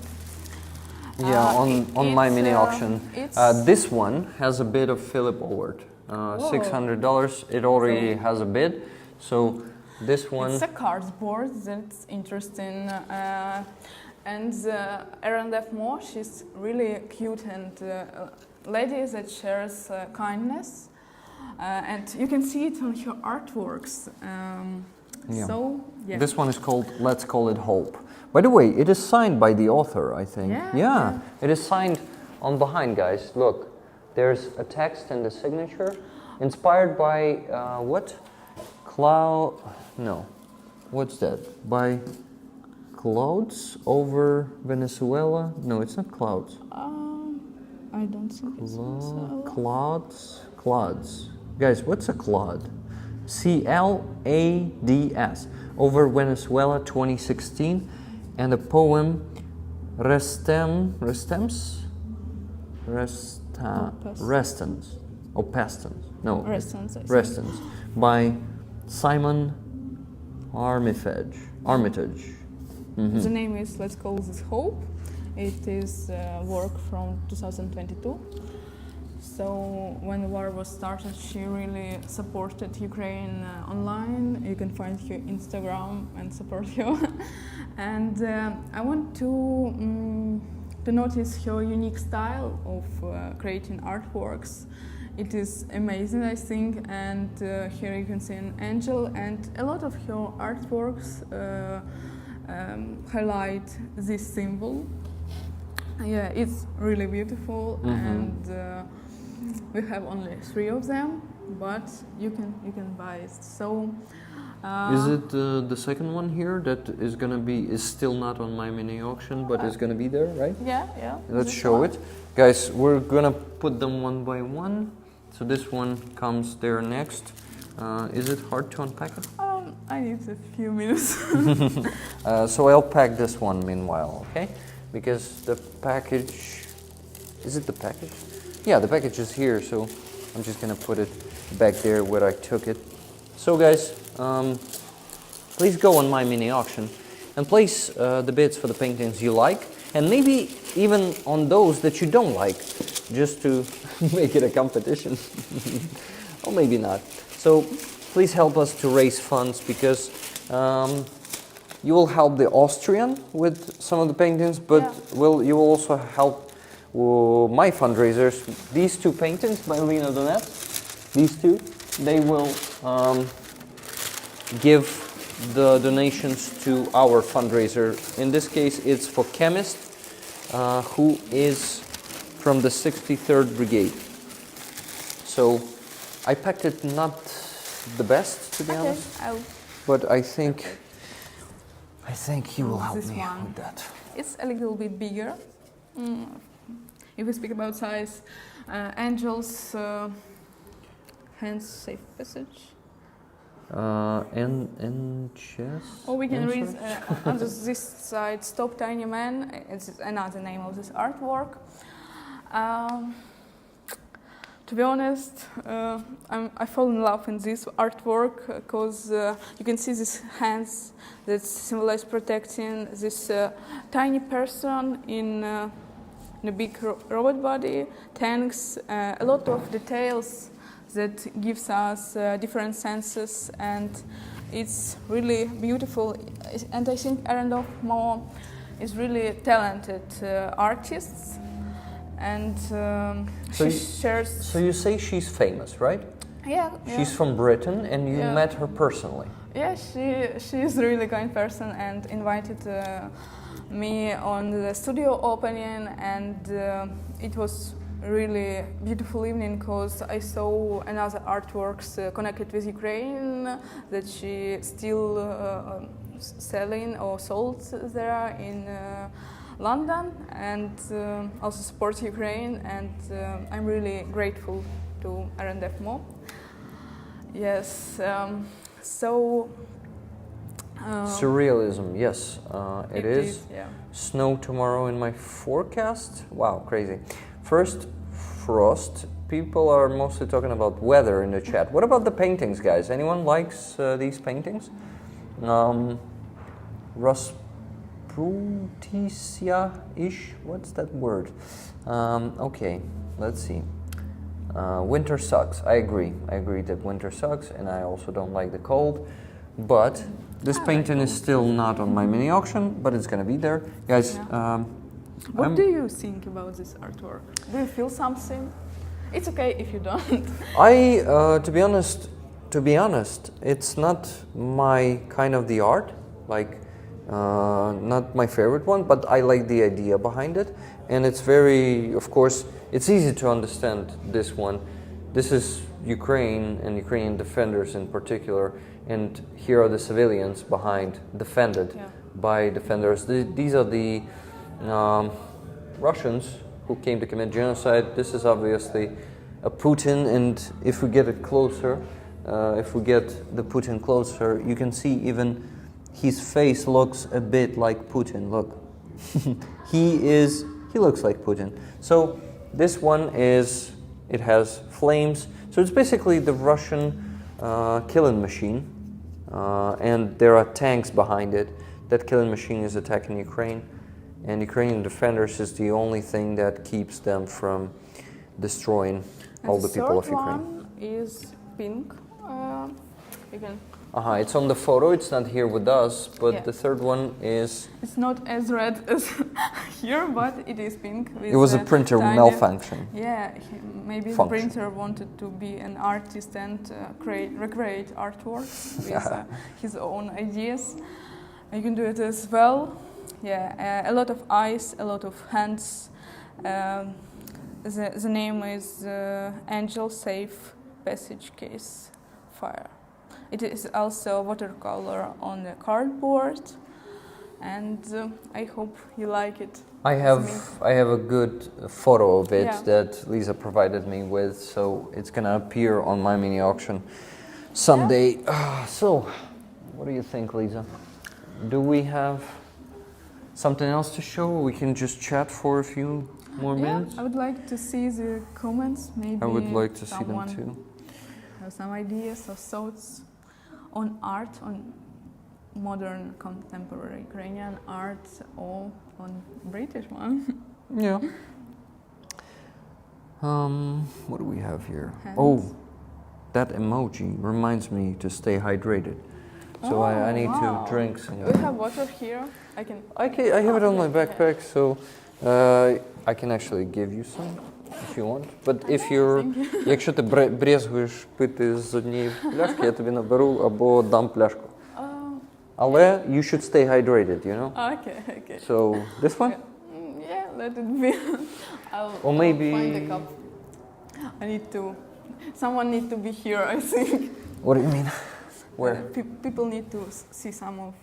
Speaker 2: Yeah, on my mini auction. This one has a bid of Philip Oward, $600. It already has a bid, so this one.
Speaker 1: It's a cardboard. That's interesting. And RNDF Mo, she's really cute and lady that shares kindness, and you can see it on her artworks. So yeah.
Speaker 2: This one is called Let's Call It Hope. By the way, it is signed by the author, I think. Yeah. It is signed on behind, guys. Look, there's a text and a signature, inspired by what? What's that? By clouds over Venezuela? No, it's not clouds.
Speaker 1: I don't think it's Venezuela.
Speaker 2: Clouds. Guys, what's a cloud? CLADS over Venezuela 2016, and a poem Restans by Simon Armitage.
Speaker 1: The name is Let's Call This Hope. It is work from 2022. So when the war was started, she really supported Ukraine online. You can find her Instagram and support her. And I want to notice her unique style of creating artworks. It is amazing, I think. And here you can see an angel, and a lot of her artworks highlight this symbol. Yeah, it's really beautiful, and we have only 3 of them, but you can buy it. So
Speaker 2: is it the second one here that is still not on my mini auction, but is gonna be there, right?
Speaker 1: Yeah.
Speaker 2: Let's show it, guys. We're gonna put them one by one. So this one comes there next. Is it hard to unpack it?
Speaker 1: I need a few minutes.
Speaker 2: So I'll pack this one meanwhile, okay? Because the package, is it the package? Yeah, the package is here, so I'm just gonna put it back there where I took it. So guys, please go on my mini auction and place the bids for the paintings you like, and maybe even on those that you don't like, just to make it a competition. Or maybe not. So please help us to raise funds, because you will help the Austrian with some of the paintings, but you will also help my fundraisers. These 2 paintings by Lena Donat, these 2, they will give the donations to our fundraiser. In this case, it's for chemist who is from the 63rd Brigade. So I packed it not the best, to be honest, but I think you will help me with that.
Speaker 1: It's a little bit bigger. If we speak about size, Angel's hands safe passage.
Speaker 2: And chest.
Speaker 1: Or we can read on this side, Stop Tiny Man. It's another name of this artwork. To be honest, I fall in love in this artwork because you can see these hands that symbolize protecting this tiny person in a big robot body, tanks, a lot of details that gives us different senses, and it's really beautiful. And I think Arendov Mo is really talented artist, and she shares.
Speaker 2: So you say she's famous, right?
Speaker 1: Yeah.
Speaker 2: She's from Britain, and you met her personally.
Speaker 1: Yeah, she is a really kind person and invited me on the studio opening, and it was really beautiful evening because I saw another artworks connected with Ukraine that she still selling or sold there in London, and also supports Ukraine, and I'm really grateful to Arendov Mo. Yes, so
Speaker 2: Surrealism, yes, it is.
Speaker 1: Yeah.
Speaker 2: Snow tomorrow in my forecast. Wow, crazy. First, frost. People are mostly talking about weather in the chat. What about the paintings, guys? Anyone likes these paintings? Rasputia-ish? What's that word? Okay, let's see. Winter sucks. I agree. I agree that winter sucks, and I also don't like the cold. But this painting is still not on my mini auction, but it's gonna be there, guys.
Speaker 1: Yeah. What do you think about this artwork? Do you feel something? It's okay if you don't.
Speaker 2: To be honest, it's not my kind of the art. Like, not my favorite one, but I like the idea behind it, and it's very, of course, it's easy to understand this one. This is Ukraine and Ukrainian defenders in particular, and here are the civilians behind, defended by defenders. These are the Russians who came to commit genocide. This is obviously a Putin, and if we get it closer, if we get the Putin closer, you can see even his face looks a bit like Putin. Look, he looks like Putin. So this one it has flames. So it's basically the Russian killing machine, and there are tanks behind it. That killing machine is attacking Ukraine, and Ukrainian defenders is the only thing that keeps them from destroying all the people of Ukraine.
Speaker 1: The third one is pink. You can.
Speaker 2: It's on the photo. It's not here with us, but the third one is.
Speaker 1: It's not as red as here, but it is pink.
Speaker 2: It was a printer malfunction.
Speaker 1: Yeah, maybe the printer wanted to be an artist and recreate artworks with his own ideas. You can do it as well. Yeah, a lot of eyes, a lot of hands. The name is Angel Safe Passage Case Fire. It is also watercolor on the cardboard, and I hope you like it.
Speaker 2: I have a good photo of it that Liza provided me with, so it's gonna appear on my mini auction someday. So, what do you think, Liza? Do we have something else to show? We can just chat for a few more minutes.
Speaker 1: I would like to see the comments. Maybe
Speaker 2: I would like to see them too.
Speaker 1: Have some ideas or thoughts on art, on modern contemporary Ukrainian art, or on British one.
Speaker 2: Yeah. What do we have here?
Speaker 1: Hands.
Speaker 2: Oh, that emoji reminds me to stay hydrated. So I need to drink some.
Speaker 1: We have water here.
Speaker 2: I have it on my backpack, so I can actually give you some if you want. But якщо ти брезгуєш пити з однієї пляшки, я тобі наберу або дам пляшку. Ale, you should stay hydrated, you know?
Speaker 1: Okay, okay.
Speaker 2: So, this one?
Speaker 1: Yeah, let it be.
Speaker 2: Or maybe...
Speaker 1: I'll find a cup. Someone need to be here, I think.
Speaker 2: What do you mean? Where?
Speaker 1: People need to see some of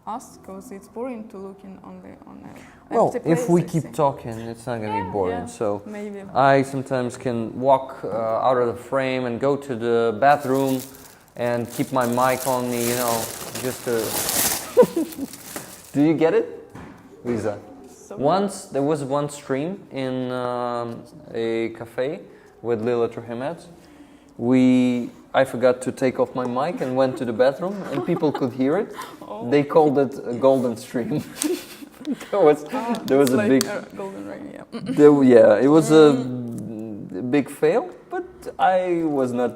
Speaker 1: us, because it's boring to look in only on a
Speaker 2: Well,
Speaker 1: empty place,
Speaker 2: if we
Speaker 1: I
Speaker 2: keep
Speaker 1: think.
Speaker 2: talking, it's not going to be boring.
Speaker 1: Yeah,
Speaker 2: so
Speaker 1: maybe.
Speaker 2: I sometimes can walk out of the frame and go to the bathroom and keep my mic on me, you know, just to... Do you get it, Liza? Once, there was one stream in a cafe with Lila Trohimet. I forgot to take off my mic and went to the bathroom, and people could hear it.
Speaker 1: Oh.
Speaker 2: They called it a golden stream. there was a
Speaker 1: like
Speaker 2: big
Speaker 1: golden rain,
Speaker 2: yeah. It was a big fail, but I was not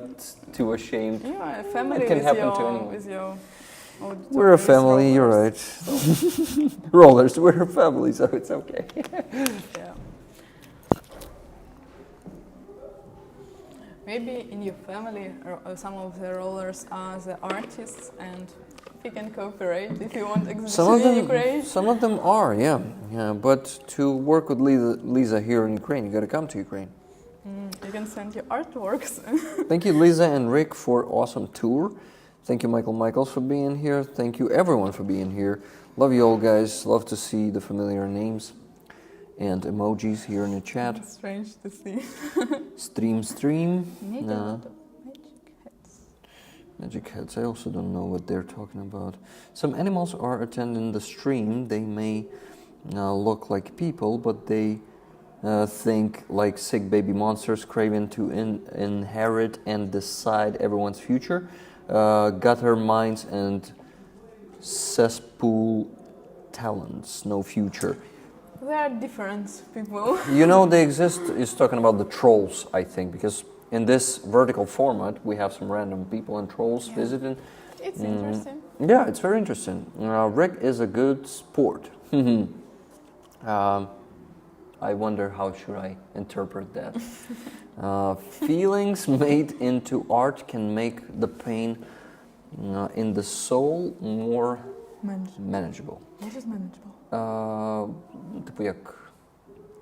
Speaker 2: too ashamed.
Speaker 1: Yeah, a family
Speaker 2: It can
Speaker 1: with
Speaker 2: happen
Speaker 1: your,
Speaker 2: to anyone.
Speaker 1: with your
Speaker 2: We're a family, you're right. Rollers, we're a family, so it's okay.
Speaker 1: Yeah. Maybe in your family, some of the rollers are the artists, and you can cooperate if you want exhibition in Ukraine.
Speaker 2: Some of them are, yeah. But to work with Liza here in Ukraine, you got to come to Ukraine.
Speaker 1: You can send your artworks.
Speaker 2: Thank you, Liza and Rick, for awesome tour. Thank you, Michaels, for being here. Thank you, everyone, for being here. Love you all, guys. Love to see the familiar names and emojis here in the chat.
Speaker 1: It's strange to see.
Speaker 2: Stream.
Speaker 1: Need a lot of magic heads.
Speaker 2: Magic heads. I also don't know what they're talking about. Some animals are attending the stream. They may look like people, but they think like sick baby monsters craving to inherit and decide everyone's future. Gutter minds and cesspool talents, no future.
Speaker 1: There are different people.
Speaker 2: You know, they exist, is talking about the trolls, I think, because in this vertical format, we have some random people and trolls visiting.
Speaker 1: It's interesting.
Speaker 2: Yeah, it's very interesting. Rick is a good sport. I wonder how should I interpret that. Feelings made into art can make the pain in the soul more manageable.
Speaker 1: What is manageable?
Speaker 2: Типу як...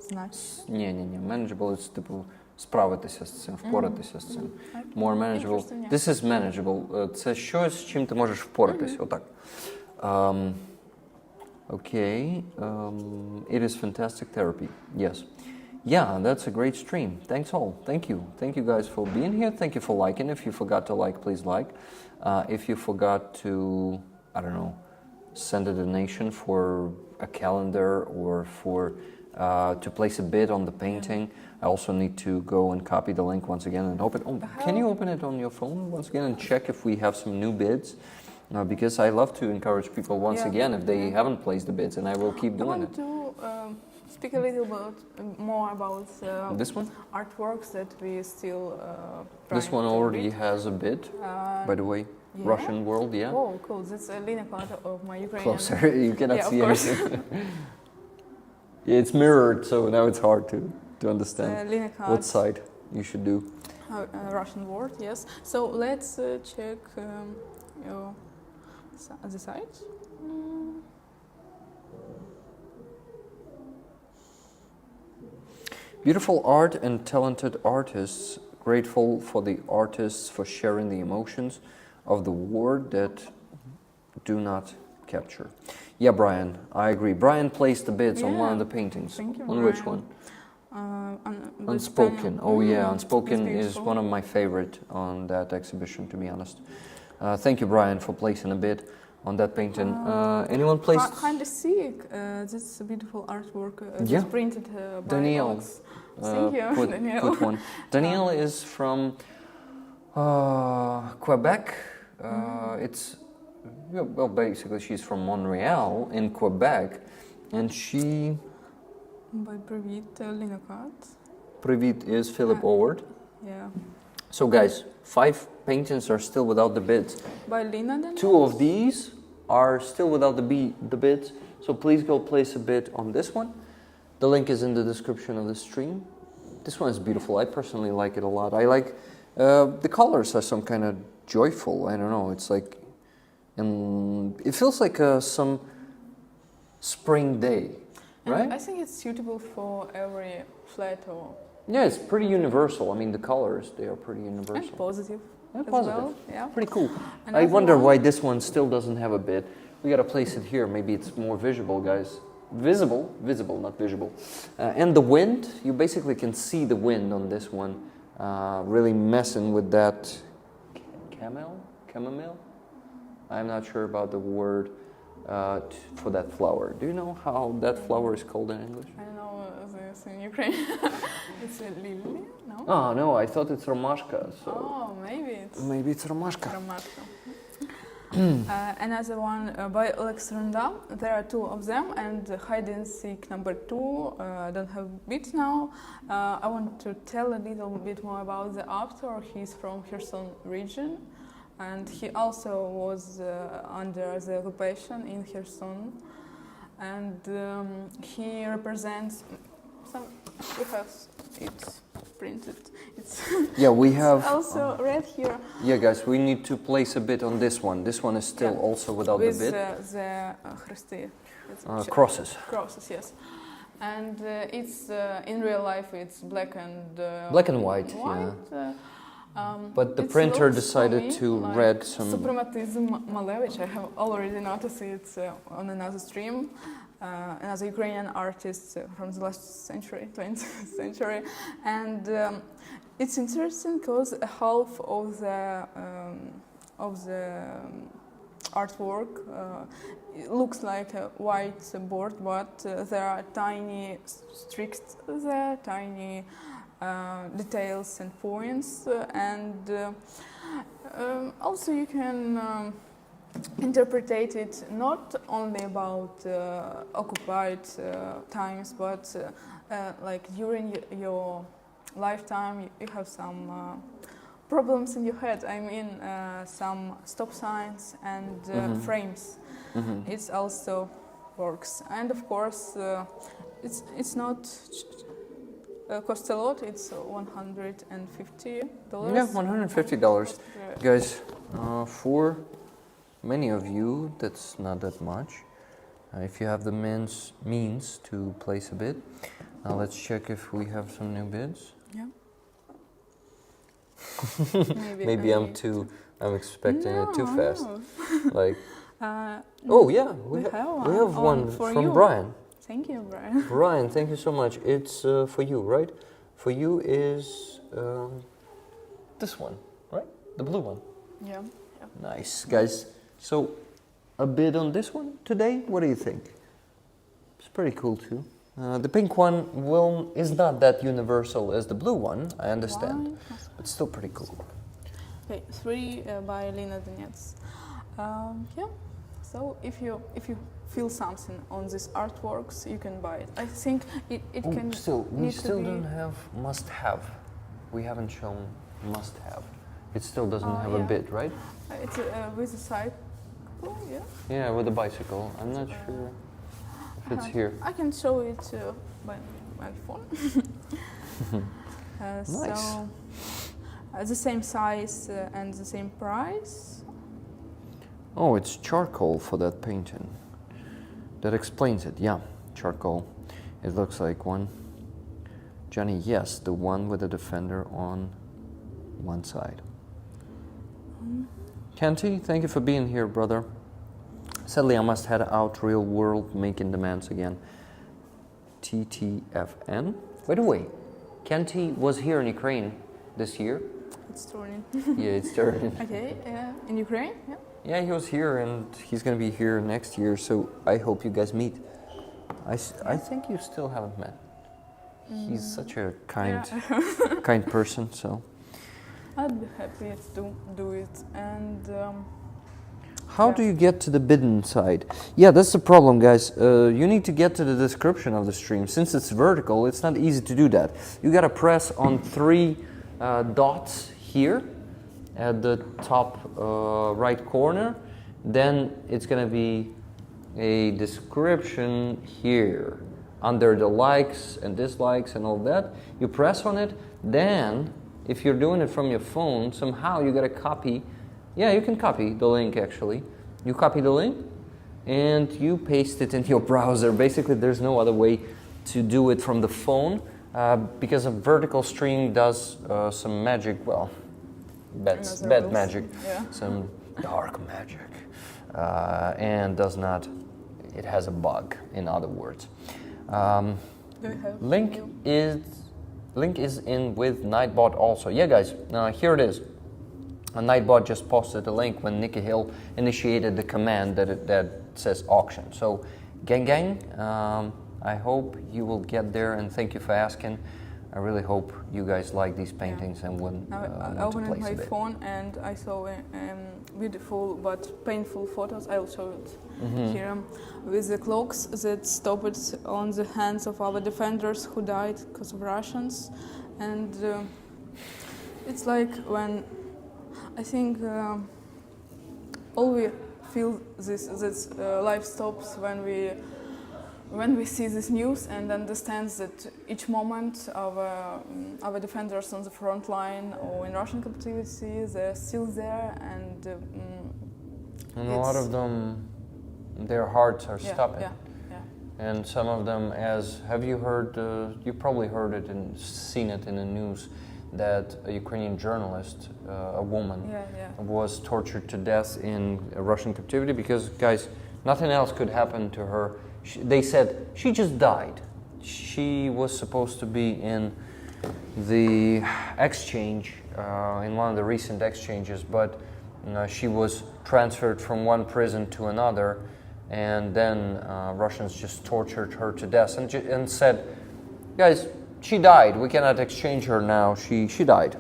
Speaker 1: Значить?
Speaker 2: Ні. Manageable – це типу справитися з цим, впоратися з цим. More manageable. This is manageable. Це щось, з чим ти можеш впоратися. Отак. Okay. It is fantastic therapy. Yes. Yeah, that's a great stream. Thanks all. Thank you. Thank you guys for being here. Thank you for liking. If you forgot to like, please like. If you forgot to, I don't know, send a donation for a calendar or for to place a bid on the painting, I also need to go and copy the link once again and open. Oh, can you open it on your phone once again and check if we have some new bids? Because I love to encourage people once again if they haven't placed the bids, and I will keep doing it.
Speaker 1: I want to speak a little bit more about
Speaker 2: this one?
Speaker 1: Artworks that we still.
Speaker 2: This one already has a bid, by the way.
Speaker 1: Yeah?
Speaker 2: Russian world, yeah.
Speaker 1: Oh, cool! That's a Lina card of my Ukrainian.
Speaker 2: Closer, you cannot see
Speaker 1: of course.
Speaker 2: anything. Yeah, it's mirrored, so now it's hard to understand what side you should do.
Speaker 1: Russian word, yes. So let's check the site.
Speaker 2: Beautiful art and talented artists. Grateful for the artists for sharing the emotions of the war that do not capture. Yeah, Brian, I agree. Brian placed the bids on one of the paintings.
Speaker 1: Thank you,
Speaker 2: on
Speaker 1: Brian.
Speaker 2: which one? Unspoken. Oh yeah, Unspoken is one of my favorite on that exhibition, to be honest. Thank you, Brian, for placing a bid on that painting. Anyone placed?
Speaker 1: Kinda sick. That's a beautiful artwork.
Speaker 2: Yeah.
Speaker 1: It's printed by
Speaker 2: Danielle.
Speaker 1: Alex. Thank you, Danielle.
Speaker 2: Put one. Danielle is from Quebec. It's well, basically she's from Montreal in Quebec, and she.
Speaker 1: By Привіт, Lina Kat.
Speaker 2: Привіт is Philip Howard.
Speaker 1: Yeah.
Speaker 2: So guys, 5 paintings are still without the bids.
Speaker 1: By Lina then?
Speaker 2: 2 of these are still without the bids. So please go place a bid on this one. The link is in the description of the stream. This one is beautiful. I personally like it a lot. I like the colors are some kind of joyful. I don't know. It's like and it feels like some spring day, right?
Speaker 1: And I think it's suitable for every flat or...
Speaker 2: Yeah, it's pretty universal. I mean, the colors, they are pretty universal.
Speaker 1: And positive.
Speaker 2: And
Speaker 1: as
Speaker 2: positive.
Speaker 1: well. Yeah.
Speaker 2: Pretty cool.
Speaker 1: And
Speaker 2: I wonder
Speaker 1: one-
Speaker 2: why this one still doesn't have a bit. We gotta place it here. Maybe it's more visible, guys. Visible, not visible. And the wind, you basically can see the wind on this one, really messing with that chamomile? I'm not sure about the word for that flower. Do you know how that flower is called in English?
Speaker 1: I don't know this in Ukraine. It's a lily, no?
Speaker 2: Oh, no, I thought it's romashka. So
Speaker 1: Oh,
Speaker 2: maybe it's romashka.
Speaker 1: Romashka. Another one by Alex Ronda. There are two of them, and hide and seek number 2 don't have beat now. I want to tell a little bit more about the author. He's from Kherson region, and he also was under the occupation in Kherson, and he represents some. We have it printed. It's
Speaker 2: Yeah, we have.
Speaker 1: also read here.
Speaker 2: Yeah, guys, we need to place a bit on this one. This one is still also without
Speaker 1: with
Speaker 2: the bit.
Speaker 1: the Христи.
Speaker 2: Crosses.
Speaker 1: Crosses, yes. And it's in real life it's black and
Speaker 2: White, yeah. But the
Speaker 1: it
Speaker 2: printer
Speaker 1: looks for
Speaker 2: decided
Speaker 1: me
Speaker 2: to
Speaker 1: like
Speaker 2: read some.
Speaker 1: Suprematism Malevich. I have already noticed it on another stream. Another Ukrainian artist from the last century, 20th century, and it's interesting because half of the artwork it looks like a white board, but there are tiny streaks there, tiny details and points, and also you can interpret it not only about occupied times, but like during your lifetime you have some problems in your head. I mean, some stop signs and frames. It also works, and of course, it's not cost a lot. It's $150.
Speaker 2: Yeah, $150, guys. For many of you, that's not that much. If you have the means to place a bid. Now let's check if we have some new bids.
Speaker 1: Yeah.
Speaker 2: Maybe I'm expecting it too fast. Like,
Speaker 1: No,
Speaker 2: oh yeah, we have one
Speaker 1: for
Speaker 2: from
Speaker 1: you.
Speaker 2: Brian.
Speaker 1: Thank you, Brian.
Speaker 2: Brian, thank you so much. It's for you, right? For you is this one, right? The blue one.
Speaker 1: Yeah.
Speaker 2: Nice, guys. So, a bid on this one today? What do you think? It's pretty cool too. The pink one is not that universal as the blue one, I understand, but still pretty cool.
Speaker 1: Okay, 3 by Lina Donets. Yeah. So if you feel something on these artworks, you can buy it. I think it can.
Speaker 2: We still don't have must-have. We haven't shown must-have. It still doesn't have a bid, right?
Speaker 1: It's with a cycle, yeah.
Speaker 2: Yeah, with a bicycle. I'm not sure if it's here.
Speaker 1: I can show it by my phone.
Speaker 2: Nice.
Speaker 1: So the same size and the same price.
Speaker 2: Oh, it's charcoal for that painting. That explains it. Yeah, charcoal. It looks like one. Johnny, yes, the one with the defender on one side. Kenty, thank you for being here, brother. Sadly, I must head out. Real world making demands again. TTFN. By the way, Kenty was here in Ukraine this year.
Speaker 1: It's turning.
Speaker 2: Yeah, it's turning.
Speaker 1: Okay, in Ukraine, yeah.
Speaker 2: Yeah, he was here and he's going to be here next year, so I hope you guys meet. I think you still haven't met. He's such a kind person, so.
Speaker 1: I'd be happy to do it. And
Speaker 2: how do you get to the bidden side? Yeah, that's the problem, guys. You need to get to the description of the stream. Since it's vertical, it's not easy to do that. You gotta press on 3 dots here at the top right corner. Then it's gonna be a description here under the likes and dislikes and all that. You press on it, then if you're doing it from your phone, somehow you gotta copy. Yeah, you can copy the link actually. you copy the link and you paste it in your browser. Basically, there's no other way to do it from the phone because a vertical stream does some magic, well, bad magic, some dark magic, and does not, it has a bug, in other words. Link is in with Nightbot also. Yeah, guys, here it is. Nightbot just posted a link when Nikki Hill initiated the command that says auction. So, gang, I hope you will get there, and thank you for asking. I really hope you guys like these paintings and want
Speaker 1: I
Speaker 2: to
Speaker 1: opened
Speaker 2: place
Speaker 1: my
Speaker 2: a bit.
Speaker 1: phone and I saw beautiful but painful photos. I will show it here with the clocks that stopped on the hands of our defenders who died because of Russians, and it's like when I think all we feel this life stops when we see this news and understand that each moment our defenders on the front line or in Russian captivity, they're still there, and
Speaker 2: a lot of them, their hearts are stopping. And some of them, have you heard, you probably heard it and seen it in the news, that a Ukrainian journalist, a woman, was tortured to death in a Russian captivity because, guys, nothing else could happen to her. They said she just died. She was supposed to be in the exchange, in one of the recent exchanges, but she was transferred from one prison to another, and then Russians just tortured her to death and said, guys, she died. We cannot exchange her now. She died.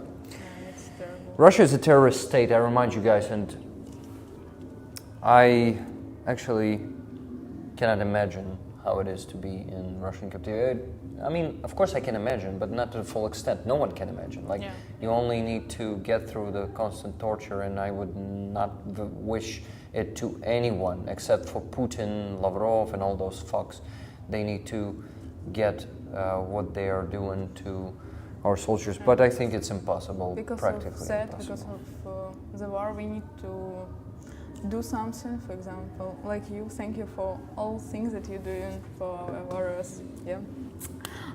Speaker 1: It's terrible.
Speaker 2: Russia is a terrorist state, I remind you guys, and I actually cannot imagine how it is to be in Russian captivity. I mean, of course I can imagine, but not to the full extent. No one can imagine. You only need to get through the constant torture, and I would not wish it to anyone except for Putin, Lavrov, and all those fucks. They need to get what they are doing to our soldiers, but I think it's impossible, practically impossible.
Speaker 1: Because of the war, we need to do something. For example, like you, thank you for all things that you're doing for our warriors. Yeah,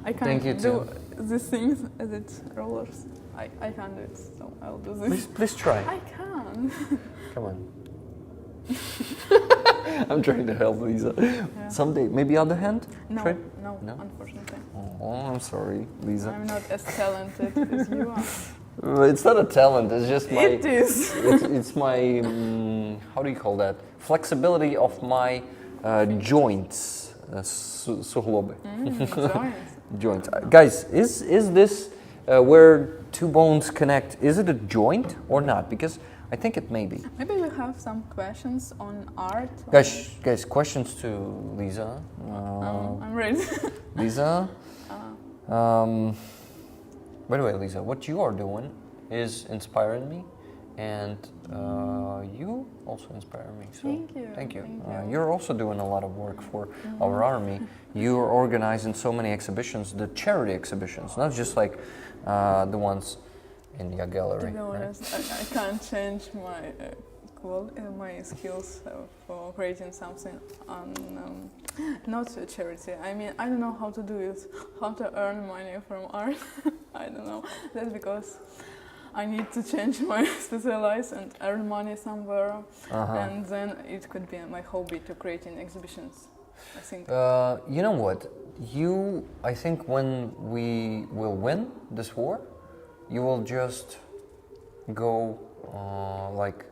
Speaker 1: I can't do these things as it's rollers. I can't do it, so I'll do this.
Speaker 2: Please try.
Speaker 1: I can.
Speaker 2: Come on. I'm trying to help Lisa. Someday, maybe other hand?
Speaker 1: No,
Speaker 2: Try?
Speaker 1: no, unfortunately.
Speaker 2: Oh, I'm sorry, Lisa.
Speaker 1: I'm not as talented as you are.
Speaker 2: It's not a talent. It's just my.
Speaker 1: It is.
Speaker 2: It's my. How do you call that? Flexibility of my joints. Суглоби. Joints. Guys, is this where two bones connect? Is it a joint or not? Because I think it may be.
Speaker 1: Maybe we have some questions on art.
Speaker 2: Guys, questions to Lisa.
Speaker 1: I'm ready.
Speaker 2: Lisa. By the way, Lisa, what you are doing is inspiring me, and you also inspire me. So
Speaker 1: Thank you.
Speaker 2: Thank you. You're also doing a lot of work for our army. You're organizing so many exhibitions, the charity exhibitions, not just like the ones in your gallery.
Speaker 1: To be honest, I can't change my skills for creating something on not a charity. I mean, I don't know how to do it, how to earn money from art. I don't know. That's because I need to change my specialize and earn money somewhere, and then it could be my hobby to creating exhibitions, I think.
Speaker 2: You know what? I think when we will win this war, you will just go like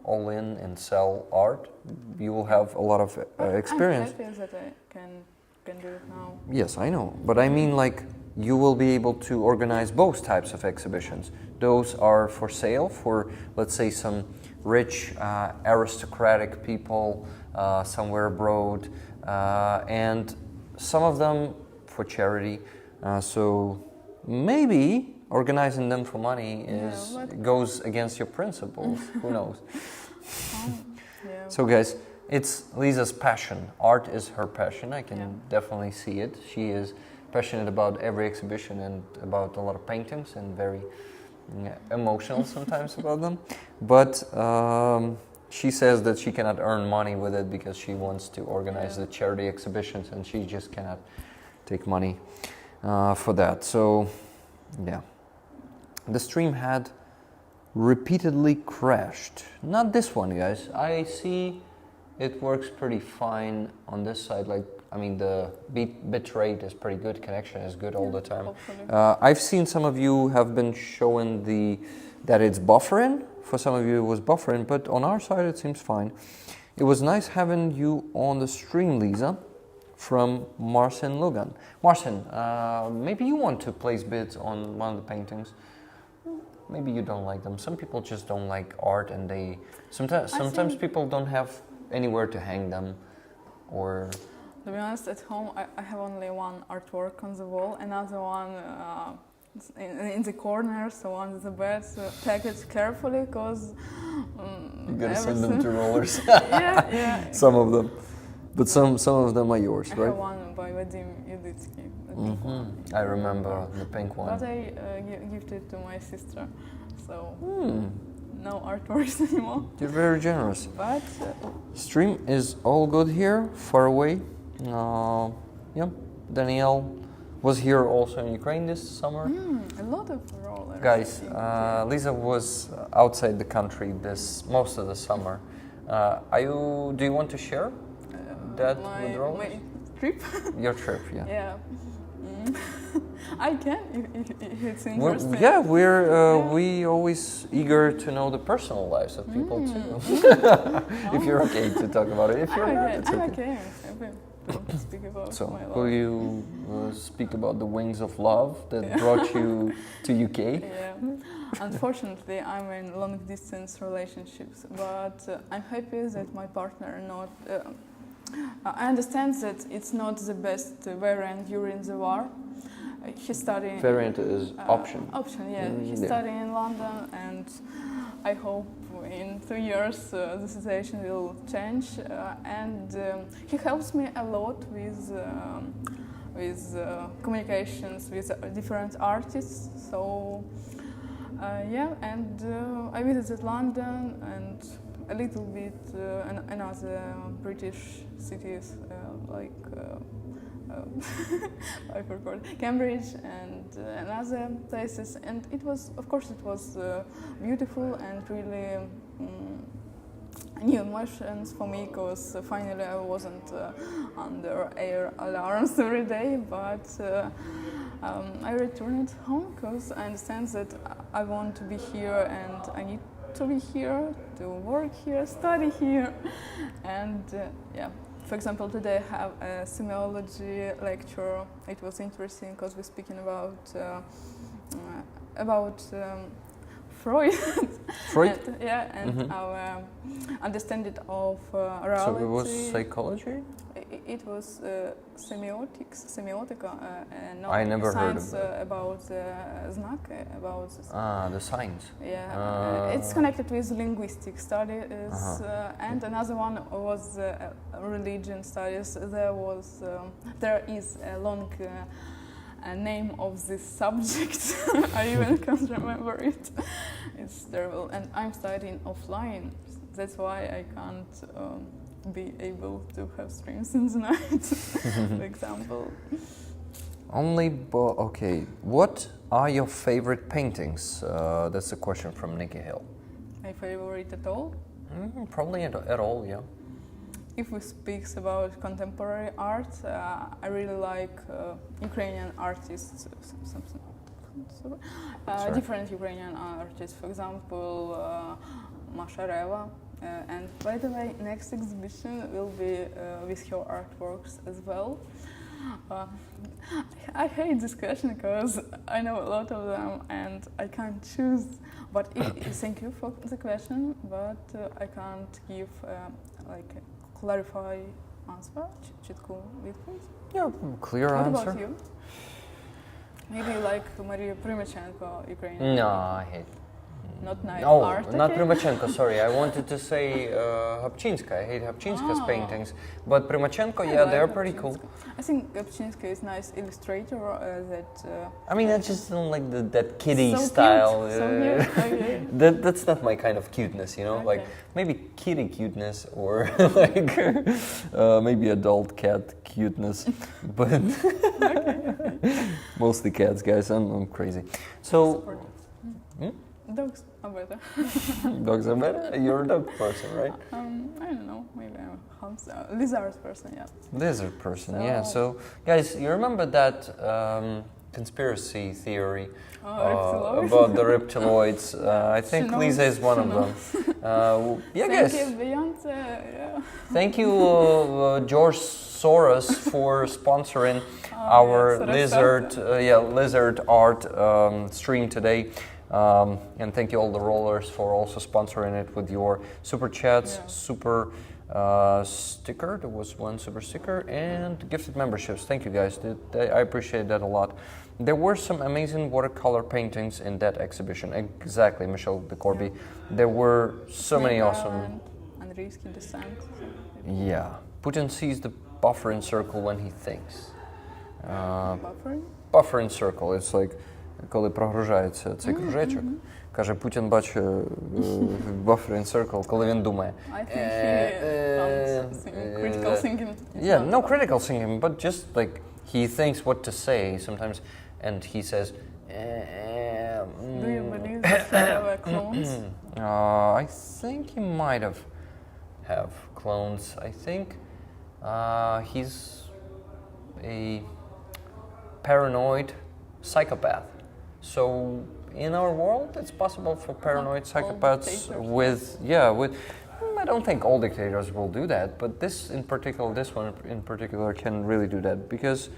Speaker 2: all in and sell art. You will have a lot of experience.
Speaker 1: I'm happy that I can do it now.
Speaker 2: Yes, I know. But I mean, like, you will be able to organize both types of exhibitions. Those are for sale for, let's say, some rich aristocratic people somewhere abroad, and some of them for charity. So maybe organizing them for money goes against your principles. Who knows? So guys, it's Liza's passion. Art is her passion. I can definitely see it. She is passionate about every exhibition and about a lot of paintings, and very emotional sometimes about them. But she says that she cannot earn money with it because she wants to organize the charity exhibitions, and she just cannot take money for that. So, yeah. The stream had repeatedly crashed. Not this one, guys. I see it works pretty fine on this side. Like, I mean, the bit rate is pretty good. Connection is good all the time. I've seen some of you have been showing that it's buffering. For some of you, it was buffering, but on our side, it seems fine. It was nice having you on the stream, Liza, from Marcin Lugan. Marcin, maybe you want to place bids on one of the paintings. Maybe you don't like them. Some people just don't like art, and they sometimes people don't have anywhere to hang them, or.
Speaker 1: To be honest, at home I have only one artwork on the wall, another one in the corner, so on the bed, so packaged carefully, because
Speaker 2: you gotta send them to rollers.
Speaker 1: yeah.
Speaker 2: Some of them, but some of them are yours, right?
Speaker 1: I have one by Vadim Yuditsky.
Speaker 2: I remember the pink one.
Speaker 1: But I gifted to my sister, so no artworks anymore.
Speaker 2: You're very generous.
Speaker 1: But
Speaker 2: stream is all good here, far away. Yeah, Danielle was here also in Ukraine this summer.
Speaker 1: A lot of rollers.
Speaker 2: Guys, Liza was outside the country most of the summer. Do you want to share that with rollers?
Speaker 1: My trip?
Speaker 2: Your trip, yeah.
Speaker 1: Yeah. I can if it's interesting.
Speaker 2: We always eager to know the personal lives of people too. If you're okay to talk about it. If you're not, it's okay.
Speaker 1: To speak about
Speaker 2: so,
Speaker 1: my life.
Speaker 2: will you speak about the wings of love that brought you to UK?
Speaker 1: Yeah. Unfortunately, I'm in long-distance relationships, but I'm happy that my partner not. I understand that it's not the best variant during the war. He's studying.
Speaker 2: Variant is option.
Speaker 1: Option, yeah. He's studying in London, and I hope in 2 years the situation will change. And he helps me a lot with communications with different artists. So and I visited London and a little bit another British cities like I forgot Cambridge and other places, and it was, of course, beautiful and really new emotions for me, because finally I wasn't under air alarms every day, but I returned home because I understand that I want to be here and I need to be here, to work here, study here, and For example, today I have a semiology lecture. It was interesting because we're speaking about Freud.
Speaker 2: Freud?
Speaker 1: and our understanding of reality.
Speaker 2: So it was psychology?
Speaker 1: It was semiotica.
Speaker 2: I never heard of
Speaker 1: that. About znak, about
Speaker 2: the science.
Speaker 1: Yeah, it's connected with linguistic studies, and another one was religion studies. There is a long name of this subject. I even can't remember it. It's terrible, and I'm studying offline. That's why I can't be able to have streams in the night, for example.
Speaker 2: Okay. What are your favorite paintings? That's a question from Nikki Hill.
Speaker 1: My favorite at all?
Speaker 2: Probably at all, yeah.
Speaker 1: If we speak about contemporary art, I really like Ukrainian artists, different Ukrainian artists. For example, Mashareva. And by the way, next exhibition will be with her artworks as well. I hate this question because I know a lot of them and I can't choose. But thank you for the question, but I can't give clarify answer. Чітку відповідь.
Speaker 2: Yeah, clear answer.
Speaker 1: What about you? Maybe you like Maria Primachenko, Ukrainian.
Speaker 2: No, I hate.
Speaker 1: Not nice art.
Speaker 2: Not Primachenko, sorry. I wanted to say Hapchinska. I hate Hapchinska's paintings. But Primachenko, they're pretty cool.
Speaker 1: I think Hapchinska is a nice illustrator I mean,
Speaker 2: I just don't like that kiddie style.
Speaker 1: Cute.
Speaker 2: that's not my kind of cuteness, you know.
Speaker 1: Okay.
Speaker 2: Like maybe kitty cuteness or like maybe adult cat cuteness, but mostly cats, guys. I'm crazy. So.
Speaker 1: Dogs are better.
Speaker 2: Dogs are better? You're a dog person, right?
Speaker 1: I don't know, maybe I'm a lizard person, yeah.
Speaker 2: Lizard person, yeah. So, guys, you remember that conspiracy theory about the reptiloids? I think Liza is one of them. Yeah, guys.
Speaker 1: Thank you, Beyonce. Yeah.
Speaker 2: Thank you, George Soros, for sponsoring our lizard art stream today. And thank you all the rollers for also sponsoring it with your super chats, super sticker. There was one super sticker and gifted memberships. Thank you guys. I appreciate that a lot. There were some amazing watercolor paintings in that exhibition. Exactly, Michelle de Corby. There were so many awesome.
Speaker 1: And risky descent.
Speaker 2: Yeah. Putin sees the buffering circle when he thinks.
Speaker 1: Buffering?
Speaker 2: Buffering circle. It's like коли прогружається цей кружечок, каже, Путін бачить buffering circle, коли він думає.
Speaker 1: I think he critical thinking.
Speaker 2: Yeah, no critical thinking, but just like he thinks what to say sometimes, and he says.
Speaker 1: Do you believe that he have clones?
Speaker 2: I think he might have clones. I think he's a paranoid psychopath. So in our world, it's possible for paranoid psychopaths with. I don't think all dictators will do that, but this one in particular can really do that, because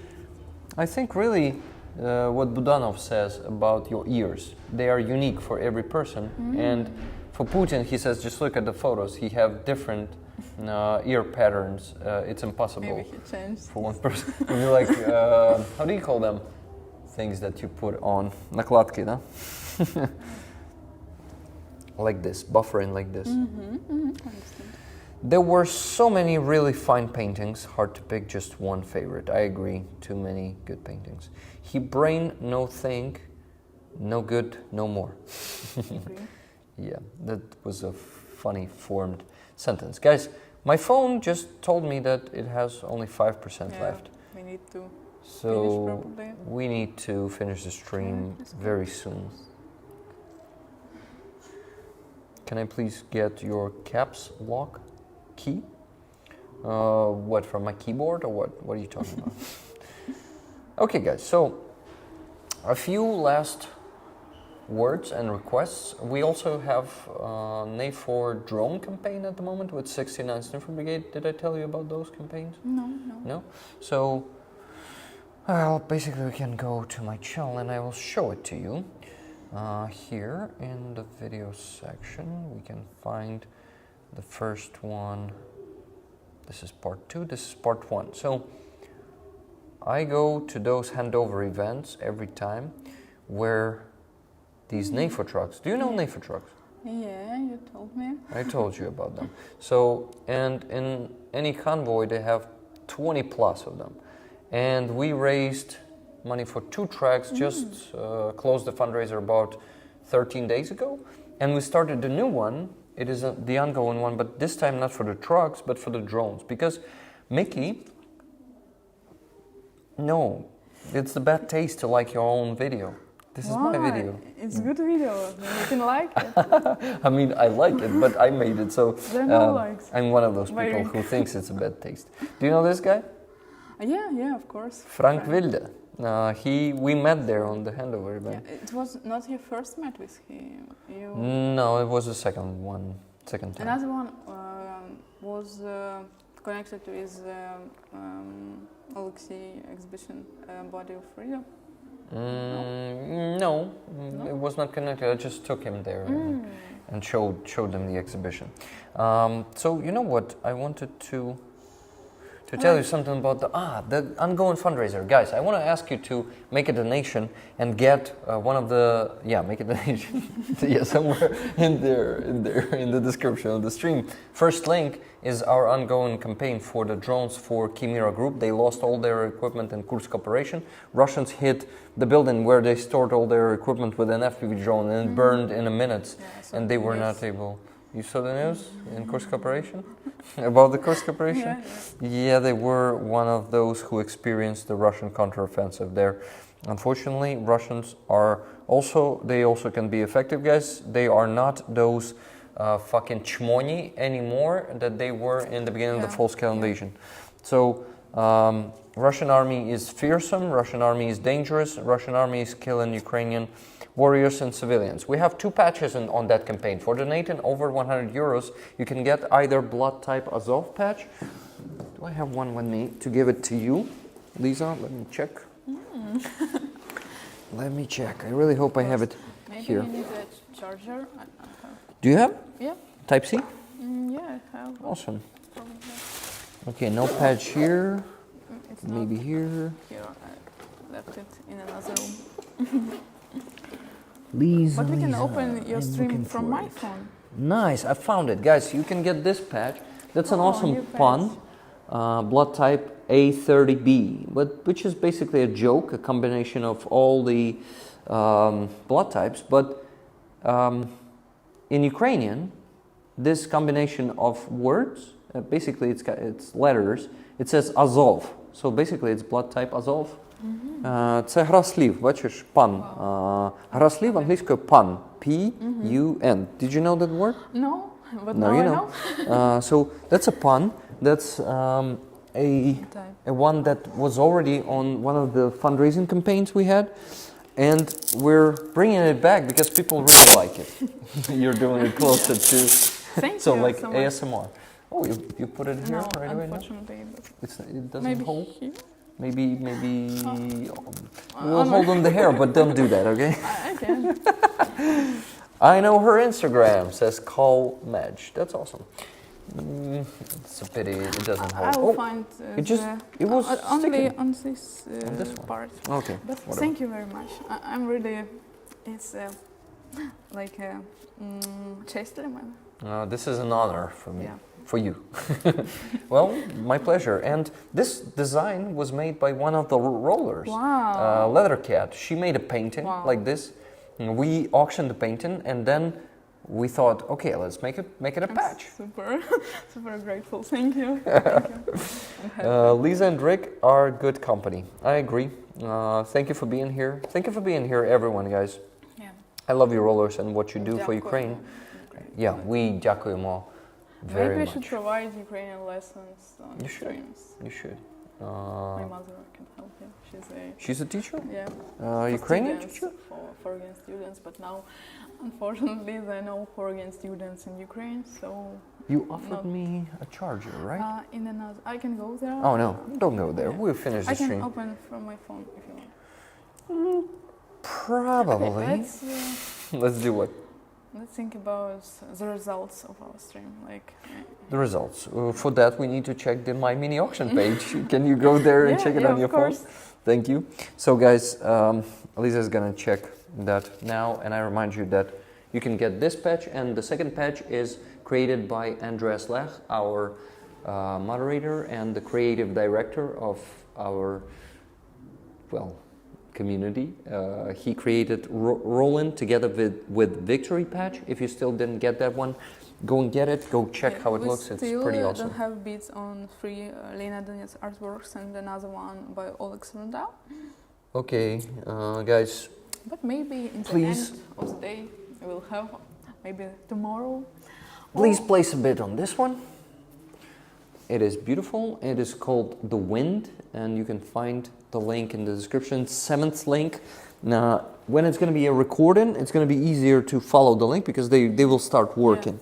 Speaker 2: I think really what Budanov says about your ears, they are unique for every person, and for Putin, he says just look at the photos, he have different ear patterns. It's impossible.
Speaker 1: Maybe he changed
Speaker 2: for one person. Maybe like how do you call them? Things that you put on накладки, да? Like this, buffering like this. There were so many really fine paintings, hard to pick just one favorite. I agree, too many good paintings. He brain no think, no good, no more. Yeah, that was a funny formed sentence. Guys, my phone just told me that it has only 5% left.
Speaker 1: We need to.
Speaker 2: So we need to finish the stream very soon. Can I please get your caps lock key? What, from my keyboard or what? What are you talking about? Okay, guys, so a few last words and requests. We also have NA4 drone campaign at the moment with 69th Infantry Brigade. Did I tell you about those campaigns? No? So, well, basically we can go to my channel and I will show it to you. Here in the video section we can find the first one. This is part 2, this is part 1. So I go to those handover events every time where these NAFO trucks, do you know NAFO trucks?
Speaker 1: Yeah, you told me.
Speaker 2: I told you about them. So, and in any convoy they have 20 plus of them. And we raised money for 2 tracks, just closed the fundraiser about 13 days ago. And we started the new one. It is the ongoing one, but this time not for the trucks, but for the drones. Because Mickey, no, it's the bad taste to like your own video. This is my video.
Speaker 1: It's a good video. You can like it.
Speaker 2: I mean, I like it, but I made it, so I'm one of those people who thinks it's a bad taste. Do you know this guy?
Speaker 1: Yeah, of course.
Speaker 2: Frank Wilde. We met there on the handover event.
Speaker 1: Yeah, it was not your first met with him.
Speaker 2: No, it was the second time.
Speaker 1: Another one was connected with Alexei exhibition, Body of Freedom.
Speaker 2: No, it was not connected. I just took him there and showed them the exhibition. So you know what? I wanted to to tell you something about the ongoing fundraiser. Guys, I want to ask you to make a donation and get one of the make a donation somewhere in the description of the stream. First link is our ongoing campaign for the drones for Chimera Group. They lost all their equipment in Kursk operation. Russians hit the building where they stored all their equipment with an FPV drone and it burned in a minute, and they were not able. You saw the news in Kursk operation? About the Kursk operation? Yeah, they were one of those who experienced the Russian counteroffensive there. Unfortunately, Russians are also can be effective, guys. They are not those fucking chmoni anymore that they were in the beginning of the full-scale invasion. So, Russian army is fearsome, Russian army is dangerous, Russian army is killing Ukrainian warriors and civilians. We have 2 patches on that campaign. For donating over 100 euros, you can get either blood type Azov patch. Do I have one with me to give it to you? Lisa, let me check. Let me check. I really hope I have it here.
Speaker 1: Maybe you need a charger.
Speaker 2: Do you have?
Speaker 1: Yeah.
Speaker 2: Type C?
Speaker 1: Yeah, I have.
Speaker 2: Awesome. Okay, no patch here.
Speaker 1: It's
Speaker 2: Maybe
Speaker 1: not
Speaker 2: here.
Speaker 1: here. I left it in another room.
Speaker 2: Lisa,
Speaker 1: But we can
Speaker 2: Lisa,
Speaker 1: open your
Speaker 2: I'm
Speaker 1: stream
Speaker 2: looking
Speaker 1: from
Speaker 2: for
Speaker 1: my
Speaker 2: it.
Speaker 1: phone.
Speaker 2: Nice, I found it. Guys, you can get this patch. That's an awesome
Speaker 1: new
Speaker 2: pun. Blood type A30B, which is basically a joke, a combination of all the blood types. But in Ukrainian, this combination of words, basically it's letters, it says Azov. So basically it's blood type Azov. Це гра слів, бачиш, пан. Гра слів англійською пан. P-U-N. Did you know that word?
Speaker 1: No, but
Speaker 2: No,
Speaker 1: now
Speaker 2: you
Speaker 1: I
Speaker 2: know.
Speaker 1: know.
Speaker 2: So that's a pun. That's a one that was already on one of the fundraising campaigns we had. And we're bringing it back because people really like it. You're doing it closer to...
Speaker 1: Thank
Speaker 2: so
Speaker 1: you
Speaker 2: like
Speaker 1: so much.
Speaker 2: ASMR. Oh, you put it here
Speaker 1: No,
Speaker 2: right away now?
Speaker 1: unfortunately. But
Speaker 2: It doesn't
Speaker 1: maybe
Speaker 2: hold?
Speaker 1: here.
Speaker 2: Maybe we'll hold on the hair, but don't do that, okay?
Speaker 1: I can.
Speaker 2: I know her Instagram, says Call Madge. That's awesome. It's a pity it doesn't hold.
Speaker 1: I will find
Speaker 2: it was
Speaker 1: only
Speaker 2: sticking.
Speaker 1: on this,
Speaker 2: this one.
Speaker 1: part.
Speaker 2: Okay.
Speaker 1: But
Speaker 2: whatever.
Speaker 1: thank you very much. I'm really, it's like a chest lemon.
Speaker 2: This is an honor for me.
Speaker 1: Yeah.
Speaker 2: For you. Well, my pleasure. And this design was made by one of the rollers.
Speaker 1: Wow.
Speaker 2: Leather Cat. She made a painting like this. And we auctioned the painting, and then we thought, okay, let's make it a patch.
Speaker 1: Super grateful. Thank you. Thank you.
Speaker 2: Lisa and Rick are good company. I agree. Thank you for being here. Thank you for being here, everyone, guys.
Speaker 1: Yeah.
Speaker 2: I love you, rollers, and what you do for
Speaker 1: Дякую.
Speaker 2: Ukraine. Yeah, we дякуємо. Very
Speaker 1: Maybe I
Speaker 2: much.
Speaker 1: should provide Ukrainian lessons on
Speaker 2: You should.
Speaker 1: streams.
Speaker 2: You should.
Speaker 1: My mother can help me.
Speaker 2: She's a teacher?
Speaker 1: Yeah.
Speaker 2: Ukrainian
Speaker 1: students,
Speaker 2: teacher?
Speaker 1: For foreign students, but now, unfortunately, there are no foreign students in Ukraine, so...
Speaker 2: You offered me a charger, right?
Speaker 1: In another... I can go there.
Speaker 2: Oh no, don't go there.
Speaker 1: Yeah.
Speaker 2: We'll finish the
Speaker 1: I can
Speaker 2: stream.
Speaker 1: open from my phone if you want.
Speaker 2: Probably.
Speaker 1: Okay,
Speaker 2: Let's do what?
Speaker 1: let's think about the results of our stream.
Speaker 2: The results. For that, we need to check the My Mini auction page. Can you go there and check it on your phone? Thank you. So, guys, Lisa is gonna check that now, and I remind you that you can get this patch, and the second patch is created by Andreas Lech, our moderator and the creative director of our, community. He created Roland together with Victory patch. If you still didn't get that one, go and get it. Go check how it looks. It's pretty awesome.
Speaker 1: We still don't have bids on 3 Lena Donet's artworks and another one by Oleg Srundal.
Speaker 2: Okay, guys.
Speaker 1: But maybe in the end of the day we'll have, maybe tomorrow.
Speaker 2: Please place a bid on this one. It is beautiful. It is called The Wind, and you can find the link in the description. 7th link. Now, when it's going to be a recording, it's going to be easier to follow the link because they will start working.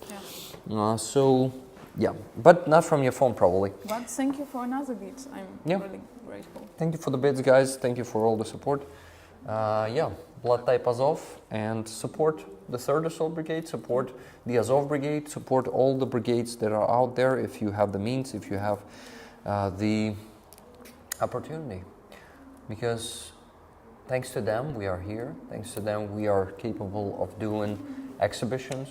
Speaker 2: Yeah. But not from your phone, probably.
Speaker 1: But thank you for another bid. I'm really grateful.
Speaker 2: Thank you for the bids, guys. Thank you for all the support. Blood type Azov, and support the 3rd Assault Brigade, support the Azov Brigade, support all the brigades that are out there if you have the means, if you have the opportunity, because thanks to them we are here. Thanks to them we are capable of doing exhibitions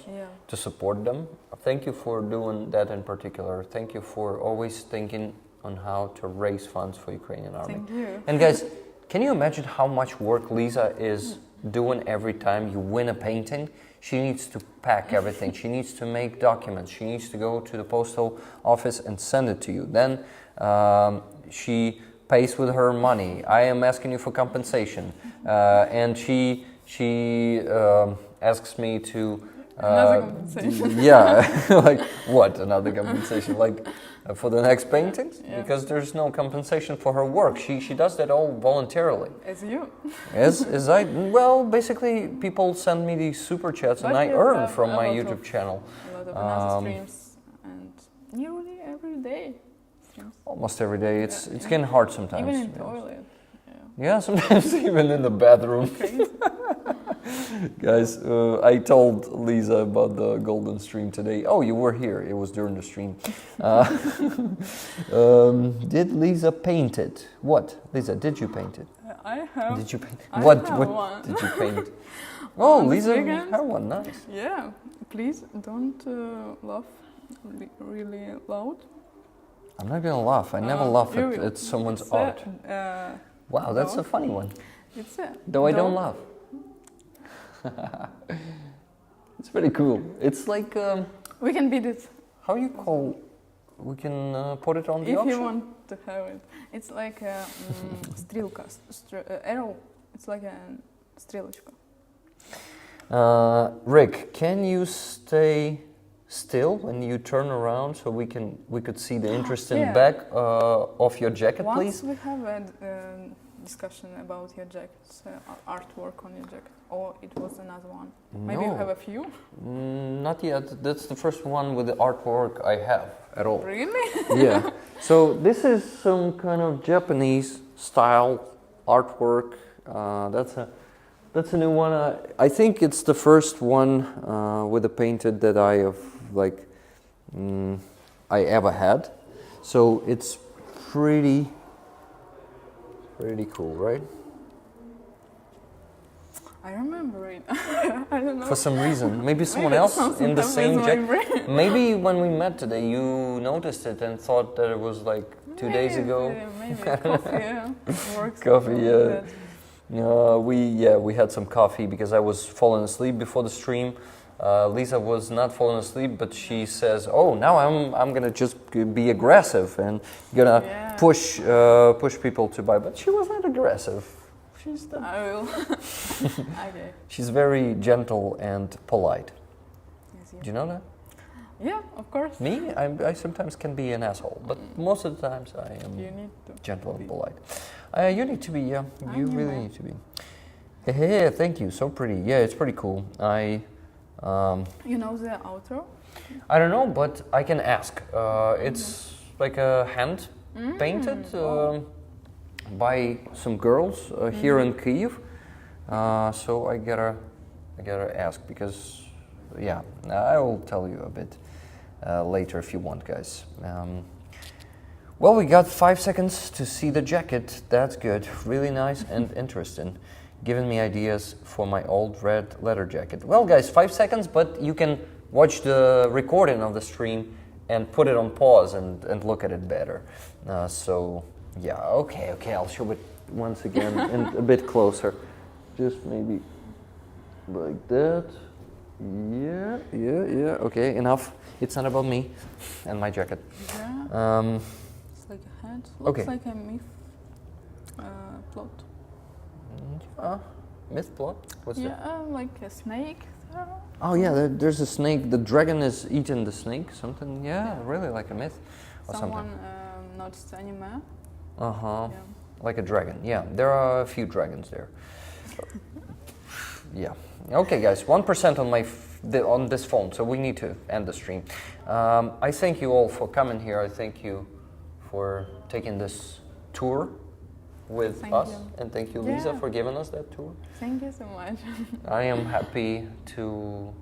Speaker 2: to support them. Thank you for doing that in particular. Thank you for always thinking on how to raise funds for Ukrainian army.
Speaker 1: Thank you.
Speaker 2: And guys, can you imagine how much work Liza is doing every time you win a painting? She needs to pack everything. She needs to make documents. She needs to go to the postal office and send it to you. Then she pays with her money. I am asking you for compensation, and she asks me to.
Speaker 1: Another compensation.
Speaker 2: Yeah, like what? Another compensation? Like for the next paintings?
Speaker 1: Yeah.
Speaker 2: Because there's no compensation for her work. She does that all voluntarily.
Speaker 1: As you.
Speaker 2: As I, well, basically people send me these super chats
Speaker 1: But
Speaker 2: and I
Speaker 1: you
Speaker 2: earn
Speaker 1: have
Speaker 2: from
Speaker 1: a
Speaker 2: my
Speaker 1: lot
Speaker 2: YouTube channel.
Speaker 1: A lot of another streams and nearly every day streams.
Speaker 2: Almost every day. It's getting hard sometimes.
Speaker 1: Even in toilet.
Speaker 2: Yeah, sometimes even in the bathroom.
Speaker 1: Crazy.
Speaker 2: Guys, I told Liza about the golden stream today. Oh, you were here. It was during the stream. Did Liza paint it? What? Liza, did you paint it?
Speaker 1: I have.
Speaker 2: Did you paint?
Speaker 1: I
Speaker 2: What
Speaker 1: have one.
Speaker 2: did you paint? Oh,
Speaker 1: On this
Speaker 2: Liza
Speaker 1: weekend?
Speaker 2: have one. Nice.
Speaker 1: Yeah. Please don't laugh really loud.
Speaker 2: I'm not gonna laugh. I never laugh
Speaker 1: you-
Speaker 2: at someone's
Speaker 1: it's
Speaker 2: art. Wow, that's a
Speaker 1: dog.
Speaker 2: funny one.
Speaker 1: It's a
Speaker 2: Though I
Speaker 1: dog.
Speaker 2: don't laugh. It's pretty cool. It's like
Speaker 1: We can beat it
Speaker 2: how you call. We can put it on the
Speaker 1: if
Speaker 2: auction.
Speaker 1: you want to have it. It's like a стрелка, arrow. It's like a стрелочка.
Speaker 2: Rick, can you stay still when you turn around so we could see the interesting
Speaker 1: Yeah.
Speaker 2: back of your jacket,
Speaker 1: Once
Speaker 2: please?
Speaker 1: we have a discussion about your jackets, artwork on your jacket, or it was another one. Maybe you
Speaker 2: No.
Speaker 1: have a few.
Speaker 2: Not yet. That's the first one with the artwork I have at all.
Speaker 1: Really?
Speaker 2: Yeah. So this is some kind of Japanese style artwork. That's a new one. I think it's the first one with a painted that I have I ever had. So it's pretty cool, right?
Speaker 1: I remember it. I don't know.
Speaker 2: For some reason, maybe someone
Speaker 1: Maybe it
Speaker 2: else
Speaker 1: sounds
Speaker 2: in the same
Speaker 1: sometimes in my
Speaker 2: jacket.
Speaker 1: brain.
Speaker 2: Maybe when we met today, you noticed it and thought that it was like 2 days ago.
Speaker 1: Maybe coffee works.
Speaker 2: Coffee, yeah.
Speaker 1: That.
Speaker 2: We had some coffee because I was falling asleep before the stream. Liza was not falling asleep, but she says, "Oh, now I'm gonna just be aggressive and gonna push people to buy." But she was not aggressive.
Speaker 1: I will. Okay.
Speaker 2: She's very gentle and polite.
Speaker 1: Yes,
Speaker 2: Do you know that?
Speaker 1: Yeah, of course.
Speaker 2: Me, I sometimes can be an asshole, but most of the times I am
Speaker 1: You need to.
Speaker 2: gentle and
Speaker 1: be.
Speaker 2: polite. You need to be, yeah. You
Speaker 1: I'm
Speaker 2: really
Speaker 1: human.
Speaker 2: need to be. Hey, thank you. So pretty. Yeah, it's pretty cool.
Speaker 1: You know the outro?
Speaker 2: I don't know, but I can ask. It's like a hand painted by some girls here in Kyiv. So I gotta ask because, yeah, I will tell you a bit later if you want, guys. Well, we got 5 seconds to see the jacket. That's good. Really nice and interesting. Giving me ideas for my old red leather jacket. Well, guys, 5 seconds, but you can watch the recording of the stream and put it on pause and look at it better. So, yeah, okay, I'll show it once again and a bit closer. Just maybe like that. Yeah, okay, enough. It's not about me and my jacket.
Speaker 1: Yeah. It's like a head. Looks
Speaker 2: Okay.
Speaker 1: like a myth plot.
Speaker 2: Myth plot? What's that?
Speaker 1: Like a snake.
Speaker 2: Oh yeah, there's a snake. The dragon is eating the snake. Something, yeah, really like a myth or
Speaker 1: Someone
Speaker 2: something.
Speaker 1: noticed anime.
Speaker 2: Uh-huh.
Speaker 1: Yeah.
Speaker 2: Like a dragon. Yeah, there are a few dragons there. Yeah. Okay, guys. 1% on this phone, so we need to end the stream. I thank you all for coming here. I thank you for taking this tour with
Speaker 1: Thank
Speaker 2: us,
Speaker 1: you.
Speaker 2: and thank you, Liza,
Speaker 1: Yeah.
Speaker 2: for giving us that tour.
Speaker 1: Thank you so much.
Speaker 2: I am happy to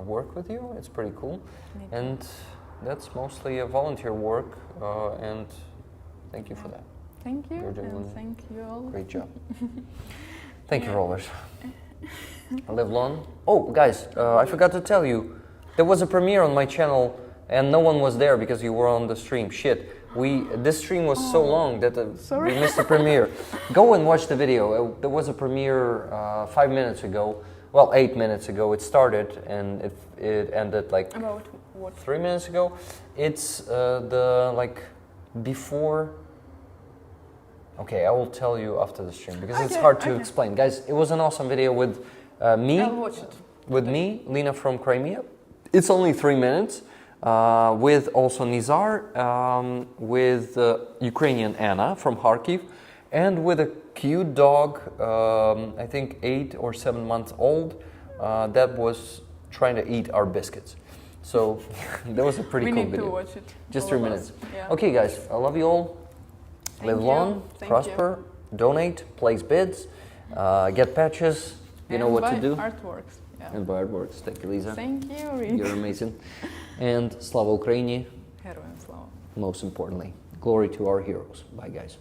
Speaker 2: work with you. It's pretty cool,
Speaker 1: Me too.
Speaker 2: and that's mostly a volunteer work, and Thank you for that.
Speaker 1: Thank you,
Speaker 2: You're doing
Speaker 1: and thank you all.
Speaker 2: Great job. Thank you, rollers. Live long. Oh, guys, I forgot to tell you, there was a premiere on my channel, and no one was there because you were on the stream. Shit. This stream was so long that we missed the premiere. Go and watch the video. There was a premiere 5 minutes ago. Well, 8 minutes ago it started, and it ended like
Speaker 1: About what?
Speaker 2: 3 minutes ago. It's the like before. Okay, I will tell you after the stream because it's hard to explain. Guys, it was an awesome video with me.
Speaker 1: I'll watch it.
Speaker 2: With me, Lena from Crimea. It's only 3 minutes. With also Nizar, with Ukrainian Anna from Kharkiv, and with a cute dog, I think 8 or 7 months old, that was trying to eat our biscuits. So that was a pretty cool video.
Speaker 1: We need to watch it.
Speaker 2: Just 3 minutes.
Speaker 1: Yeah.
Speaker 2: Okay, guys, I love you all. Live long, prosper, donate, place bids, get patches. You know what to do.
Speaker 1: Artworks. Yeah.
Speaker 2: And buy artworks. Thank you, Lisa.
Speaker 1: Thank you, Rick.
Speaker 2: You're amazing. And Slava Ukraini.
Speaker 1: Heroin slava.
Speaker 2: Most importantly, glory to our heroes. Bye, guys.